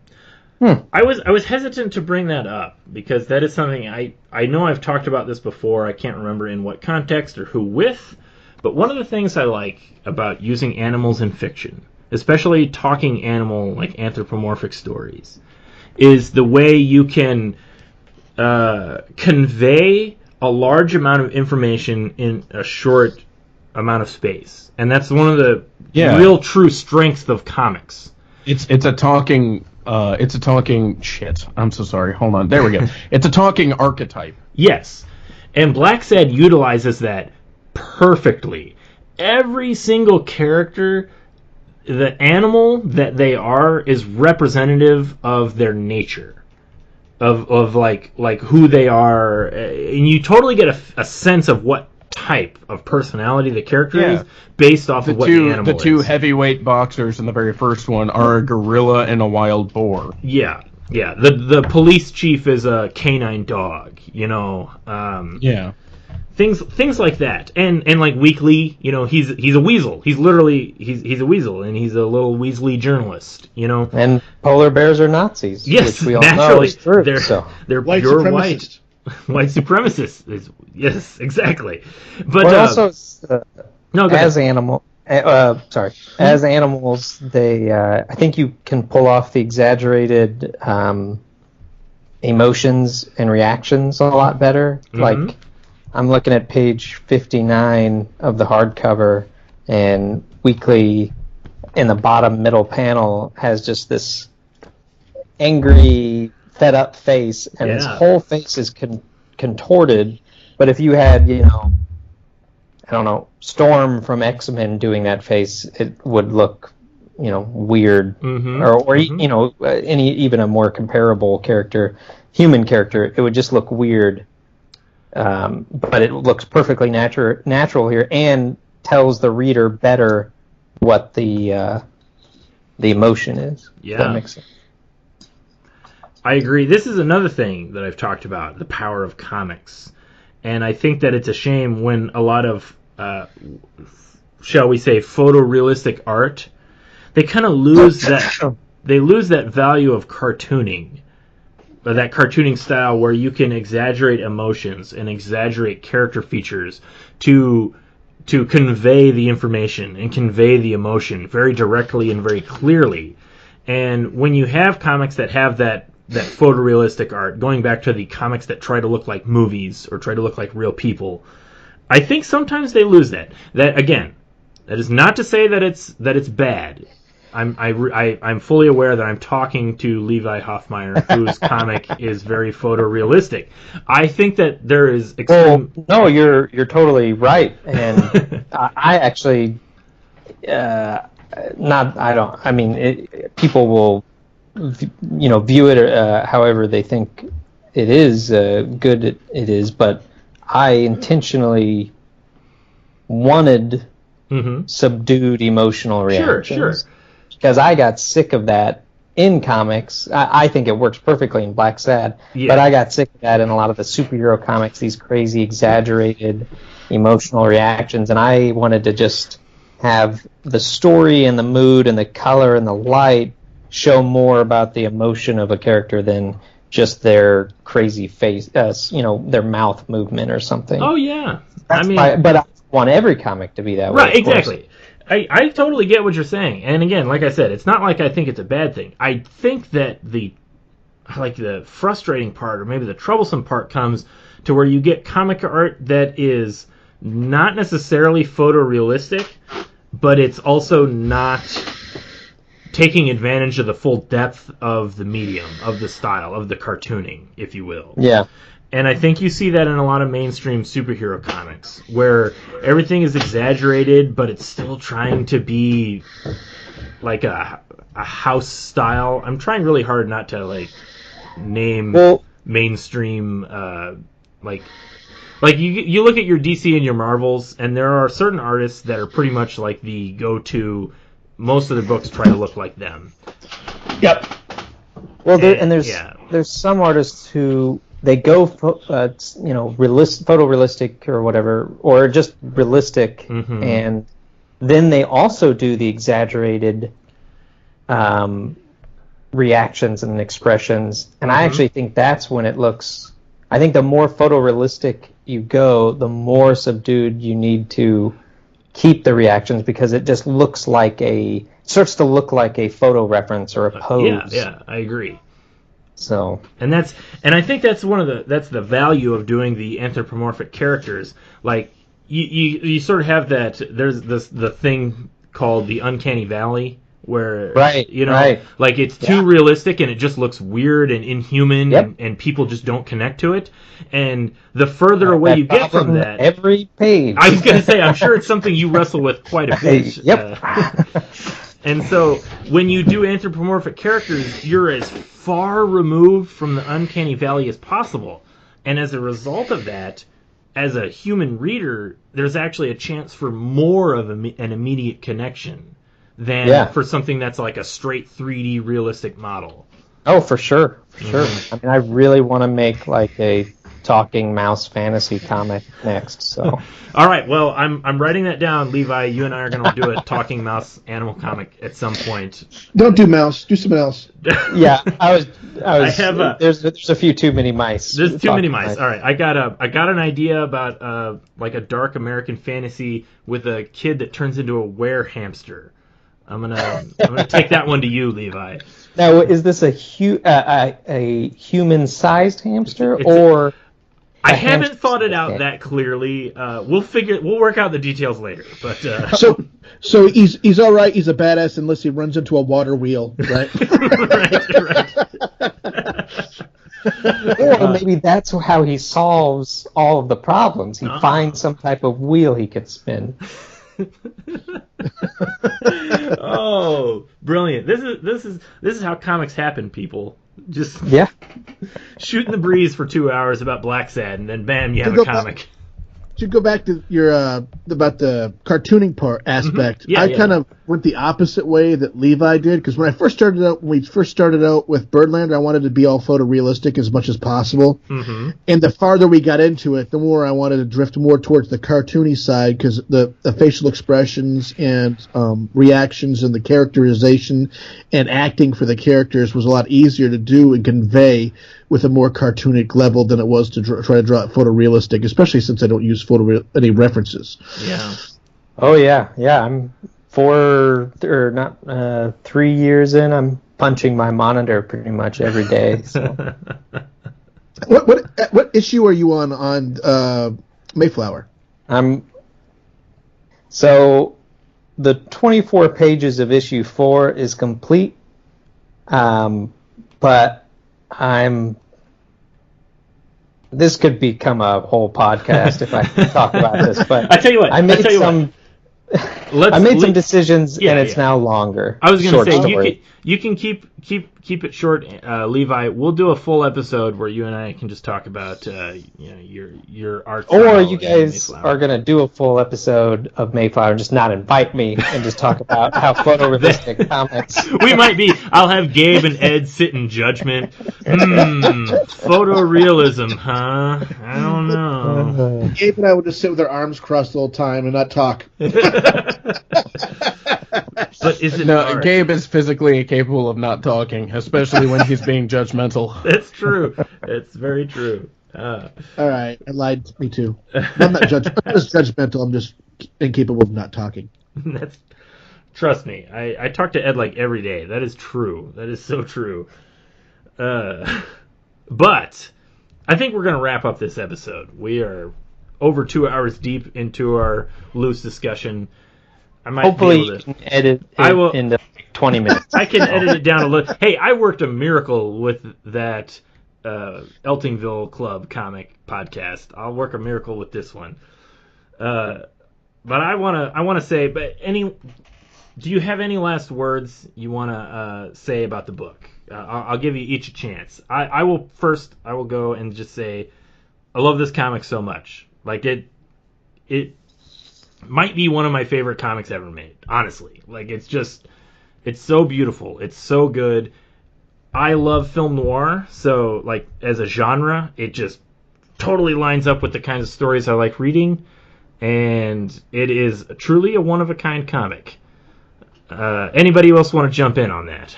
I was hesitant to bring that up because that is something I know I've talked about this before. I can't remember in what context or who with, but one of the things I like about using animals in fiction, especially talking animal like anthropomorphic stories, is the way you can convey a large amount of information in a short amount of space, and that's one of the real true strengths of comics. It's a talking shit. I'm so sorry. Hold on. There we go. It's a talking archetype. Yes, and Blacksad utilizes that perfectly. Every single character, the animal that they are, is representative of their nature, of like who they are, and you totally get a sense of what type of personality the character is based off of what the animal is. The two heavyweight boxers in the very first one are a gorilla and a wild boar. Yeah. The police chief is a canine dog. Things like that, and like Weekly, he's a weasel. He's literally he's a weasel, and he's a little Weasley journalist. And polar bears are Nazis. Yes, which we all naturally, know is true. They're White pure supremacist. white supremacists. Yes, exactly. But also, no, go as ahead. as animals, they I think you can pull off the exaggerated emotions and reactions a lot better. Mm-hmm. Like, I'm looking at page 59 of the hardcover, and Weekly in the bottom middle panel has just this angry, fed up face, and his whole face is contorted. But if you had, I don't know, Storm from X-Men doing that face, it would look, weird. Mm-hmm. Or any even a more comparable character, human character, it would just look weird. But it looks perfectly natural here, and tells the reader better what the emotion is. Yeah, if that makes sense. I agree. This is another thing that I've talked about: the power of comics. And I think that it's a shame when a lot of, shall we say, photorealistic art, they kind of lose that value of cartooning, or that cartooning style where you can exaggerate emotions and exaggerate character features to convey the information and convey the emotion very directly and very clearly. And when you have comics that have that photorealistic art, going back to the comics that try to look like movies or try to look like real people, I think sometimes they lose that. That, again, that is not to say that it's bad. I'm fully aware that I'm talking to Levi Hoffmeier, whose comic is very photorealistic. I think that there is extreme... Well, no, you're totally right, and I actually people will view it however they think it is good it is, but I intentionally wanted subdued emotional reactions. Sure. Because I got sick of that in comics. I think it works perfectly in Blacksad, but I got sick of that in a lot of the superhero comics, these crazy, exaggerated emotional reactions, and I wanted to just have the story and the mood and the color and the light show more about the emotion of a character than just their crazy face, their mouth movement or something. Oh, yeah. But I want every comic to be that way. Right, exactly. I totally get what you're saying. And again, like I said, it's not like I think it's a bad thing. I think that the frustrating part, or maybe the troublesome part, comes to where you get comic art that is not necessarily photorealistic, but it's also not taking advantage of the full depth of the medium, of the style, of the cartooning, if you will. Yeah. And I think you see that in a lot of mainstream superhero comics, where everything is exaggerated, but it's still trying to be like a house style. I'm trying really hard not to name mainstream like you look at your DC and your Marvels, and there are certain artists that are pretty much like the go-to. Most of the books try to look like them. Yep. Well, there's some artists who they go photorealistic or whatever, or just realistic, and then they also do the exaggerated reactions and expressions, and I actually think that's when it looks... I think the more photorealistic you go, the more subdued you need to keep the reactions, because it just starts to look like a photo reference or a pose. Yeah, I agree. So, and I think that's that's the value of doing the anthropomorphic characters. Like you sort of have that. There's the thing called the uncanny valley, where like it's too realistic and it just looks weird and inhuman, and people just don't connect to it. And the further away you get from that, every page. I was going to say, I'm sure it's something you wrestle with quite a bit. And so when you do anthropomorphic characters, you're as far removed from the uncanny valley as possible. And as a result of that, as a human reader, there's actually a chance for more of an immediate connection than for something that's like a straight 3D realistic model. Oh, for sure. I mean, I really want to make like a talking mouse fantasy comic next. So, all right. Well, I'm writing that down, Levi. You and I are going to do a talking mouse animal comic at some point. Don't do mouse. Do something else. Yeah, I was. There's a few too many mice. There's too many mice. All right, I got an idea about like a dark American fantasy with a kid that turns into a were hamster. I'm gonna take that one to you, Levi. Now, is this a human-sized hamster or? I haven't thought it out that clearly. We'll work out the details later. But so he's all right. He's a badass unless he runs into a water wheel, right? right. Or maybe that's how he solves all of the problems. He finds some type of wheel he could spin. Oh, brilliant! This is how comics happen, people. Just shooting the breeze for 2 hours about Blacksad, and then bam, you have a comic. to go back to your about the cartooning part aspect, I kind of went the opposite way that Levi did, because when we first started out with Birdlander, I wanted to be all photorealistic as much as possible. Mm-hmm. And the farther we got into it, the more I wanted to drift more towards the cartoony side, because the facial expressions and reactions and the characterization and acting for the characters was a lot easier to do and convey with a more cartoonic level than it was to try to draw it photorealistic, especially since I don't use any references. Yeah. Oh yeah. I'm 3 years in. I'm punching my monitor pretty much every day. So. What issue are you on Mayflower? So the 24 pages of issue 4 is complete, but this could become a whole podcast if I talk about this. But I tell you what, I made some decisions, and it's now longer. I was going to say you can keep it short, Levi. We'll do a full episode where you and I can just talk about your art. Or you guys are going to do a full episode of Mayflower and just not invite me and just talk about how photorealistic comics. We might be. I'll have Gabe and Ed sit in judgment. Photorealism, huh? I don't know. Gabe and I would just sit with our arms crossed the whole time and not talk. But is it Gabe is physically incapable of not talking, especially when he's being judgmental. That's true. It's very true. All right, I lied. Me too. I'm not judgmental. I'm just incapable of not talking. Trust me. I talk to Ed like every day. That is true. That is so true. But I think we're going to wrap up this episode. We are over 2 hours deep into our loose discussion. Hopefully you can edit it into 20 minutes. I can edit it down a little. Hey, I worked a miracle with that Eltingville Club comic podcast. I'll work a miracle with this one. But I want to say, do you have any last words you want to say about the book? I'll give you each a chance. I will go and just say, I love this comic so much. Like it might be one of my favorite comics ever made, honestly. Like, it's so beautiful. It's so good. I love film noir, so, like, as a genre, it just totally lines up with the kinds of stories I like reading, and it is truly a one-of-a-kind comic. Anybody else want to jump in on that?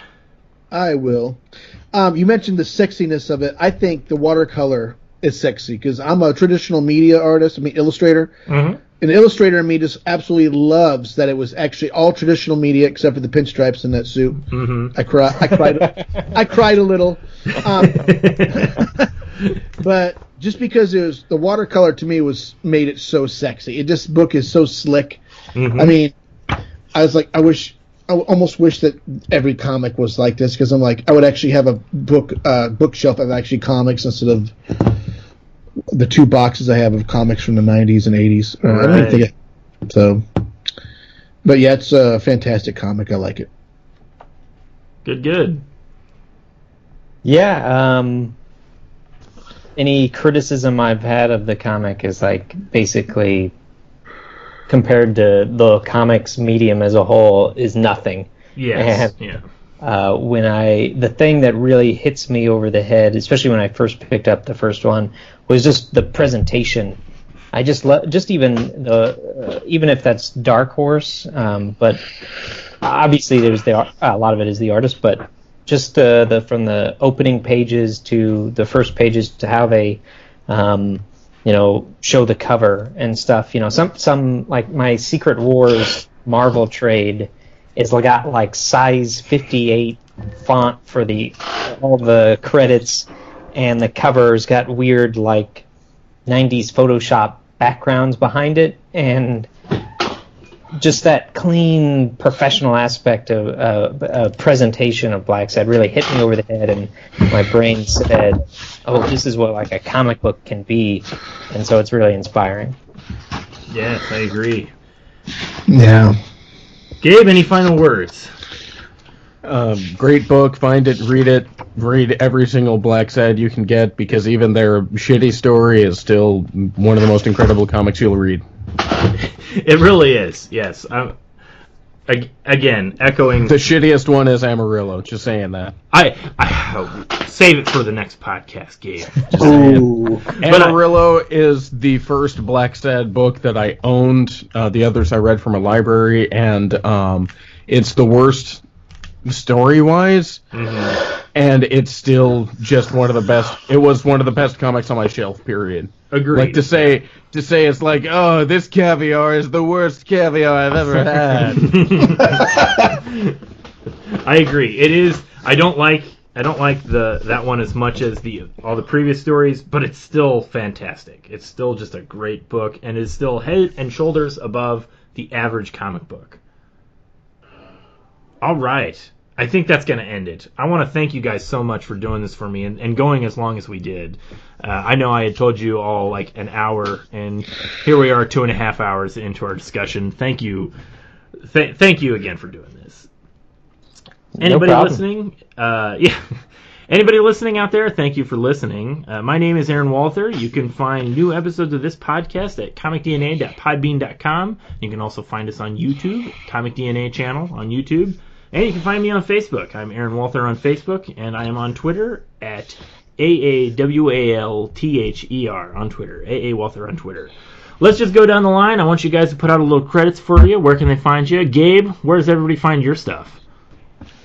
I will. You mentioned the sexiness of it. I think the watercolor is sexy, because I'm a traditional media artist, illustrator. Mm-hmm. An illustrator in me just absolutely loves that it was actually all traditional media except for the pinstripes in that suit. Mm-hmm. I cried a little. But just because it was the watercolor to me made it so sexy. This book is so slick. Mm-hmm. I mean, I almost wish that every comic was like this, because I'm like, I would actually have a bookshelf of actually comics instead of the 2 boxes I have of comics from the 90s and 80s. Right. I don't even think so. But yeah, it's a fantastic comic. I like it. Good. Yeah. Any criticism I've had of the comic is like basically compared to the comics medium as a whole is nothing. Yes. And, yeah. The thing that really hits me over the head, especially when I first picked up the first one, was just the presentation. I just even if that's Dark Horse, but obviously a lot of it is the artist, but just from the opening pages to the first pages to how they show the cover and stuff. Some like my Secret Wars Marvel trade is got like size 58 font for all the credits, and the cover's got weird like 90s Photoshop backgrounds behind it, and just that clean professional aspect of presentation of Blacksad really hit me over the head, and my brain said, oh, this is what like a comic book can be, and so it's really inspiring. Yes, I agree. Yeah. Gabe, any final words? Great book. Find it, read it. Read every single Blacksad you can get, because even their shitty story is still one of the most incredible comics you'll read. It really is, yes. Again, echoing... The shittiest one is Amarillo, just saying that. I save it for the next podcast, Gabe. Amarillo is the first Blacksad book that I owned. The others I read from a library, and it's the worst story-wise, and it's still just one of the best. It was one of the best comics on my shelf, period. Agreed. Like, to say it's like, oh, this caviar is the worst caviar I've ever had. I agree. It is. I don't like that one as much as all the previous stories, but it's still fantastic. It's still just a great book, and is still head and shoulders above the average comic book. All right. I think that's going to end it. I want to thank you guys so much for doing this for me and going as long as we did. I know I had told you all like an hour, and here we are 2.5 hours into our discussion. Thank you. Thank you again for doing this. Anybody listening? Yeah. Anybody listening out there, thank you for listening. My name is Aaron Walther. You can find new episodes of this podcast at comicdna.podbean.com. You can also find us on YouTube, Comic DNA channel on YouTube. And you can find me on Facebook. I'm Aaron Walther on Facebook, and I am on Twitter at AAWALTHER on Twitter. AA Walther on Twitter. Let's just go down the line. I want you guys to put out a little credits for you. Where can they find you? Gabe, where does everybody find your stuff?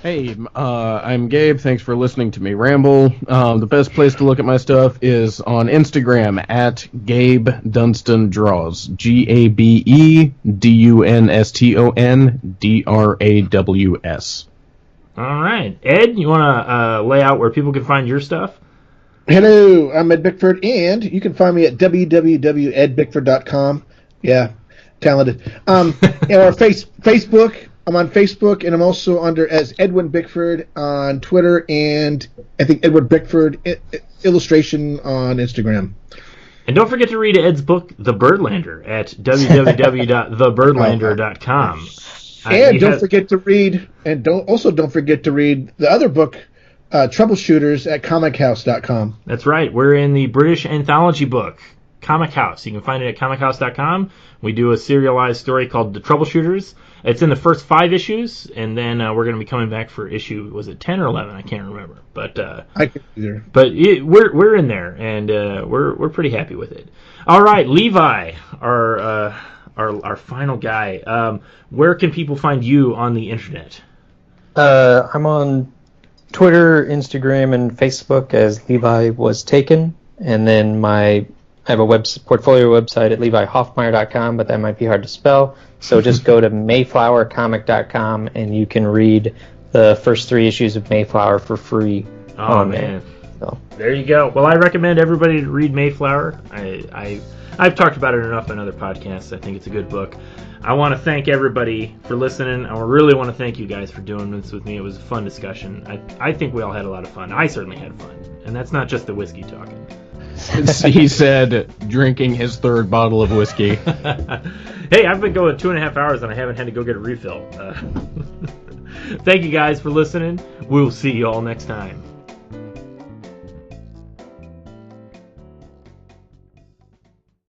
Hey, I'm Gabe. Thanks for listening to me ramble. The best place to look at my stuff is on Instagram at Gabe Dunston Draws. GabeDunstonDraws. All right. Ed, you want to lay out where people can find your stuff? Hello, I'm Ed Bickford, and you can find me at www.edbickford.com. Yeah, talented. Or Facebook. I'm on Facebook, and I'm also under as Edwin Bickford on Twitter, and I think Edward Bickford Illustration on Instagram. And don't forget to read Ed's book, The Birdlander, at www.thebirdlander.com. And don't forget to read the other book, Troubleshooters, at comichouse.com. That's right. We're in the British anthology book, Comic House. You can find it at comichouse.com. We do a serialized story called The Troubleshooters. It's in the first 5 issues, and then we're going to be coming back for issue, was it 10 or 11? I can't remember. But I can't either. But we're in there, and we're pretty happy with it. All right, Levi, our final guy. Where can people find you on the internet? I'm on Twitter, Instagram, and Facebook as Levi Was Taken, and then I have a portfolio website at levihoffmeier.com, but that might be hard to spell. So just go to mayflowercomic.com, and you can read the first 3 issues of Mayflower for free. Oh, man. So. There you go. Well, I recommend everybody to read Mayflower. I've talked about it enough in other podcasts. I think it's a good book. I want to thank everybody for listening. I really want to thank you guys for doing this with me. It was a fun discussion. I think we all had a lot of fun. I certainly had fun. And that's not just the whiskey talking. He said, drinking his 3rd bottle of whiskey. Hey, I've been going 2.5 hours and I haven't had to go get a refill. Thank you guys for listening. We'll see you all next time.